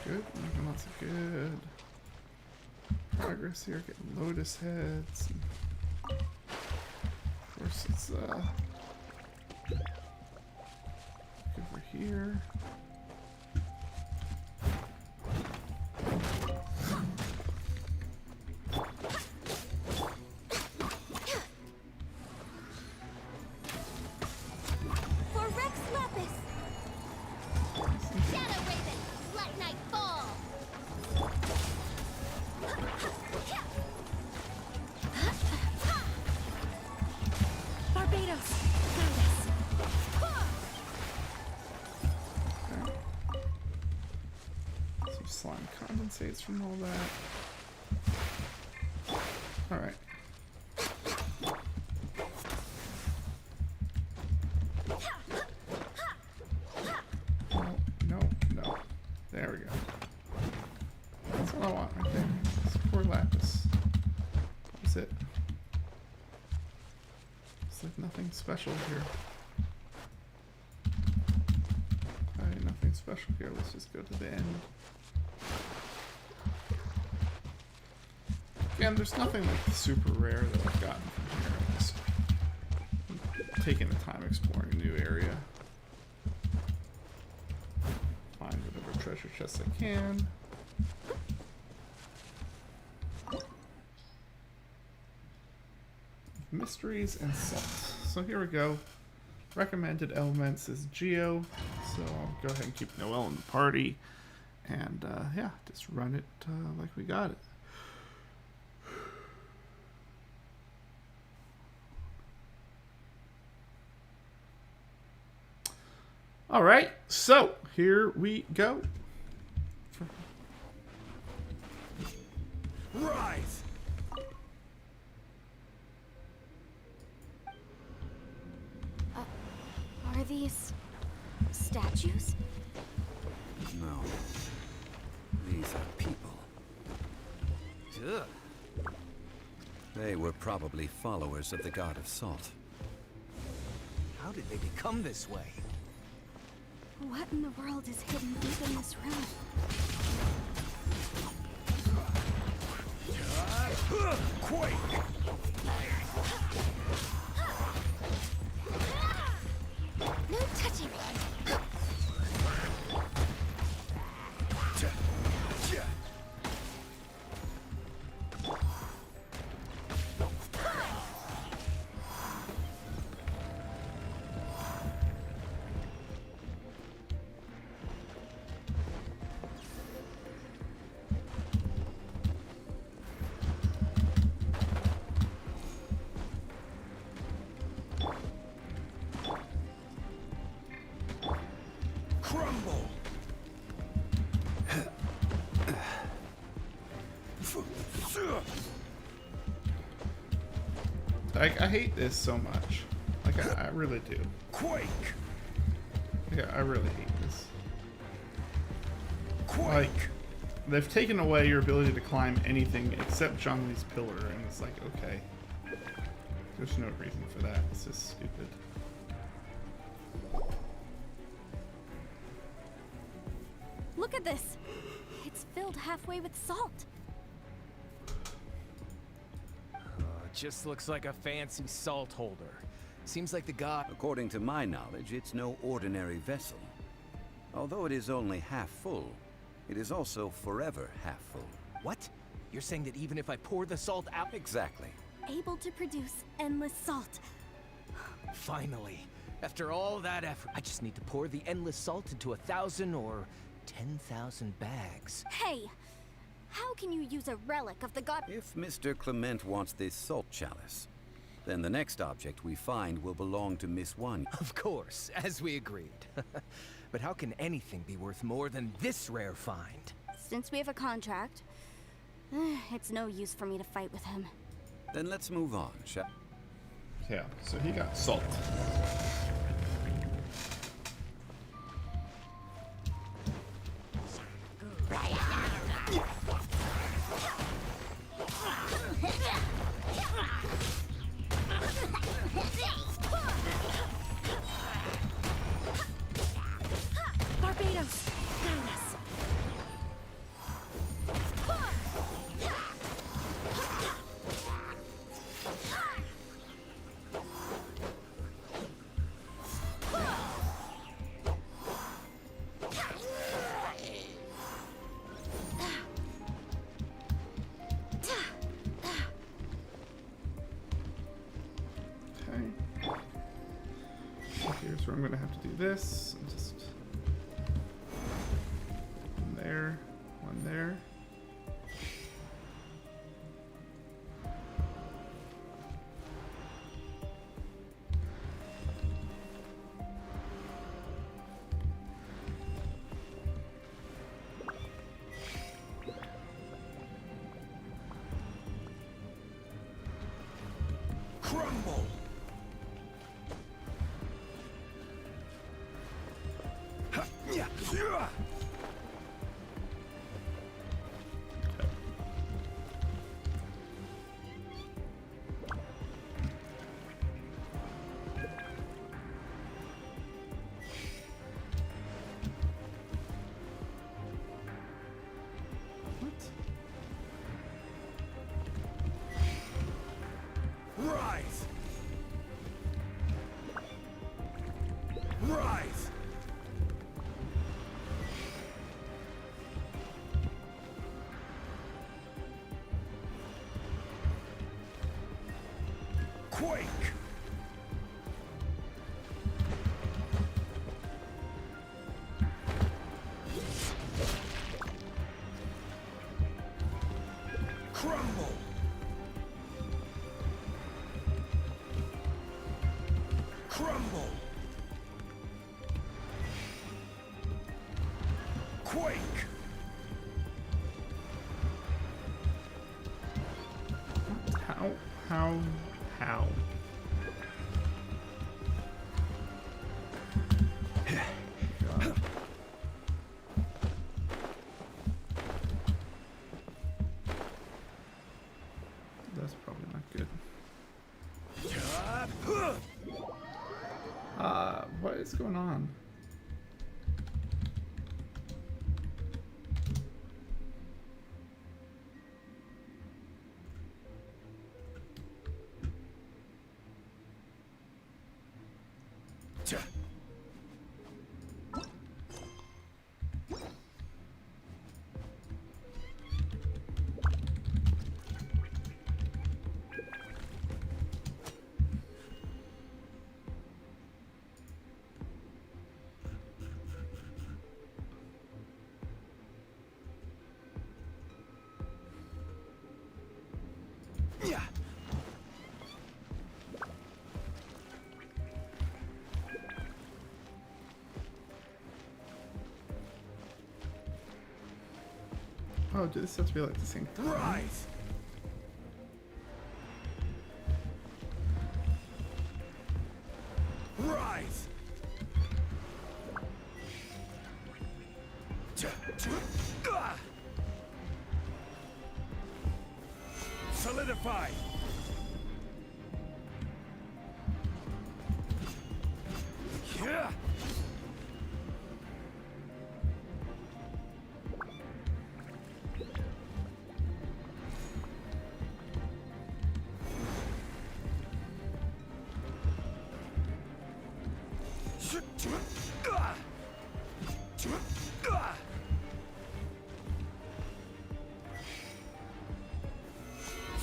Good, making lots of good progress here, getting lotus heads. And of course, it's look over here. Slime condensates from all that. Alright. No, no, no. There we go. That's what I want right there. It's 4 lapis. That's it. It's like nothing special here. Alright, nothing special here. Let's just go to the end. Again, there's nothing like super rare that I've gotten from here. I'm just taking the time exploring a new area. Find whatever treasure chests I can. Mysteries and salt. So here we go. Recommended elements is Geo. So I'll go ahead and keep Noel in the party. And yeah, just run it like we got it. All right, so here we go. Rise! Are these statues? No. These are people. Ugh. They were probably followers of the god of salt. How did they become this way? What in the world is hidden deep in this room? Quake! No touching! Crumble! I hate this so much. Like, I really do. Quake! Yeah, I really hate this. Quake! Like, they've taken away your ability to climb anything except Zhongli's pillar, and it's like, okay. There's no reason for that. This is stupid. Look at this. It's filled halfway with salt. It just looks like a fancy salt holder. Seems like the god... According to my knowledge, it's no ordinary vessel. Although it is only half full, it is also forever half full. What? You're saying that even if I pour the salt out... Exactly. Able to produce endless salt. Finally. After all that effort, I just need to pour the endless salt into 1,000 or 10,000 bags. Hey! How can you use a relic of the god... If Mr. Clement wants this salt chalice, then the next object we find will belong to Miss Wanya. Of course, as we agreed. But how can anything be worth more than this rare find? Since we have a contract, it's no use for me to fight with him. Then let's move on, shall... Yeah, so he got salt. Barbados, guide us. Okay. So here's where I'm gonna have to do this. Just one there, one there. Crumble! Rise! Rise! Quake! Crumble! Crumble! Quake! How? God. That's probably not good. What is going on? Yeah. Oh, dude, this has to be like the same thing. Rise! Rise! Solidify!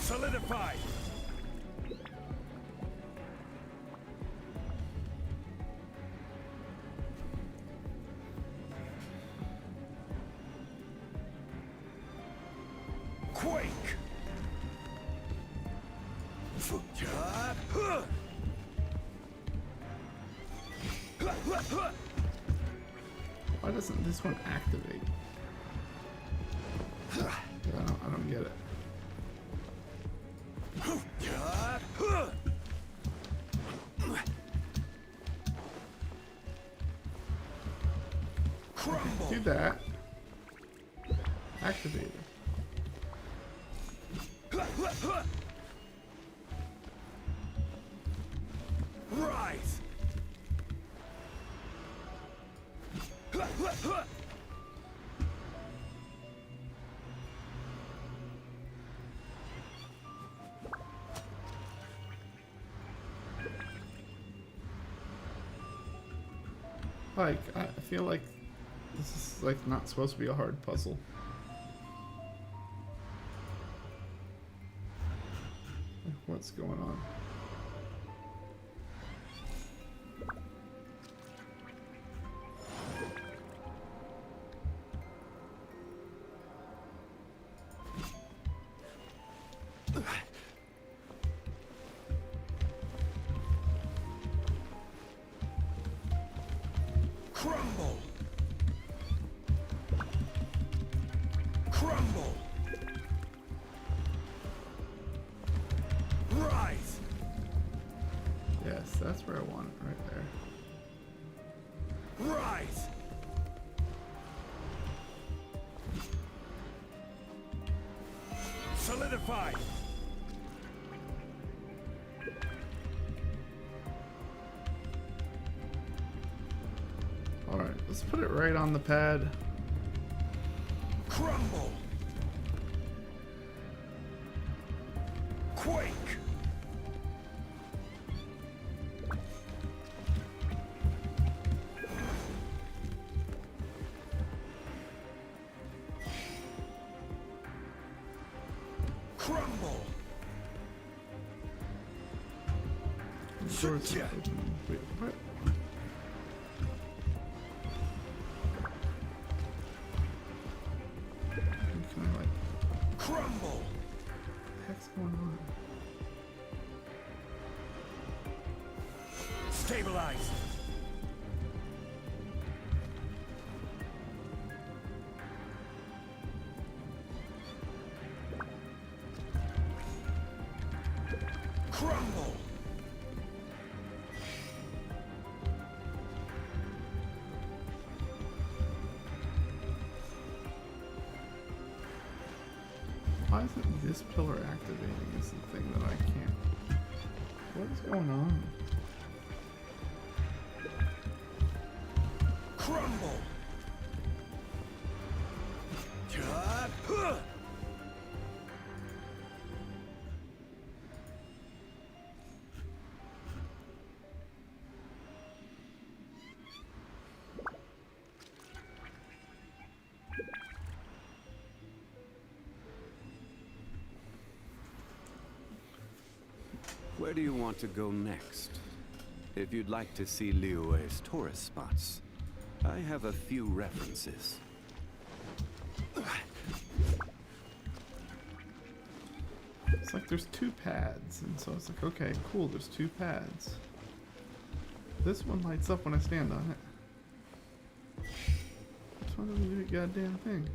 Solidify! Quake! Why doesn't this one activate? I don't get it. Do that. Activate it. Rise! Like, I feel like this is like not supposed to be a hard puzzle. Like, what's going on? Crumble! Crumble! Rise! Yes, that's where I want it, right there. Rise! Solidify! Alright, let's put it right on the pad. Crumble! Quake! Crumble! The door's not opening. Wait, what? Can I like... Crumble! What the heck's going on? Stabilize! Crumble! Why isn't this pillar activating is the thing that I can't... What is going on? Crumble! Where do you want to go next? If you'd like to see Liyue's tourist spots, I have a few references. It's like there's two pads, and so it's like, okay, cool, there's two pads. This one lights up when I stand on it. This one doesn't do a goddamn thing.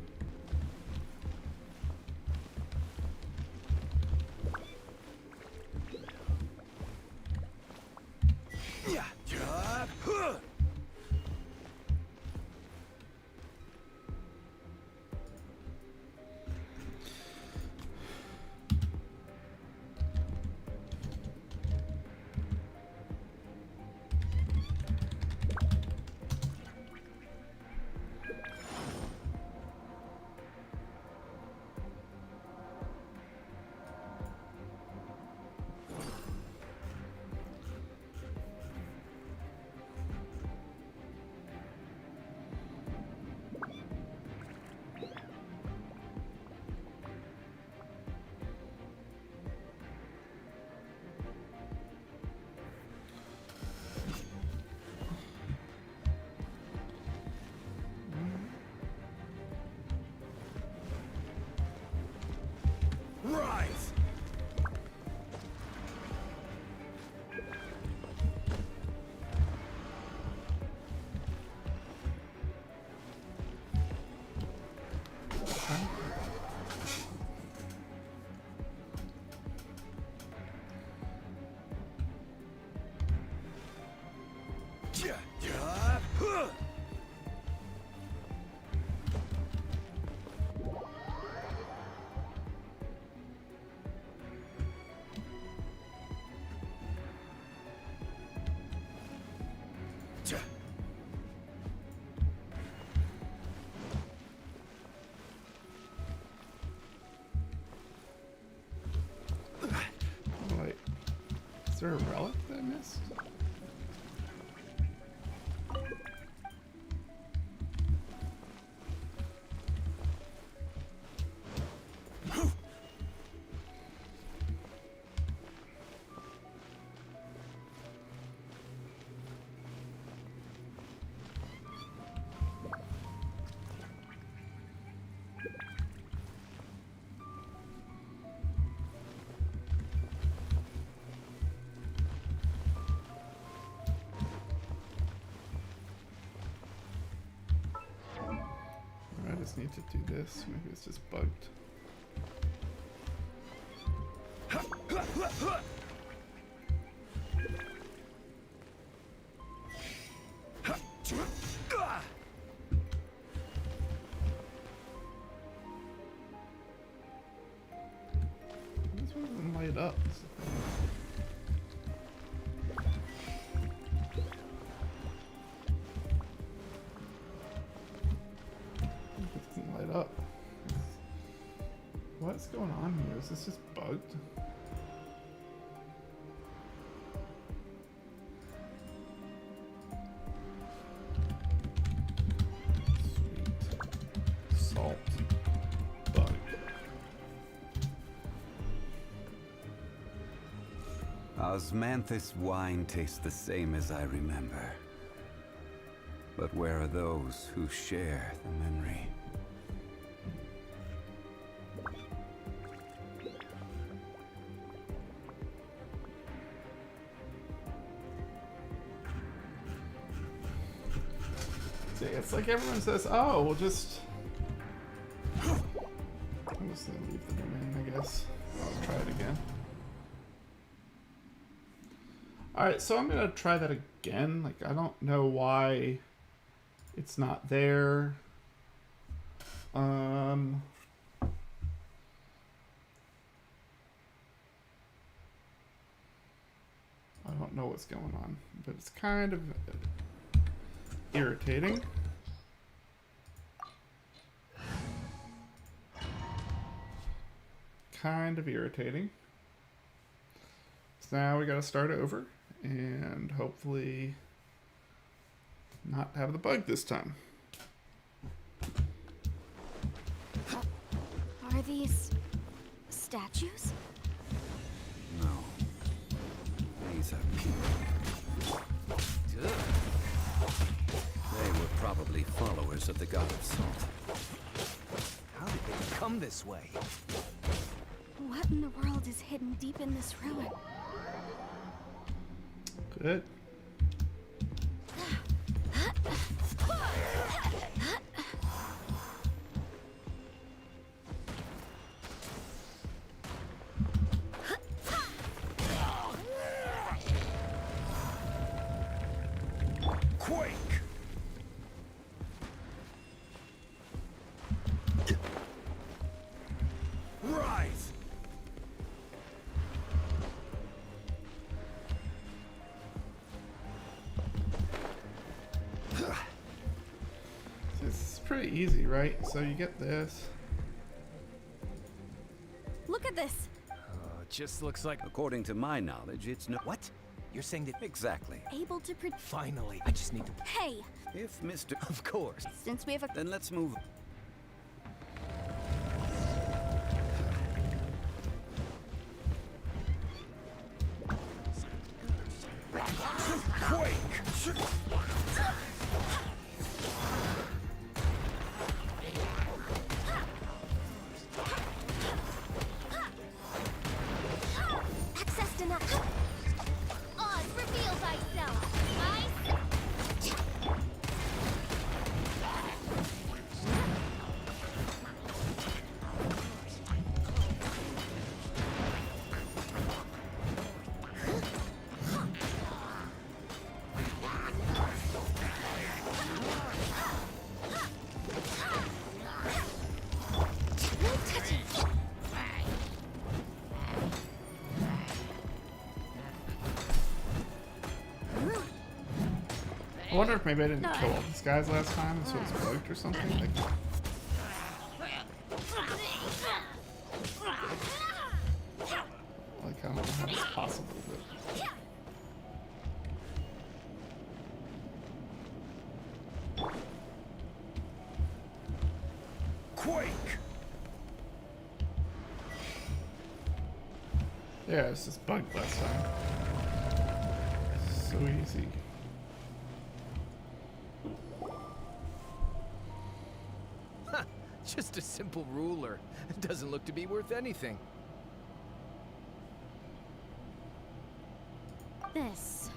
Wait, is there a relic that I missed? I just need to do this. Maybe it's just bugged. This one doesn't light up. It doesn't light up. What's going on here? Is this just bugged? Sweet. Salt. Bug. Osmanthus wine tastes the same as I remember. But where are those who share the memory? See, it's like everyone says, oh, we'll just... I'm just gonna leave the domain, I guess. I'll try it again. Alright, so I'm gonna try that again. Like, I don't know why it's not there. I don't know what's going on, but it's kind of irritating. Kind of irritating. So now we gotta start over and hopefully not have the bug this time. Are these statues? No. These are people. They were probably followers of the god of salt. How did they come this way? What in the world is hidden deep in this ruin? Good. Quake! Rise! This is pretty easy, right? So you get this. Look at this! It just looks like... According to my knowledge, it's no... What? You're saying that... Exactly. Able to Finally, I just need to... Hey! If Mr... Of course. Since we have a... Then let's move... Access denied! Oz, reveal thyself! I wonder if maybe I didn't kill all these guys last time, so it's bugged or something. Like I don't know how it's possible, but... Quake! Yeah, it's just bugged last time. So easy. Just a simple ruler. It doesn't look to be worth anything. This,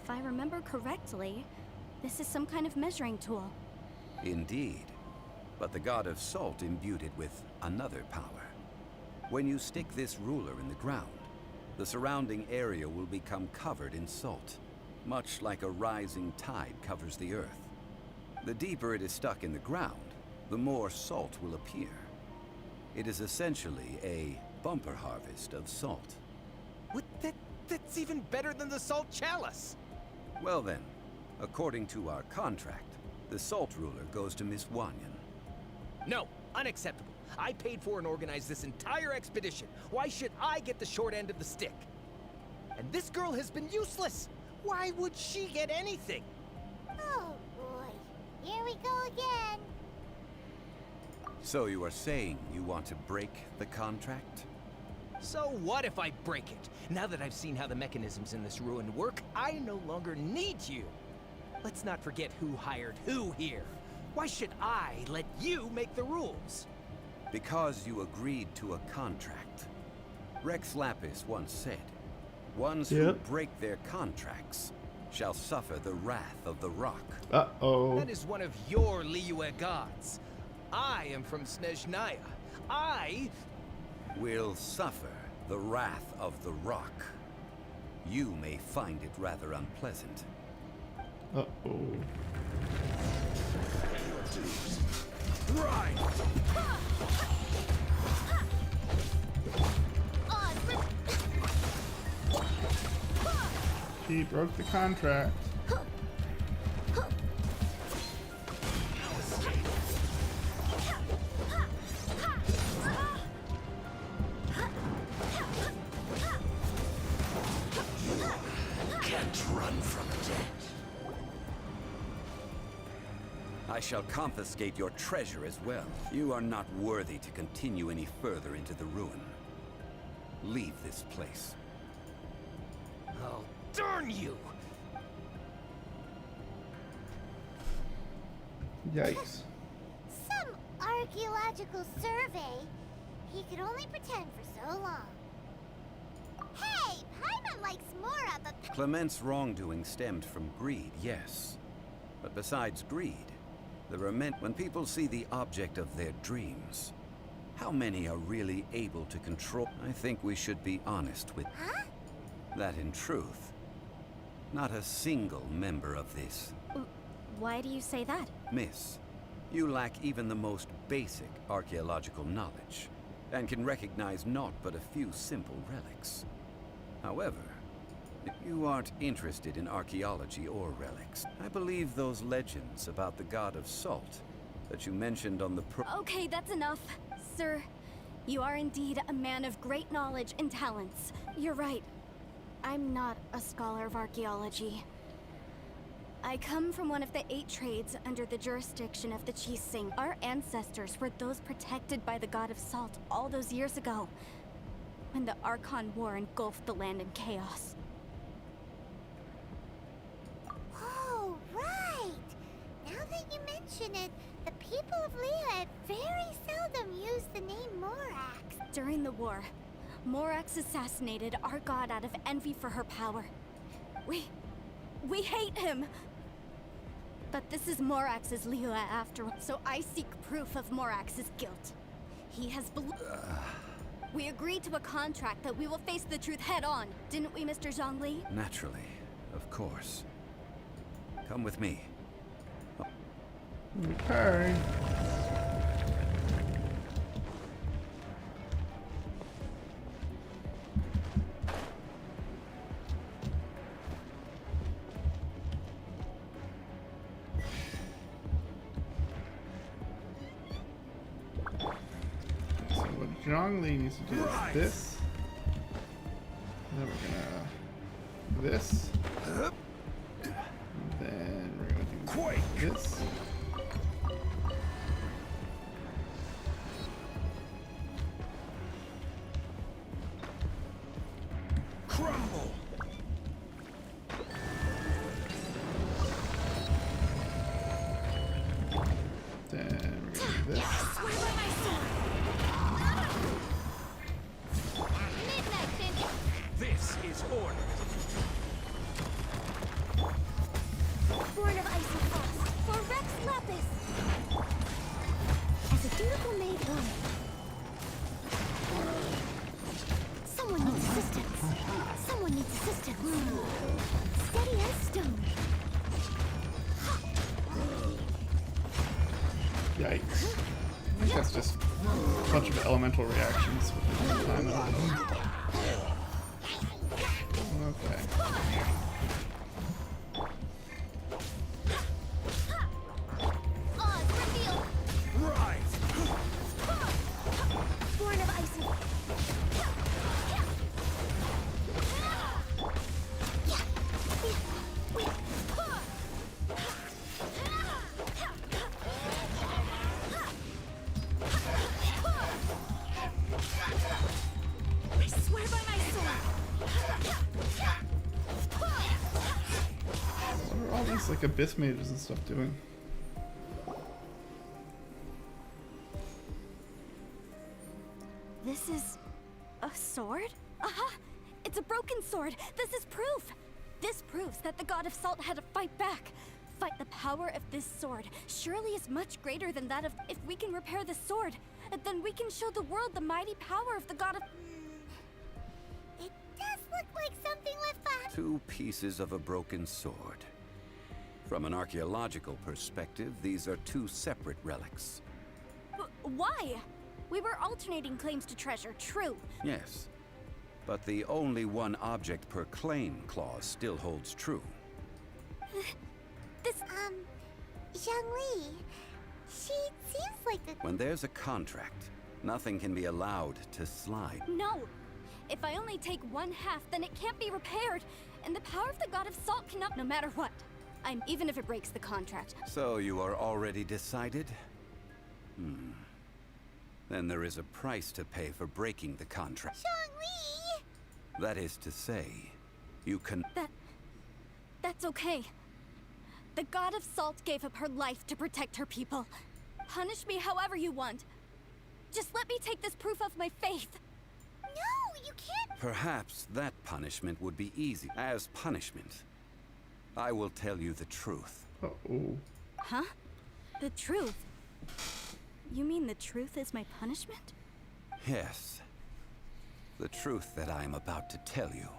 if I remember correctly, this is some kind of measuring tool. Indeed. But the god of salt imbued it with another power. When you stick this ruler in the ground, the surrounding area will become covered in salt, much like a rising tide covers the earth. The deeper it is stuck in the ground, the more salt will appear. It is essentially a bumper harvest of salt. What? That's even better than the salt chalice! Well then, according to our contract, the salt ruler goes to Miss Wanyan. No, unacceptable. I paid for and organized this entire expedition. Why should I get the short end of the stick? And this girl has been useless! Why would she get anything? Oh boy, here we go again. So you are saying you want to break the contract? So what if I break it? Now that I've seen how the mechanisms in this ruin work, I no longer need you. Let's not forget who hired who here. Why should I let you make the rules? Because you agreed to a contract. Rex Lapis once said, ones who break their contracts shall suffer the wrath of the rock. Uh-oh. That is one of your Liyue gods. I am from Snezhnaya. I will suffer the wrath of the rock. You may find it rather unpleasant. Uh-oh. Right! He broke the contract. Can't run from death. I shall confiscate your treasure as well. You are not worthy to continue any further into the ruin. Leave this place. Oh, darn you! Yikes. Some archaeological survey. He could only pretend for so long. Hey, Paimon likes Mora, but... Clement's wrongdoing stemmed from greed, yes. But besides greed, there are men when people see the object of their dreams. How many are really able to control? I think we should be honest with that in truth. Not a single member of this. Why do you say that? Miss, you lack even the most basic archaeological knowledge, and can recognize naught but a few simple relics. However, you aren't interested in archaeology or relics. I believe those legends about the god of salt that you mentioned on the Okay, that's enough. Sir, you are indeed a man of great knowledge and talents. You're right. I'm not a scholar of archaeology. I come from one of the 8 trades under the jurisdiction of the Chising. Our ancestors were those protected by the god of salt all those years ago, when the Archon War engulfed the land in chaos. Oh, right! Now that you mention it, the people of Liyue very seldom use the name Morax. During the war, Morax assassinated our god out of envy for her power. We hate him! But this is Morax's Liyue after all, so I seek proof of Morax's guilt. He has We agreed to a contract that we will face the truth head on, didn't we, Mr. Zhongli? Naturally, of course. Come with me. Okay. Zhongli needs to do this. Then we're gonna do this. And then we're gonna do this. Crumble! Then we're gonna do this. This is order. Born of ice and frost, for Rex Lapis! As a dutiful maid woman. Someone needs assistance. Someone needs assistance. Steady as stone. Yikes. I think that's just a bunch of elemental reactions within the time of it. Okay. Oz, reveal! Rise! Born of ice and... I swear by my sword! What are all these like abyss mages and stuff doing? This is a sword? Aha! It's a broken sword. This is proof. This proves that the god of salt had to fight back. Fight the power of this sword surely is much greater than that of if we can repair the sword, then we can show the world the mighty power of the god of... It does look like something left behind. 2 pieces of a broken sword. From an archaeological perspective, these are 2 separate relics. Why? We were alternating claims to treasure, true. Yes, but the only one object per claim clause still holds true. This... Zhongli. She seems like the... When there's a contract, nothing can be allowed to slide. No! If I only take 1/2, then it can't be repaired. And the power of the god of salt cannot, no matter what. Even if it breaks the contract. So you are already decided? Then there is a price to pay for breaking the contract. Zhongli! That is to say, you can... That's okay. The god of salt gave up her life to protect her people. Punish me however you want. Just let me take this proof of my faith. No, you can't... Perhaps that punishment would be easy. As punishment, I will tell you the truth. Uh-oh. Huh? The truth? You mean the truth is my punishment? Yes. The truth that I am about to tell you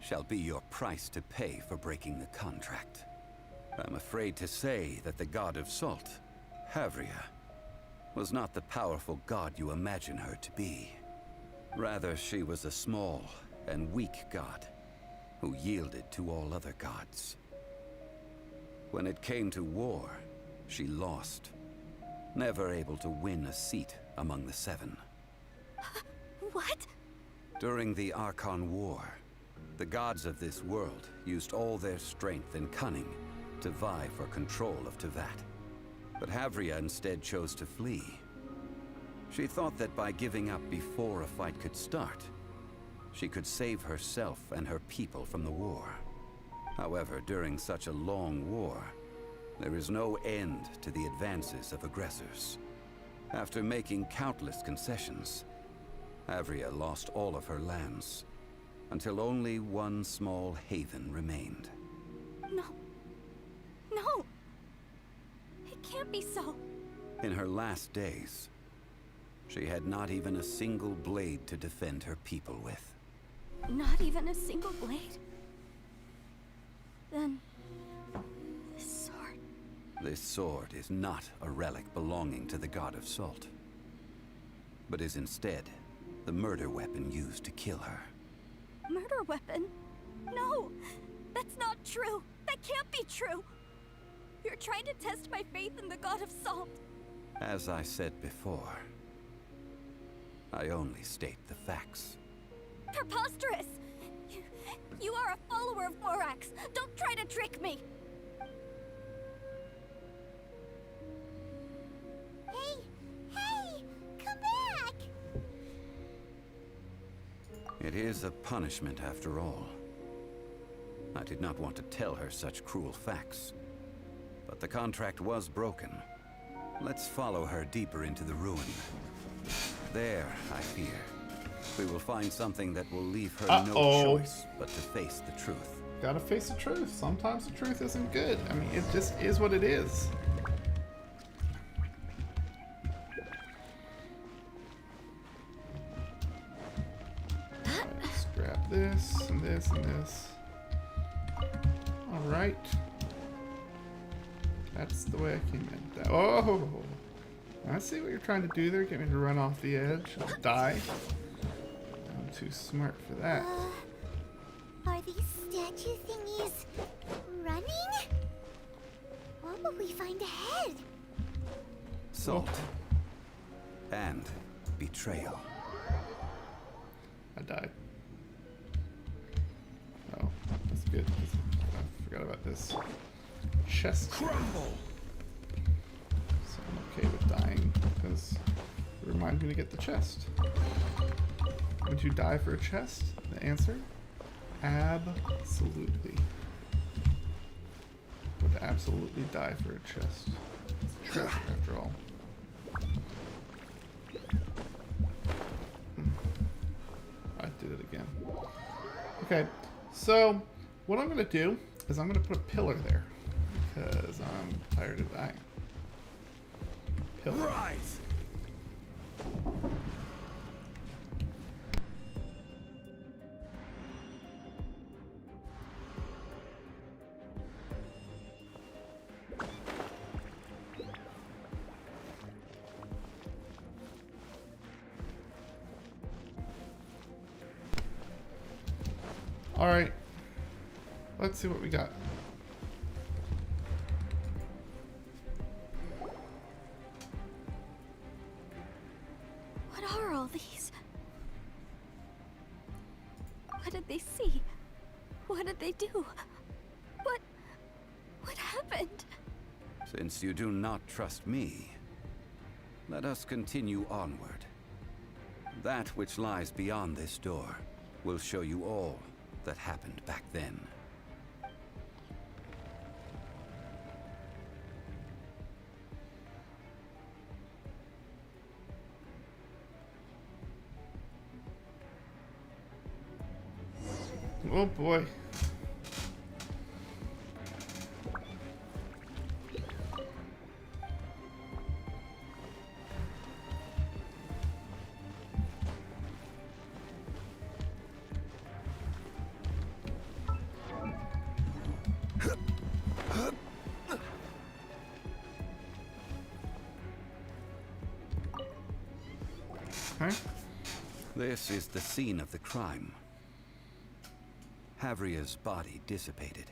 shall be your price to pay for breaking the contract. I'm afraid to say that the god of salt, Havria, was not the powerful god you imagine her to be. Rather, she was a small and weak god who yielded to all other gods. When it came to war, she lost, never able to win a seat among the 7. What? During the Archon War, the gods of this world used all their strength and cunning to vie for control of Teyvat. But Havria instead chose to flee. She thought that by giving up before a fight could start, she could save herself and her people from the war. However, during such a long war, there is no end to the advances of aggressors. After making countless concessions, Havria lost all of her lands, until only one small haven remained. No. No! It can't be so. In her last days, she had not even a single blade to defend her people with. Not even a single blade? Then... this sword... This sword is not a relic belonging to the god of salt, but is instead the murder weapon used to kill her. Murder weapon? No! That's not true! That can't be true! You're trying to test my faith in the god of salt. As I said before, I only state the facts. Preposterous! You are a follower of Morax. Don't try to trick me. Hey, come back! It is a punishment after all. I did not want to tell her such cruel facts. But the contract was broken. Let's follow her deeper into the ruin. There, I fear, we will find something that will leave her no choice but to face the truth. Gotta face the truth. Sometimes the truth isn't good. I mean, it just is what it is. Let's grab this and this and this. Alright. That's the way I came in. Oh! I see what you're trying to do there. Get me to run off the edge. I'll die. I'm too smart for that. Are these statue thingies running? What will we find ahead? Salt. And betrayal. I died. Oh, that's good. I forgot about this. Chest. Crumble! So I'm okay with dying because it reminds me to get the chest. Would you die for a chest? The answer? Absolutely. Would absolutely die for a chest. It's treasure after all. I did it again. Okay, so what I'm gonna do is I'm gonna put a pillar there because I'm tired of dying. Pillar. Rise! All right, let's see what we got. What are all these? What did they see? What did they do? What happened? Since you do not trust me, let us continue onward. That which lies beyond this door will show you all that happened back then. Oh boy. Okay. This is the scene of the crime. Havria's body dissipated,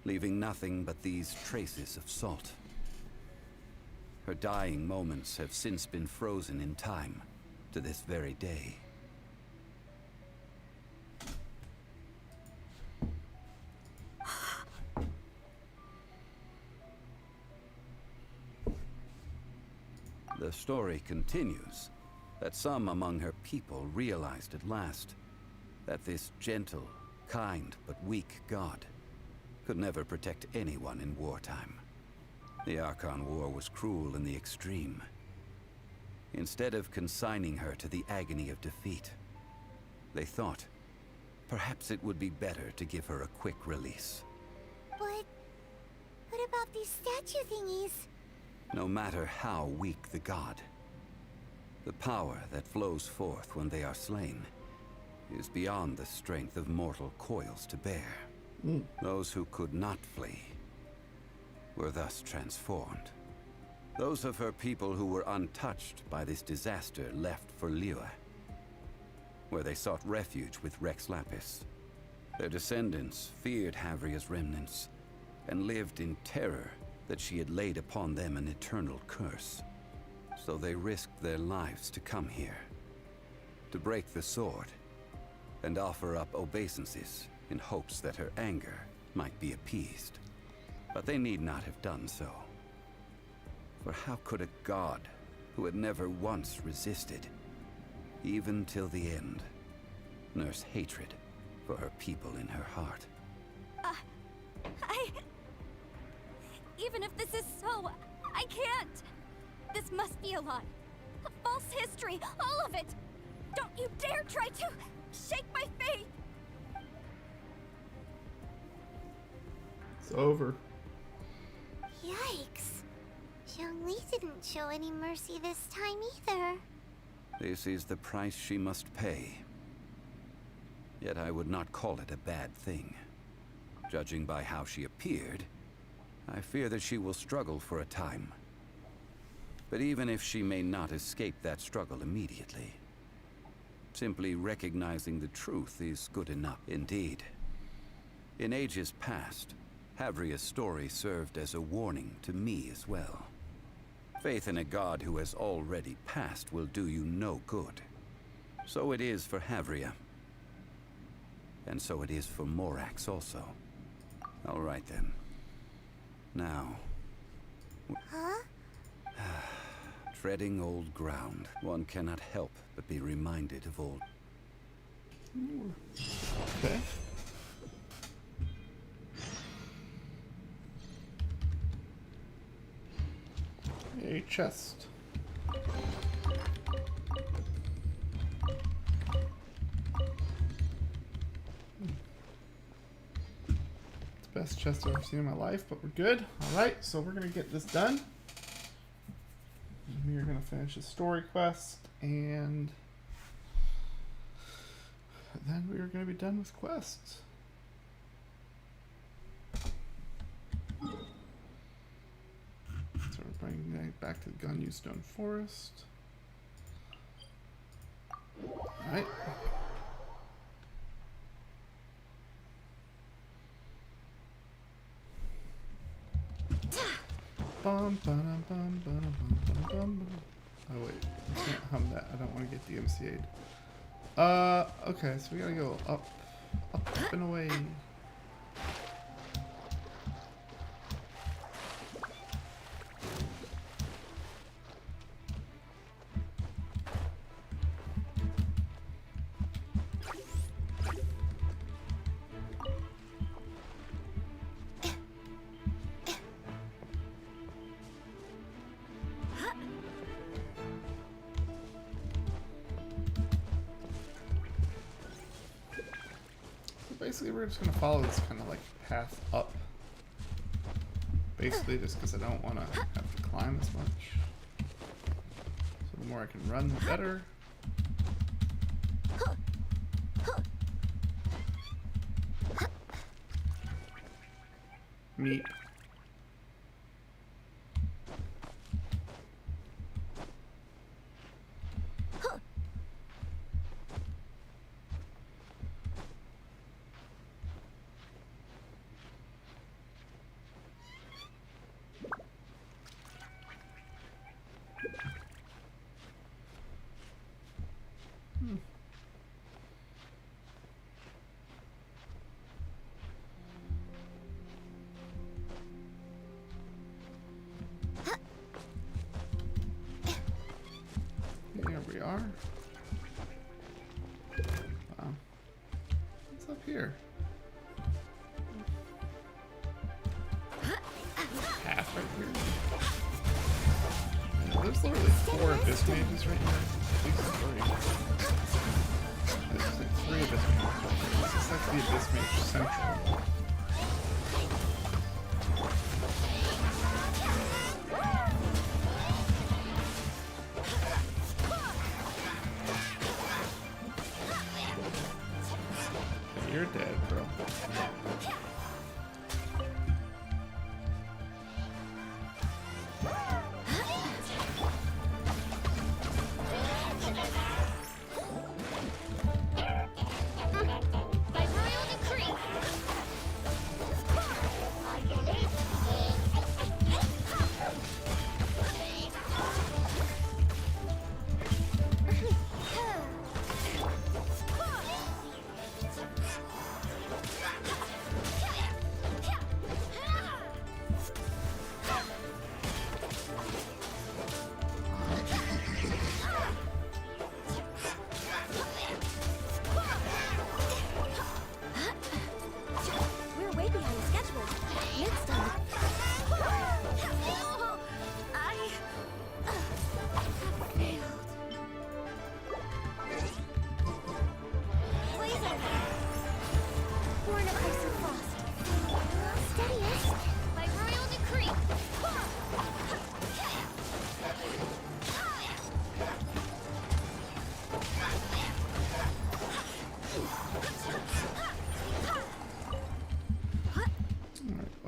leaving nothing but these traces of salt. Her dying moments have since been frozen in time to this very day. The story continues that some among her people realized at last that this gentle, kind but weak god could never protect anyone in wartime. The Archon War was cruel in the extreme. Instead of consigning her to the agony of defeat, they thought perhaps it would be better to give her a quick release. But what about these statue thingies? No matter how weak the god, the power that flows forth when they are slain is beyond the strength of mortal coils to bear. Those who could not flee were thus transformed. Those of her people who were untouched by this disaster left for Liyue, where they sought refuge with Rex Lapis. Their descendants feared Havria's remnants and lived in terror that she had laid upon them an eternal curse. So they risked their lives to come here, to break the sword and offer up obeisances in hopes that her anger might be appeased. But they need not have done so. For how could a god who had never once resisted, even till the end, nurse hatred for her people in her heart? Even if this is so, I can't! This must be a lie. A false history, all of it! Don't you dare try to shake my faith! It's over. Yikes. Zhongli didn't show any mercy this time either. This is the price she must pay. Yet I would not call it a bad thing. Judging by how she appeared, I fear that she will struggle for a time. But even if she may not escape that struggle immediately, simply recognizing the truth is good enough indeed. In ages past, Havria's story served as a warning to me as well. Faith in a god who has already passed will do you no good. So it is for Havria. And so it is for Morax also. All right then. Now... Huh? Treading old ground, one cannot help but be reminded of old... Okay. A chest. It's the best chest I've ever seen in my life, but we're good. Alright, so we're gonna get this done. We are gonna finish the story quest, and then we are gonna be done with quests. So we're bringing that back to the Gunstone Forest. Alright. Bum, ba-dum, bum, ba-dum, bum, ba-dum, bum, ba-dum. Oh wait, I can't hum that. I don't want to get DMCA'd. Okay, so we gotta go up and away. Basically, we're just gonna follow this kind of like path up. Basically, just because I don't want to have to climb as much. So the more I can run, the better. Meat. Here we are. Wow. What's up here? Path right here. Yeah, there's literally 4 abyss mages right here. At least 3. There's like 3 abyss mages right here. This is like the abyss mage central. You're dead, bro. By royal decree.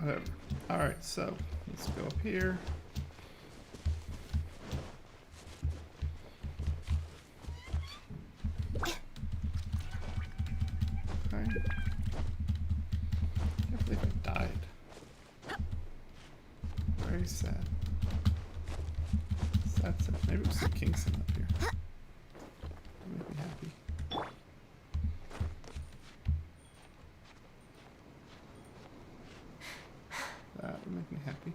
Whatever. Alright, so let's go up here. Okay. Can't believe I died. Very sad. That's it. Maybe it was the Kingston up here. Make me happy. That would make me happy.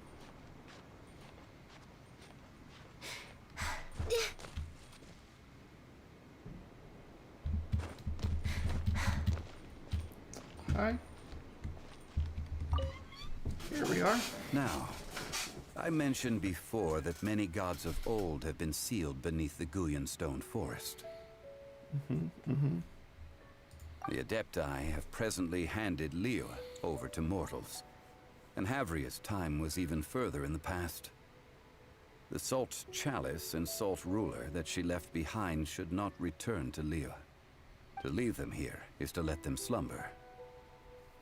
Hi. Here we are. Now, I mentioned before that many gods of old have been sealed beneath the Guyan stone forest. The Adepti have presently handed Liyue over to mortals, and Havria's time was even further in the past. The Salt Chalice and Salt Ruler that she left behind should not return to Liyue. To leave them here is to let them slumber.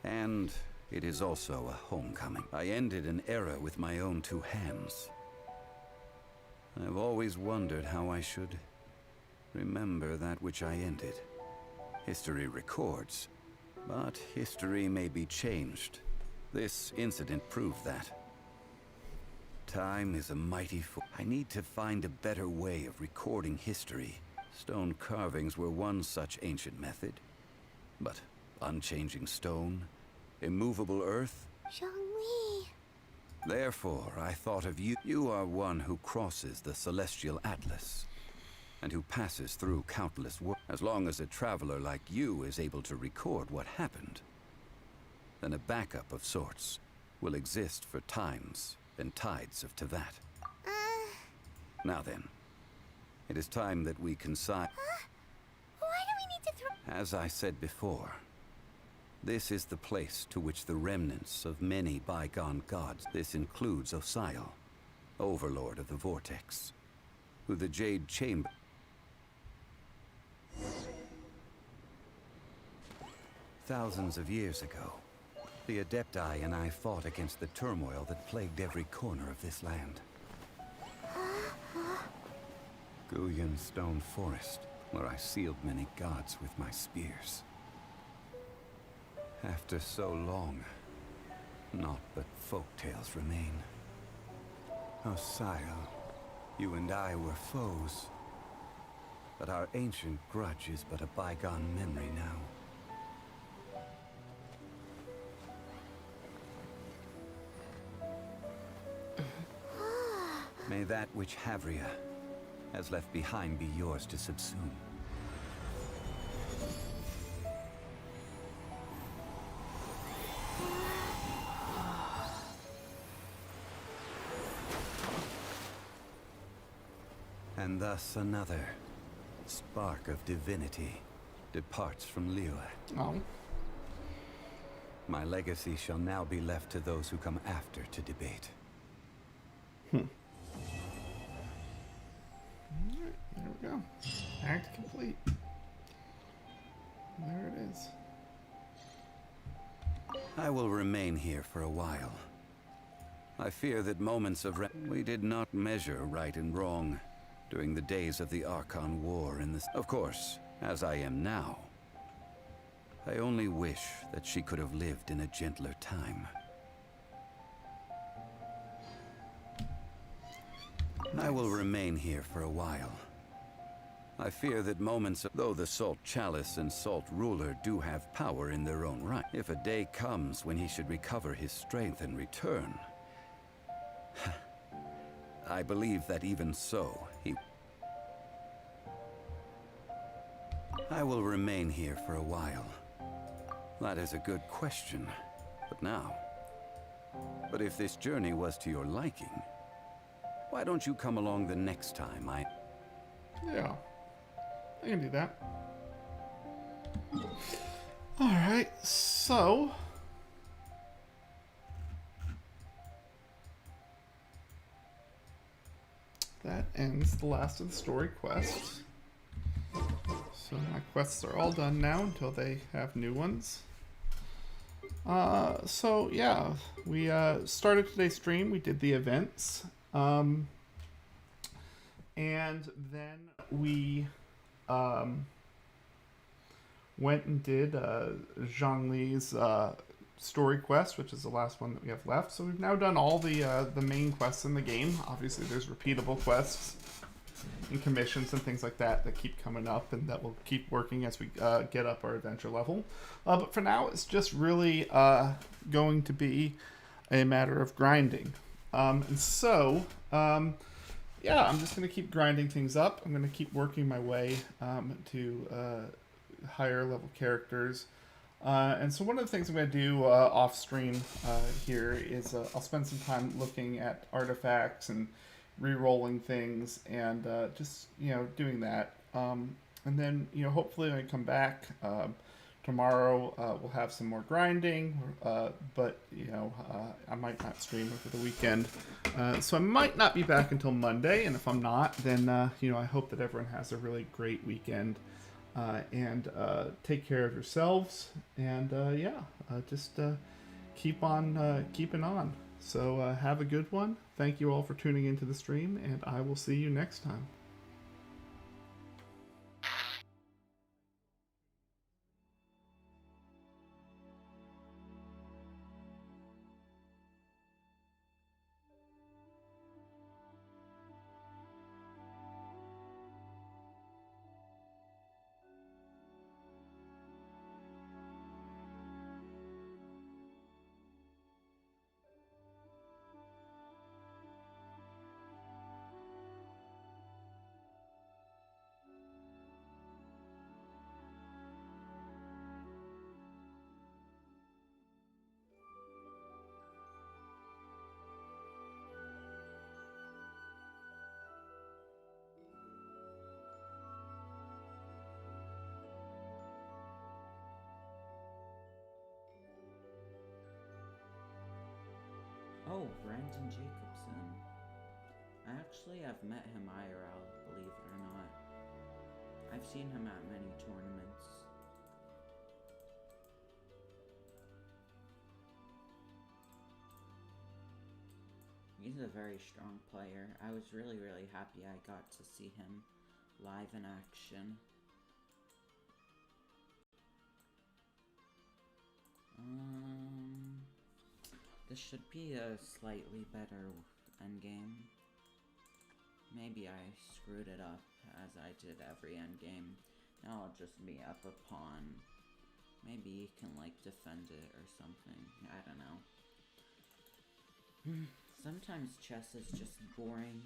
And it is also a homecoming. I ended an era with my own two hands. I've always wondered how I should remember that which I ended. History records, but history may be changed. This incident proved that. Time is a mighty force. I need to find a better way of recording history. Stone carvings were one such ancient method. But unchanging stone, immovable earth. Zhongli. Therefore, I thought of you. You are one who crosses the celestial atlas, and who passes through countless worlds. As long as a traveler like you is able to record what happened, then a backup of sorts will exist for times and tides of Teyvat. Now then, it is time that we consign. Why do we need to throw? As I said before, this is the place to which the remnants of many bygone gods. This includes Osial, overlord of the Vortex, who the Jade Chamber. Thousands of years ago, the Adepti and I fought against the turmoil that plagued every corner of this land. Guyan Stone Forest, where I sealed many gods with my spears. After so long, naught but folktales remain. Osial, you and I were foes, but our ancient grudge is but a bygone memory now. May that which Havria has left behind be yours to subsume. And thus another spark of divinity departs from Liyue. Oh. My legacy shall now be left to those who come after to debate. Alright, there we go. Act complete. There it is. I will remain here for a while. I fear that moments of we did not measure right and wrong during the days of the Archon War in this. Of course, as I am now, I only wish that she could have lived in a gentler time. I will remain here for a while. I fear that moments of, though the Salt Chalice and Salt Ruler do have power in their own right, if a day comes when he should recover his strength and return, I believe that even so, I will remain here for a while. That is a good question, but now. But if this journey was to your liking, why don't you come along the next time Yeah, I can do that. Alright, so that ends the last of the story quests. So my quests are all done now until they have new ones. So yeah, we started today's stream. We did the events, and then we went and did Zhongli's story quest, which is the last one that we have left. So we've now done all the main quests in the game. Obviously, there's repeatable quests and commissions and things like that that keep coming up, and that will keep working as we get up our adventure level. But for now, it's just really going to be a matter of grinding. And so, yeah, I'm just going to keep grinding things up. I'm going to keep working my way to higher level characters. And so one of the things I'm going to do off stream here is I'll spend some time looking at artifacts and re-rolling things and just, doing that. And then, hopefully when I come back tomorrow, we'll have some more grinding, but, I might not stream over the weekend. So I might not be back until Monday, and if I'm not, then, I hope that everyone has a really great weekend. And take care of yourselves, and just keep on keeping on. So have a good one. Thank you all for tuning into the stream, and I will see you next time. Oh, Brandon Jacobson. I actually have met him IRL, believe it or not. I've seen him at many tournaments. He's a very strong player. I was really happy I got to see him live in action. This should be a slightly better endgame. Maybe I screwed it up, as I did every endgame. Now I'll just be up a pawn. Maybe you can, defend it or something. I don't know. Sometimes chess is just boring.